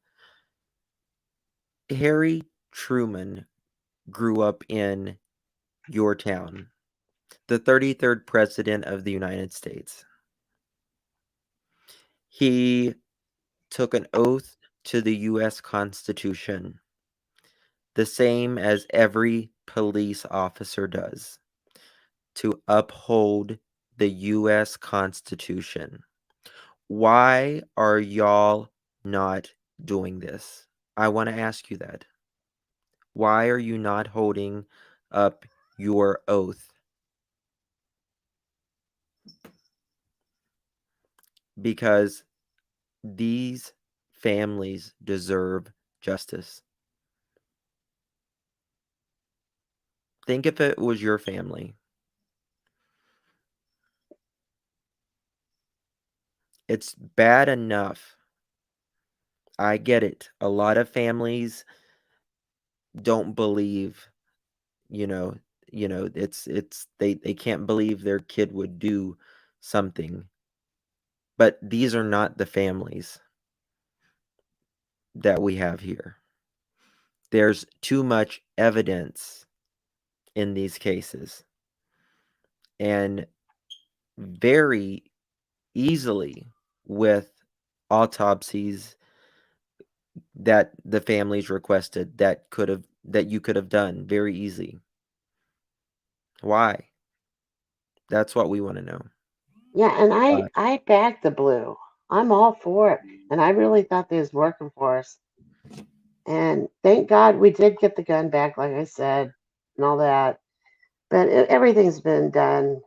S1: Harry Truman grew up in your town, the 33rd President of the United States. He took an oath to the U.S. Constitution, the same as every police officer does, to uphold the U.S. Constitution. Why are y'all not doing this? I want to ask you that. Why are you not holding up your oath? Because these families deserve justice. Think if it was your family. It's bad enough. I get it. A lot of families don't believe, they can't believe their kid would do something. But these are not the families that we have here. There's too much evidence in these cases. And very easily with autopsies that the families requested that you could have done very easy. Why? That's what we want to know.
S2: Yeah, and I back the blue. I'm all for it. And I really thought they was working for us. And thank God we did get the gun back, like I said, and all that. But everything's been done.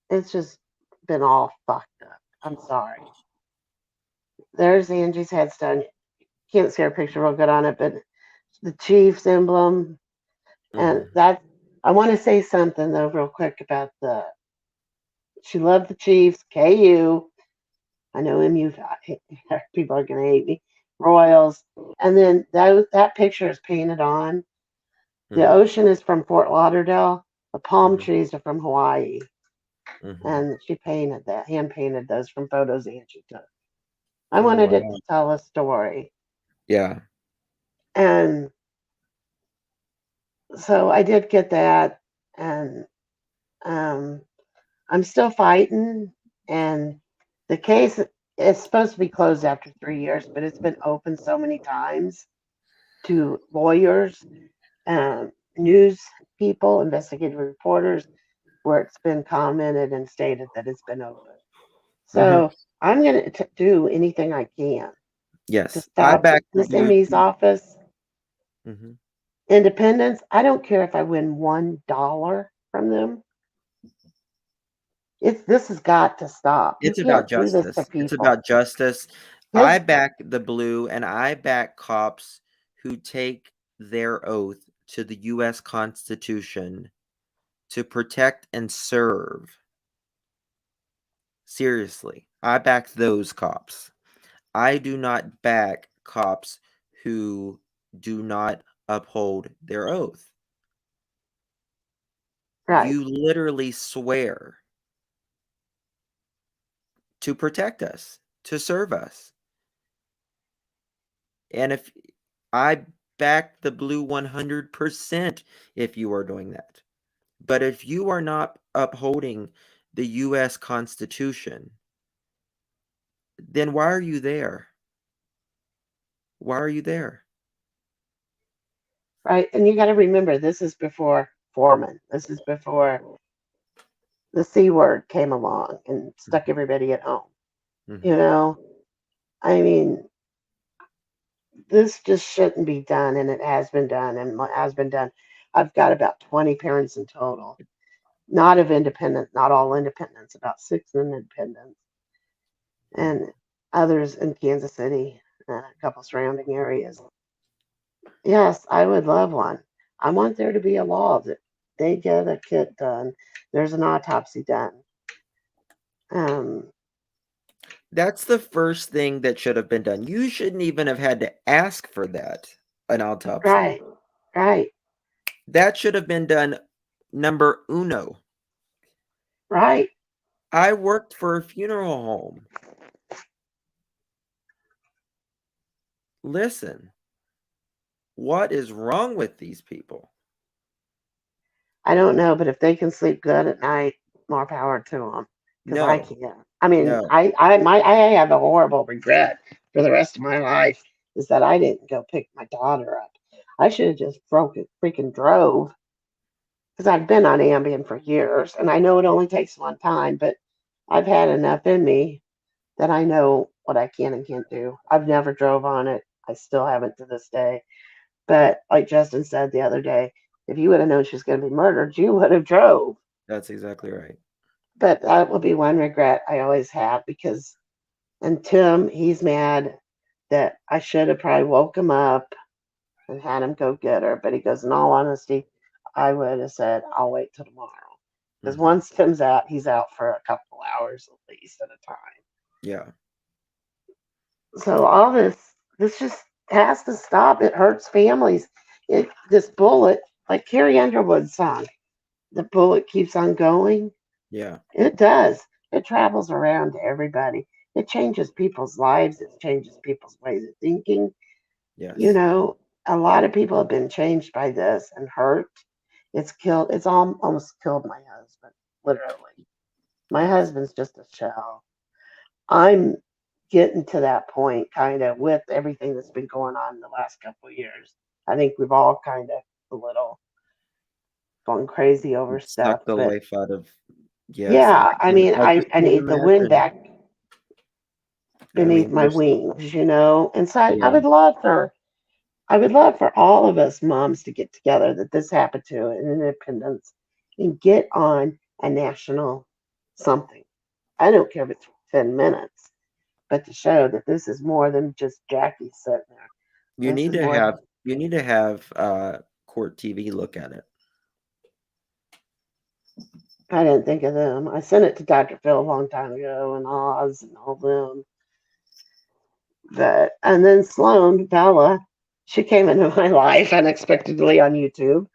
S2: It's just been all fucked up. I'm sorry. There's Angie's headstone. Can't see her picture real good on it, but the Chiefs emblem. And that, I want to say something, though, real quick about she loved the Chiefs, KU. I know MU people are going to hate me. Royals. And then that picture is painted on. The ocean is from Fort Lauderdale. The palm trees are from Hawaii. And she painted that, hand painted those from photos Angie took. I wanted to tell a story.
S1: Yeah.
S2: And so I did get that. And I'm still fighting. And the case is supposed to be closed after 3 years, but it's been open so many times to lawyers, news people, investigative reporters, where it's been commented and stated that it's been open. So I'm going to do anything I can to
S1: Yes, I
S2: stop
S1: back
S2: this
S1: you.
S2: Emmy's office. Independence. I don't care if I win $1 from them. This has got to stop.
S1: It's
S2: You
S1: about
S2: can't do this to
S1: justice.
S2: people.
S1: It's about justice. I back the blue, and I back cops who take their oath to the U.S. Constitution to protect and serve. Seriously, I back those cops. I do not back cops who do not uphold their oath.
S2: Right.
S1: You literally swear to protect us, to serve us. And if I back the blue 100% if you are doing that. But if you are not upholding the U.S. Constitution, then why are you there? Why are you there?
S2: Right. And you got to remember, this is before Foreman. This is before the C word came along and stuck everybody at home.
S1: Mhm.
S2: You know, I mean, this just shouldn't be done, and it has been done, and what has been done. I've got about 20 parents in total, not of independent, not all independents, about 6 independents, and others in Kansas City and a couple surrounding areas. Yes, I would love one. I want there to be a law that they get a kit done. There's an autopsy done.
S1: That's the first thing that should have been done. You shouldn't even have had to ask for that, an autopsy.
S2: Right, right,
S1: That should have been done number uno.
S2: right.
S1: I worked for a funeral home. Listen, what is wrong with these people?
S2: I don't know, but if they can sleep good at night, more power to them. Because I
S1: No,
S2: can't. I mean,
S1: no.
S2: I have a horrible regret for the rest of my life is that I didn't go pick my daughter up. I should have just freaking drove because I've been on Ambien for years, and I know it only takes one time, but I've had enough in me that I know what I can and can't do. I've never drove on it. I still haven't to this day. But like Justin said the other day, if you would have known she was going to be murdered, you would have drove.
S1: That's exactly right.
S2: But that will be one regret I always have because, and Tim, he's mad that I should have probably woke him up and had him go get her. But he goes, in all honesty, I would have said, I'll wait till tomorrow. Because once Tim's out, he's out for a couple hours at least at a time.
S1: Yeah.
S2: So all this just has to stop. It hurts families. This bullet, like Carrie Underwood's song, the bullet keeps on going.
S1: Yeah.
S2: It does. It travels around to everybody. It changes people's lives. It changes people's ways of thinking.
S1: Yes.
S2: You know, a lot of people have been changed by this and hurt. It's almost killed my husband, literally. My husband's just a shell. I'm getting to that point kind of with everything that's been going on in the last couple of years. I think we've all kind of a little gone crazy over stuff.
S1: Suck the
S2: But
S1: life out of, yes.
S2: yeah, I mean,
S1: I just
S2: I
S1: can't
S2: need the wind
S1: imagine.
S2: back
S1: I
S2: beneath
S1: mean,
S2: my wings, you know. And so I
S1: yeah.
S2: would love for all of us moms to get together that this happened to in Independence and get on a national something. I don't care if it's 10 minutes, but to show that this is more than just Jackie sitting there.
S1: You
S2: This
S1: need
S2: is
S1: to
S2: more
S1: have Court TV look at it.
S2: I didn't think of them. I sent it to Dr. Phil a long time ago and Oz and all them. And then Sloan, Bella, she came into my life unexpectedly on YouTube.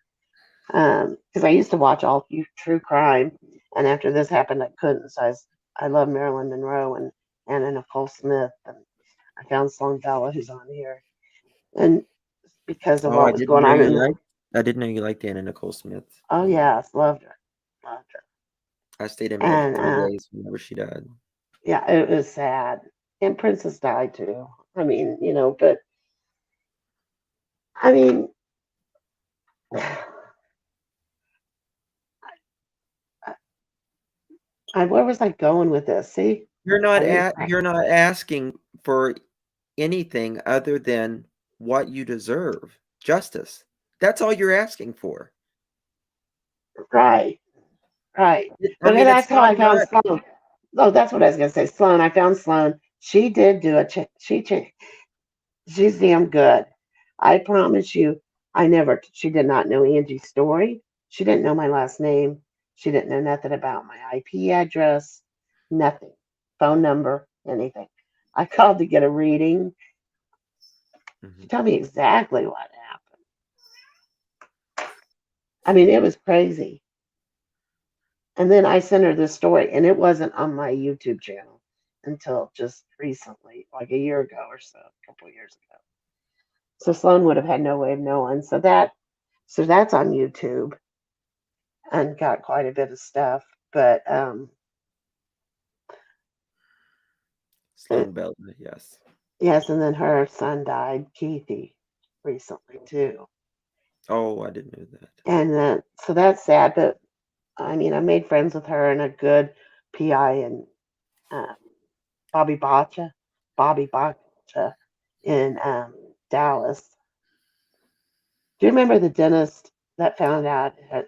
S2: Because I used to watch all true crime, and after this happened, I couldn't. So I love Marilyn Monroe and Anna Nicole Smith, and I found Sloan Bella, who's on here, and because of
S1: Oh,
S2: what was going on
S1: I didn't know you liked Anna Nicole Smith.
S2: oh yes, loved her.
S1: I stayed in bed
S2: And
S1: 3 days whenever she died.
S2: yeah, it was sad. And Princess died too. I mean, you know, but I mean, where was I going with this? See,
S1: You're not asking for anything other than what you deserve, justice. That's all you're asking for.
S2: right.
S1: I
S2: But
S1: mean,
S2: that's
S1: it's
S2: how I
S1: not
S2: found
S1: much.
S2: Sloan. Oh, that's what I was gonna say. Sloan. I found Sloan She did do she's damn good. I promise you, she did not know Angie's story. She didn't know my last name. She didn't know nothing about my IP address, nothing, phone number, anything. I called to get a reading. She told me exactly what happened. I mean, it was crazy. And then I sent her this story, and it wasn't on my YouTube channel until just recently, like a year ago or so, a couple of years ago. So Sloan would have had no way of knowing. So that's on YouTube and got quite a bit of stuff. But
S1: Sloan Bell, yes.
S2: yes, and then her son died, Keithy, recently too.
S1: Oh, I didn't know that.
S2: And so that's sad. But I mean, I made friends with her and a good PI and Bobby Bacha in Dallas. Do you remember the dentist that found out that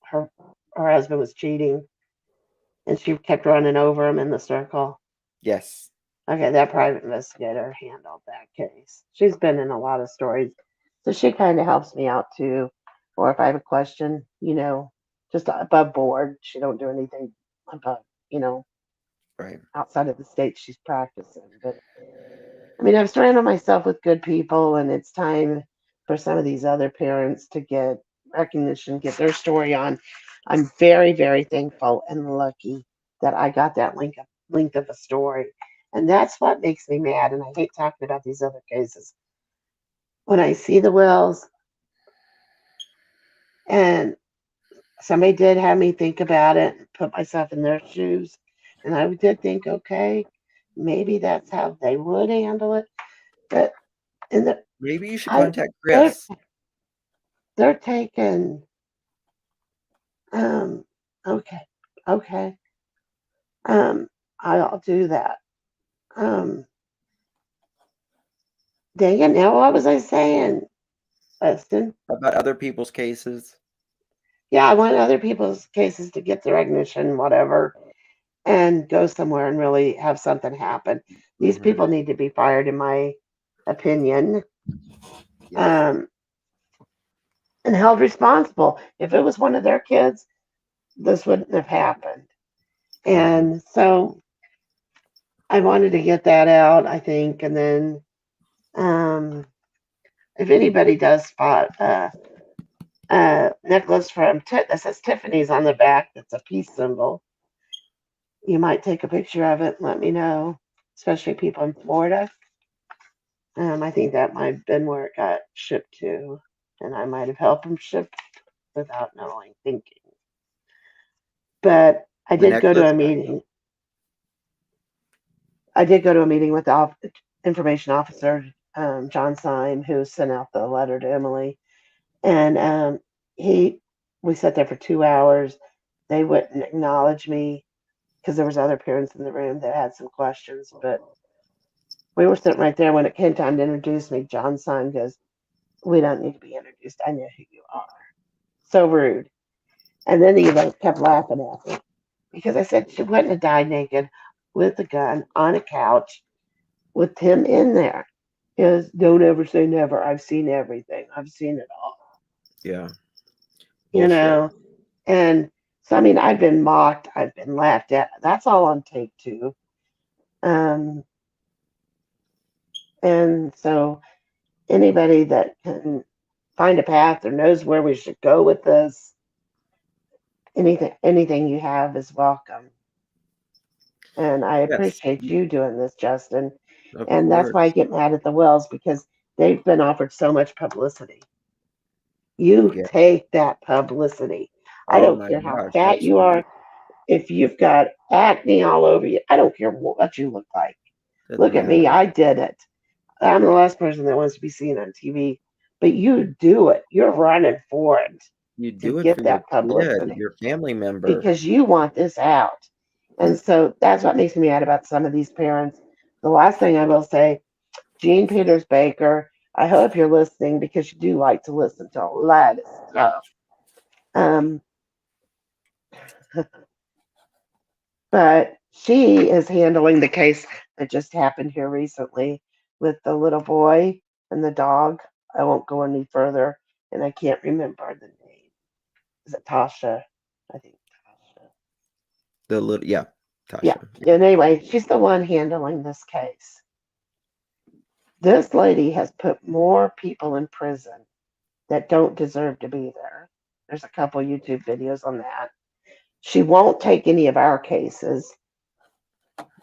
S2: her husband was cheating, and she kept running over him in the circle?
S1: Yes.
S2: Okay, that private investigator handled that case. She's been in a lot of stories, so she kind of helps me out too. Or if I have a question, just above board, she don't do anything above,
S1: Right.
S2: outside of the state she's practicing. But I mean, I've surrounded myself with good people, and it's time for some of these other parents to get recognition, get their story on. I'm very, very thankful and lucky that I got that length of a story. And that's what makes me mad. And I hate talking about these other cases. When I see the wills, and somebody did have me think about it, put myself in their shoes. And I did think, okay, maybe that's how they would handle it. But
S1: maybe you should contact Chris.
S2: They're taking. Okay. I'll do that. Dang it! Now what was I saying, Weston?
S1: About other people's cases.
S2: Yeah, I want other people's cases to get the recognition, whatever, and go somewhere and really have something happen. These people need to be fired, in my opinion.
S1: Yes.
S2: And held responsible. If it was one of their kids, this wouldn't have happened. And so I wanted to get that out, I think. And then if anybody does spot a necklace that says Tiffany's on the back, that's a peace symbol, you might take a picture of it and let me know, especially people in Florida. I think that might have been where it got shipped to, and I might have helped them ship without knowing, thinking. But I did go to a meeting. with the information officer, John Syme, who sent out the letter to Emily. And we sat there for 2 hours. They wouldn't acknowledge me because there was other parents in the room that had some questions. But we were sitting right there. When it came time to introduce me, John Syme goes, "We don't need to be introduced. I know who you are." So rude. And then he kept laughing at me because I said she wouldn't have died naked with a gun on a couch with him in there. He goes, "Don't ever say never. I've seen everything. I've seen it all."
S1: Yeah.
S2: Bullshit. And so, I mean, I've been mocked. I've been laughed at. That's all on tape too. And so anybody that can find a path or knows where we should go with this, anything you have is welcome. And I appreciate you doing this, Justin. And that's why I get mad at the Wells, because they've been offered so much publicity. You take that publicity. I don't care how fat you are. If you've got acne all over you, I don't care what you look like. Look at me. I did it. I'm the last person that wants to be seen on TV. But you do it. You're running for it.
S1: You do it
S2: get
S1: for
S2: that
S1: your
S2: publicity,
S1: kid, your family member.
S2: because you want this out. And so that's what makes me mad about some of these parents. The last thing I will say, Jean Peters Baker, I hope you're listening, because you do like to listen to a lot of stuff. But She is handling the case that just happened here recently with the little boy and the dog. I won't go any further, and I can't remember the name. Is it Tasha? I think Tasha.
S1: The little, yeah,
S2: Yeah.
S1: Tasha.
S2: And anyway, she's the one handling this case. This lady has put more people in prison that don't deserve to be there. There's a couple YouTube videos on that. She won't take any of our cases.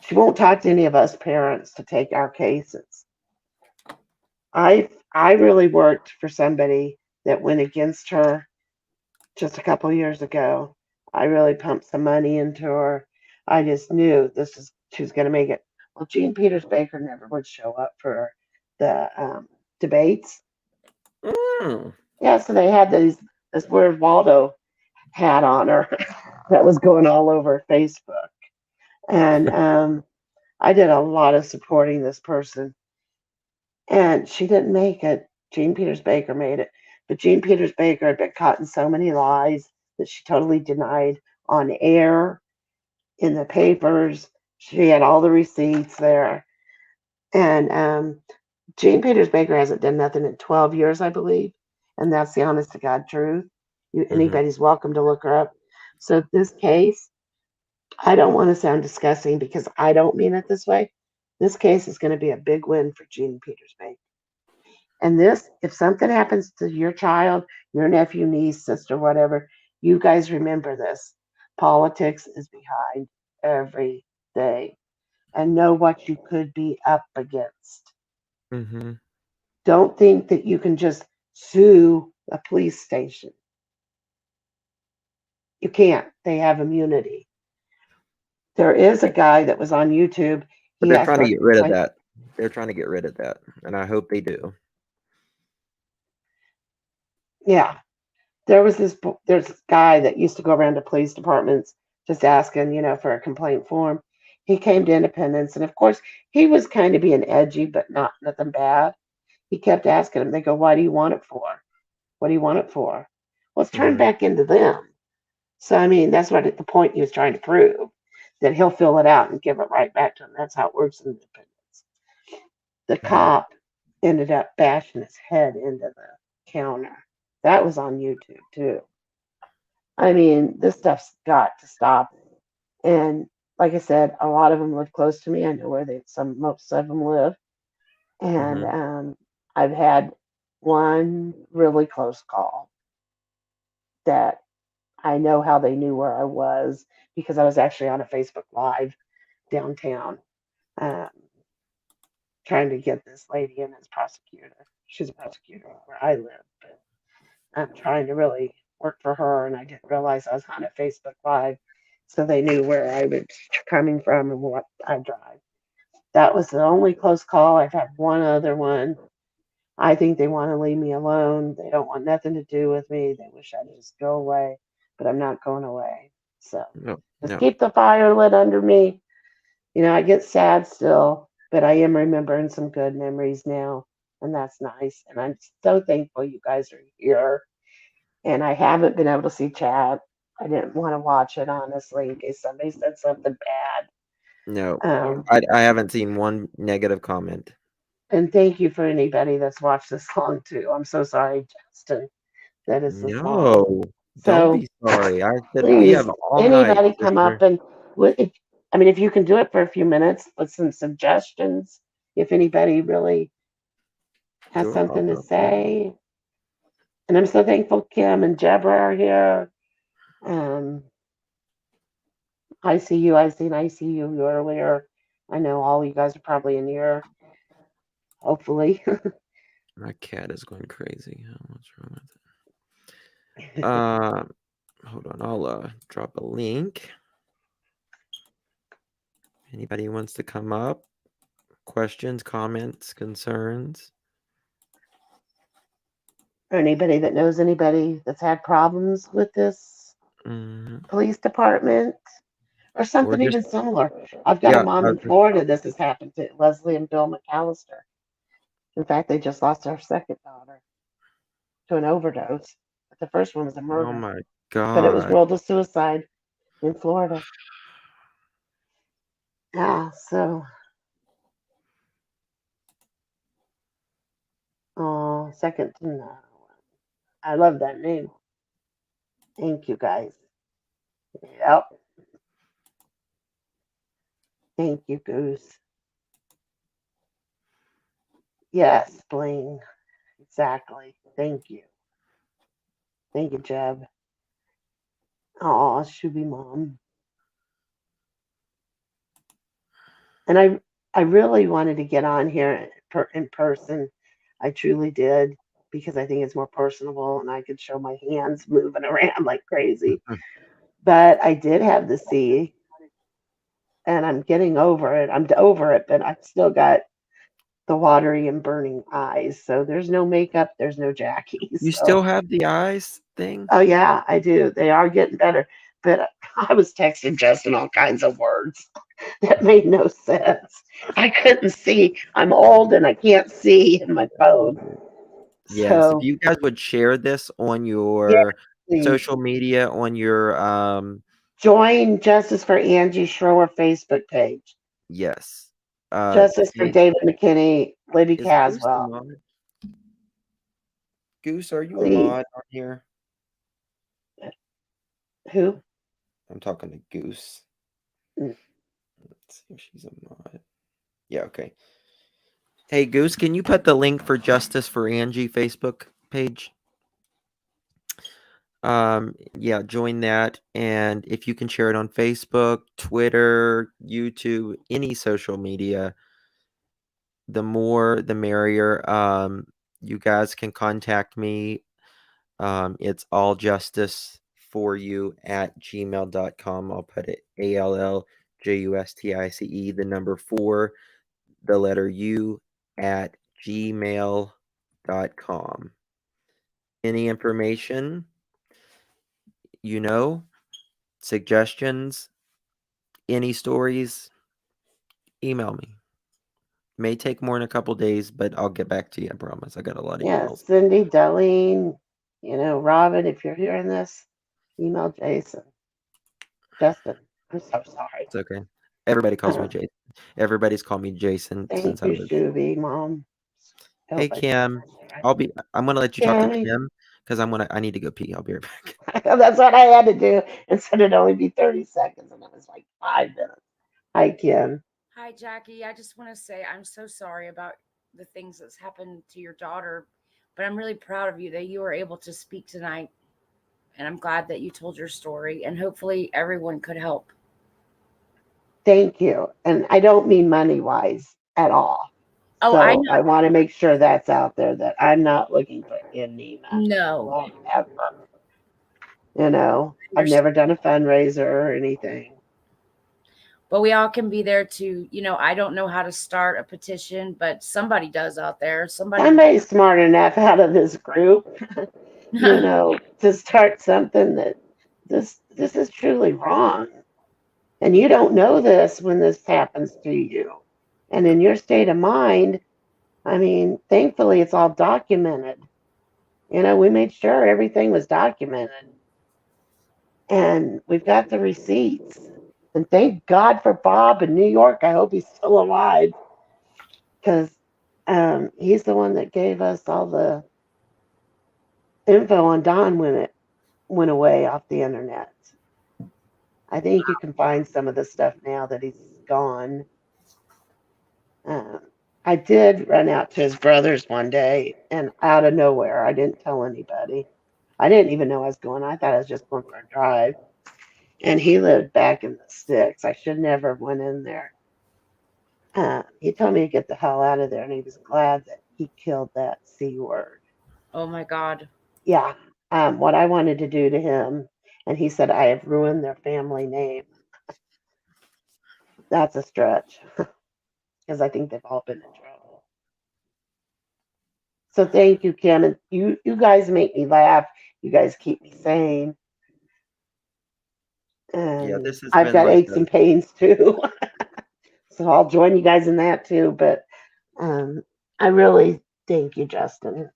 S2: She won't talk to any of us parents to take our cases. I really worked for somebody that went against her just a couple years ago. I really pumped some money into her. I just knew she was going to make it. Well, Jean Peters Baker never would show up for the debates. Yeah, so they had this weird Waldo hat on her that was going all over Facebook, and I did a lot of supporting this person, and she didn't make it. Jean Peters Baker made it, but Jean Peters Baker had been caught in so many lies that she totally denied on air, in the papers. She had all the receipts there, and Jean Peters Baker hasn't done nothing in 12 years, I believe, and that's the honest to God truth. Anybody's welcome to look her up. So this case, I don't want to sound disgusting because I don't mean it this way. This case is going to be a big win for Jean Peters Baker. And this, if something happens to your child, your nephew, niece, sister, whatever, you guys remember this. Politics is behind everything. And know what you could be up against. Don't think that you can just sue a police station. You can't. They have immunity. There is a guy that was on YouTube.
S1: But they're trying to get rid of that. They're trying to get rid of that, and I hope they do.
S2: Yeah. There's this guy that used to go around to police departments just asking, for a complaint form. He came to Independence, and of course, he was kind of being edgy, but nothing bad. He kept asking them. They go, "Why do you want it for? What do you want it for?" Well, it's turned back into them. So, I mean, that's what the point he was trying to prove, that he'll fill it out and give it right back to him. That's how it works in Independence. The cop ended up bashing his head into the counter. That was on YouTube, too. I mean, this stuff's got to stop. And like I said, a lot of them live close to me. I know where most of them live. And I've had one really close call that I know how they knew where I was because I was actually on a Facebook Live downtown trying to get this lady in as prosecutor. She's a prosecutor where I live, but I'm trying to really work for her, and I didn't realize I was on a Facebook Live, so they knew where I was coming from and what I drive. That was the only close call. I've had one other one. I think they want to leave me alone. They don't want nothing to do with me. They wish I'd just go away, but I'm not going away. So just keep the fire lit under me. I get sad still, but I am remembering some good memories now, and that's nice. And I'm so thankful you guys are here. And I haven't been able to see chat. I didn't want to watch it, honestly, in case somebody said something bad.
S1: No, I haven't seen one negative comment.
S2: And thank you for anybody that's watched this long, too. I'm so sorry, Justin, that it's this long.
S1: No, don't be sorry. I said we
S2: Please,
S1: have all
S2: anybody
S1: night.
S2: come up and, if you can do it for a few minutes with some suggestions, if anybody really has something to say. And I'm so thankful Kim and Deborah are here. I see you earlier. I know all you guys are probably in here. Hopefully.
S1: My cat is going crazy. What's wrong with it? Hold on. I'll drop a link. Anybody wants to come up? Questions, comments, concerns?
S2: Or anybody that knows anybody that's had problems with this police department or something even similar. I've got a mom in Florida this has happened to, Leslie and Bill McAllister. In fact, they just lost their second daughter to an overdose. But the first one was a murder.
S1: Oh my God.
S2: But it was ruled a suicide in Florida. Yeah, so second to none. I love that name. Thank you guys. Yep. Thank you, Goose. Yes, Blaine. Exactly. Thank you. Thank you, Jeb. Oh, Shuby Mom. And I really wanted to get on here in person. I truly did because I think it's more personable and I could show my hands moving around like crazy. But I did have the C, and I'm getting over it. I'm over it, but I've still got the watery and burning eyes. So there's no makeup, there's no Jackie.
S1: You
S2: So
S1: still have the eyes thing?
S2: oh yeah, I do. They are getting better. But I was texting Justin all kinds of words that made no sense. I couldn't see. I'm old and I can't see in my phone.
S1: Yes, if
S2: So
S1: you guys would share this on
S2: yeah,
S1: your
S2: please
S1: social media, on your
S2: join Justice for Angie Schroer Facebook page.
S1: yes.
S2: Justice for
S1: Page.
S2: David McKinney, Libby
S1: Is Goose a
S2: Caswell.
S1: mod? Goose, are you a
S2: Please.
S1: mod on here?
S2: Who?
S1: I'm talking to Goose.
S2: Mm.
S1: Let's see if she's a mod. Yeah, okay. Hey Goose, can you put the link for Justice for Angie Facebook page? Yeah, join that, and if you can share it on Facebook, Twitter, YouTube, any social media, the more the merrier. You guys can contact me. It's alljusticeforyou@gmail.com. I'll put it ALLJUSTICE, the number 4, the letter U at gmail.com. Any information, suggestions, any stories, email me. May take more than a couple days, but I'll get back to you. I promise. I got a lot of
S2: Yeah,
S1: emails.
S2: Cindy, Darlene, Robin, if you're hearing this, email Jason. Justin, I'm so sorry.
S1: It's okay. Everybody calls me Jason. Everybody's called me Jason
S2: Thank
S1: since I
S2: you,
S1: was.
S2: Shuby, Mom.
S1: Hey Kim, I'm gonna let you talk to Kim because I need to go pee. I'll be right back.
S2: That's what I had to do. And said it'd only be 30 seconds, and it was like 5 minutes. Hi, Kim.
S13: Hi, Jackie. I just want to say I'm so sorry about the things that's happened to your daughter, but I'm really proud of you that you were able to speak tonight. And I'm glad that you told your story, and hopefully everyone could help.
S2: Thank you. And I don't mean money wise at all.
S13: Oh, I
S2: So
S13: know.
S2: I want to make sure that's out there that I'm not looking for any money.
S13: No.
S2: Won't ever. I've never done a fundraiser or anything.
S13: But we all can be there to, I don't know how to start a petition, but somebody does out there.
S2: Somebody's smart enough out of this group, to start something that this is truly wrong. And you don't know this when this happens to you. And in your state of mind, I mean, thankfully it's all documented. We made sure everything was documented. And we've got the receipts. And thank God for Bob in New York. I hope he's still alive. Because he's the one that gave us all the info on Don when it went away off the internet. I think you can find some of the stuff now that he's gone. I did run out to his brother's one day, and out of nowhere, I didn't tell anybody. I didn't even know I was going. I thought I was just going for a drive. And he lived back in the sticks. I should never have went in there. He told me to get the hell out of there, and he was glad that he killed that C word.
S13: Oh my God.
S2: Yeah. What I wanted to do to him, and he said, I have ruined their family name. That's a stretch because I think they've all been in trouble. So thank you, Kim. And you guys make me laugh. You guys keep me sane. And
S1: this has
S2: I've
S1: been
S2: got
S1: like
S2: aches and pains too. So I'll join you guys in that too. But I really thank you, Justin.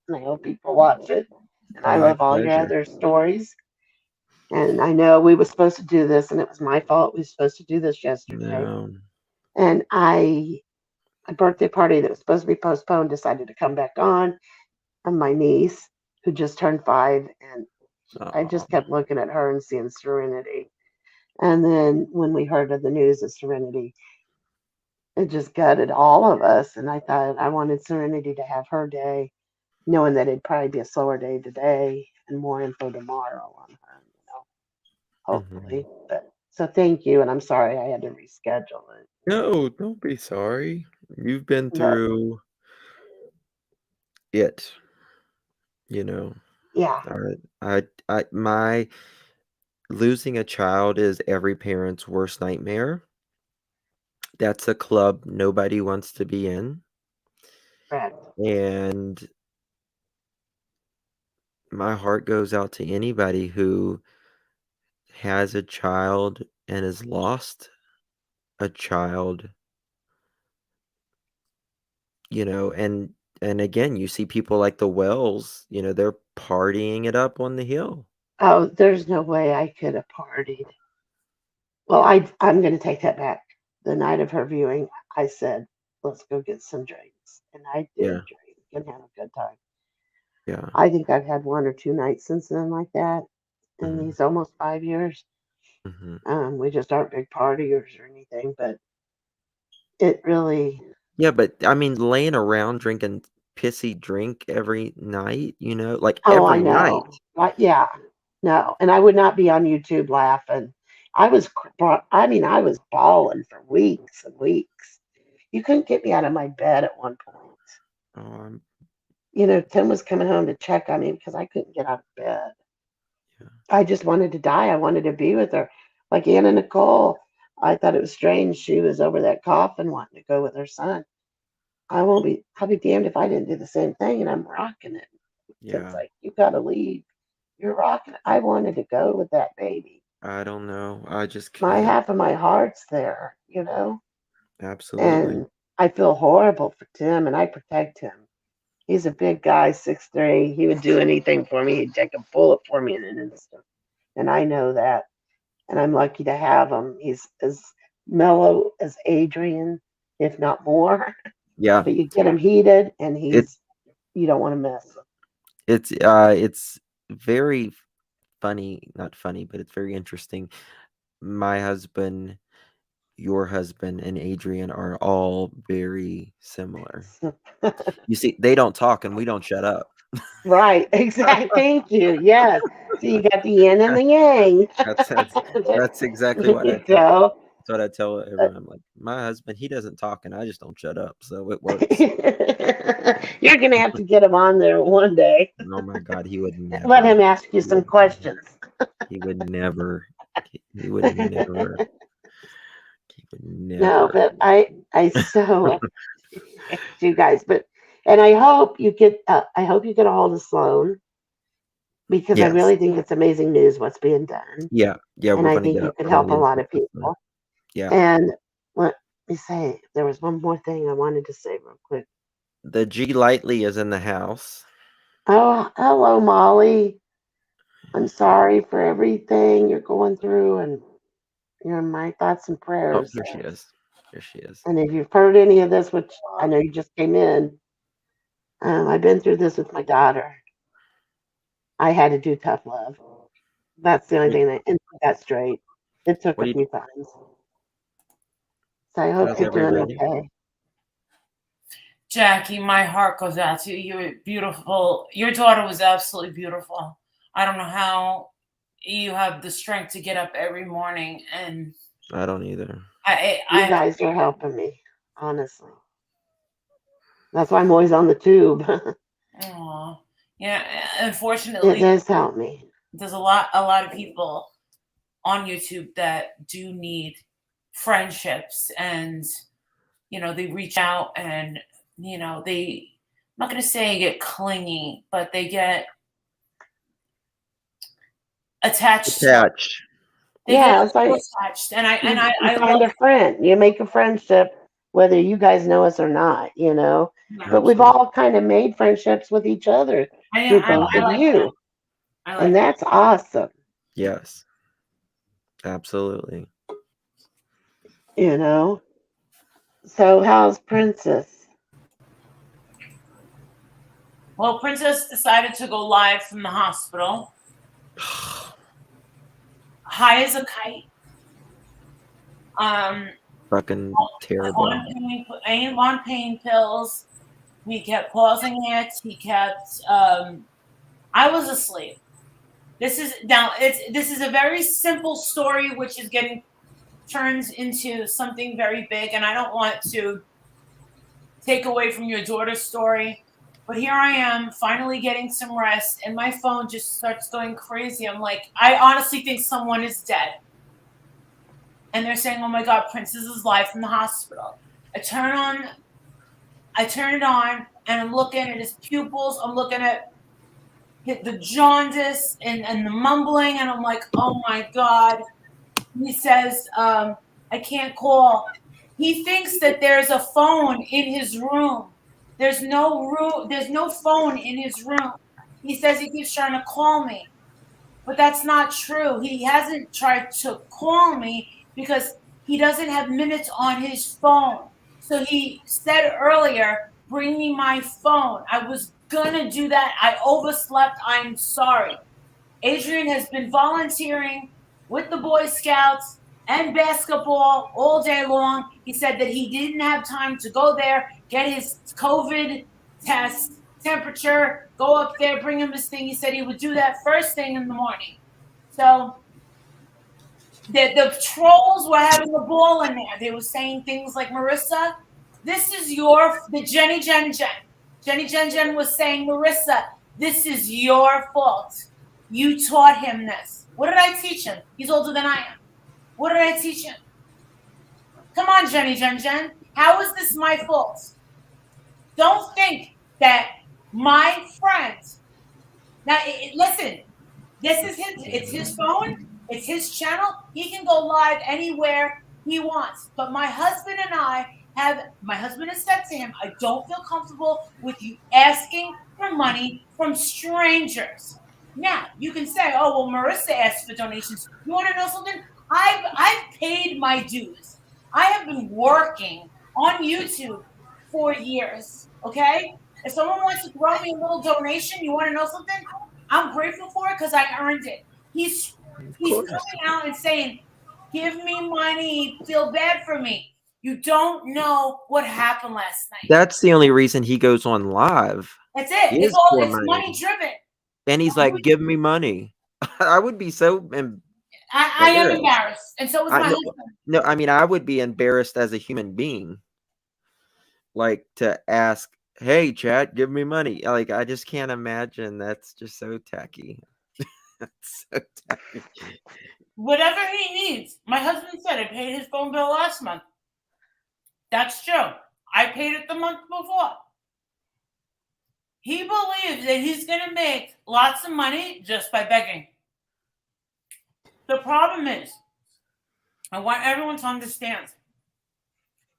S2: And I hope people watch it. And I
S1: my
S2: love all your
S1: pleasure.
S2: other stories. And I know we were supposed to do this, and it was my fault. We were supposed to do this yesterday.
S1: No.
S2: And a birthday party that was supposed to be postponed decided to come back on. And my niece, who just turned 5, and I just kept looking at her and seeing Serenity. And then when we heard of the news of Serenity, it just gutted all of us. And I thought I wanted Serenity to have her day, knowing that it'd probably be a slower day today and more info tomorrow on her, hopefully. But so thank you, and I'm sorry I had to reschedule it.
S1: No, don't be sorry. You've been
S2: But
S1: through it, you know.
S2: yeah,
S1: My losing a child is every parent's worst nightmare. That's a club nobody wants to be in.
S2: correct.
S1: And my heart goes out to anybody who has a child and has lost a child, and again, you see people like the Wells, they're partying it up on the hill.
S2: Oh, there's no way I could have partied. Well, I'm going to take that back. The night of her viewing, I said, let's go get some drinks. And I did
S1: Yeah.
S2: drink and have a good time.
S1: Yeah.
S2: I think I've had 1 or 2 nights since then like that in
S1: Mhm.
S2: these almost 5 years.
S1: Mhm.
S2: We just aren't big partiers or anything, but it really,
S1: Yeah, but I mean, laying around drinking pissy drink every night, like
S2: oh, I
S1: every night.
S2: know. Yeah, no. And I would not be on YouTube laughing. I was bawling for weeks and weeks. You couldn't get me out of my bed at one point.
S1: Oh,
S2: Tim was coming home to check on me because I couldn't get out of bed. I just wanted to die. I wanted to be with her. Like Anna Nicole, I thought it was strange. She was over that coffin wanting to go with her son. I'll be damned if I didn't do the same thing, and I'm rocking it. Tim's
S1: yeah.
S2: like, you gotta leave. You're rocking it. I wanted to go with that baby.
S1: I don't know. I just
S2: My
S1: can't.
S2: half of my heart's there,
S1: Absolutely.
S2: and I feel horrible for Tim, and I protect him. He's a big guy, 6'3". He would do anything for me. He'd take a bullet for me in an instant. And I know that. And I'm lucky to have him. He's as mellow as Adrian, if not more.
S1: Yeah.
S2: But you get him heated, and you don't want to mess with him.
S1: It's very funny, not funny, but it's very interesting. My husband, your husband, and Adrian are all very similar. You see, they don't talk and we don't shut up.
S2: Right, exactly. Thank you. Yes. So you got the yin and the yang.
S1: That's exactly what I tell. That's what I tell everyone. I'm like, my husband, he doesn't talk and I just don't shut up. So it works.
S2: You're going to have to get him on there one day.
S1: Oh my God, he would never.
S2: Let him ask you some questions.
S1: He would never. He would never. He would never.
S2: No, but I so you guys, and I hope you get a hold of Sloan, because I
S1: Yes.
S2: really think it's amazing news what's being done.
S1: Yeah.
S2: And I think you can help a lot of people.
S1: Yeah.
S2: And let me say, there was one more thing I wanted to say real quick.
S1: The G Lightly is in the house.
S2: Oh, hello, Molly. I'm sorry for everything you're going through, and you're in my thoughts and
S1: Oh,
S2: prayers.
S1: here she is. Here she is.
S2: And if you've heard any of this, which I know you just came in, I've been through this with my daughter. I had to do tough love. That's the only thing that, and got straight. It took a few times. So I hope
S1: How's
S2: you're doing
S1: everybody?
S2: okay.
S13: Jackie, my heart goes out to you. You're beautiful. Your daughter was absolutely beautiful. I don't know how you have the strength to get up every morning, and
S1: I don't either.
S2: You guys are helping me, honestly. That's why I'm always on the tube.
S13: Aw. Yeah, unfortunately,
S2: It does help me.
S13: there's a lot of people on YouTube that do need friendships, and they reach out, and they, I'm not going to say get clingy, but they get attached. They
S2: Yeah,
S13: get
S2: it's like
S13: attached, and I
S2: you find
S13: love
S2: a friend. You make a friendship, whether you guys know us or not. But we've all kind of made friendships with each other through both of you, and that's awesome.
S1: Yes. Absolutely.
S2: You know. So how's Princess?
S14: Well, Princess decided to go live from the hospital. High as a kite.
S1: Fucking terrible.
S14: On pain pills. He kept pausing it. He kept. I was asleep. This is a very simple story, which is getting turned into something very big, and I don't want to take away from your daughter's story. But here I am, finally getting some rest, and my phone just starts going crazy. I'm like, I honestly think someone is dead. And they're saying, oh my God, Princess is live from the hospital. I turn it on, and I'm looking at his pupils. I'm looking at the jaundice and the mumbling, and I'm like, oh my God. He says, I can't call. He thinks that there's a phone in his room. There's no phone in his room. He says he keeps trying to call me, but that's not true. He hasn't tried to call me because he doesn't have minutes on his phone. So he said earlier, bring me my phone. I was gonna do that. I overslept. I'm sorry. Adrian has been volunteering with the Boy Scouts and basketball all day long. He said that he didn't have time to go there, get his COVID test, temperature, go up there, bring him his thing. He said he would do that first thing in the morning. So the trolls were having a ball in there. They were saying things like, Marissa, this is the Jenny Jen Jen. Jenny Jen Jen was saying, Marissa, this is your fault. You taught him this. What did I teach him? He's older than I am. What did I teach him? Come on, Jenny Jen Jen. How is this my fault? Don't think that my friend. Now, listen, it's his phone. It's his channel. He can go live anywhere he wants. But my husband has said to him, I don't feel comfortable with you asking for money from strangers. Now, you can say, oh, well, Marissa asked for donations. You want to know something? I've paid my dues. I have been working on YouTube for years, okay? If someone wants to throw me a little donation, you want to know something? I'm grateful for it because I earned it. He's coming out and saying, give me money, feel bad for me. You don't know what happened last night.
S1: That's the only reason he goes on live.
S14: That's it.
S1: It's
S14: money driven.
S1: And he's like, give me money. I would be so
S14: I am embarrassed. And so was my husband.
S1: No, I mean, I would be embarrassed as a human being. Like to ask, hey, chat, give me money. Like, I just can't imagine. That's just so tacky. That's so tacky.
S14: Whatever he needs. My husband said I paid his phone bill last month. That's true. I paid it the month before. He believes that he's going to make lots of money just by begging. The problem is, I want everyone to understand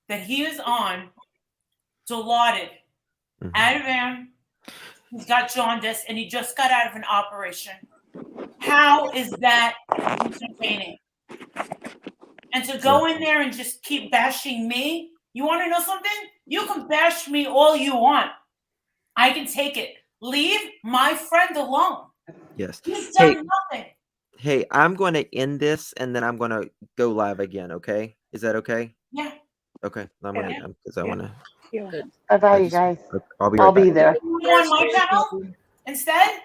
S14: that he is on Dilaudid, Ativan. He's got jaundice, and he just got out of an operation. How is that entertaining? And to go in there and just keep bashing me, you want to know something? You can bash me all you want. I can take it. Leave my friend alone.
S1: Yes.
S14: He's done nothing.
S1: Hey, I'm going to end this, and then I'm going to go live again, okay? Is that okay?
S14: Yeah.
S1: Okay. I'm going to, because I want to.
S2: Bye-bye, you guys.
S1: I'll be
S2: I'll
S1: right back.
S2: be there.
S14: You on my channel instead?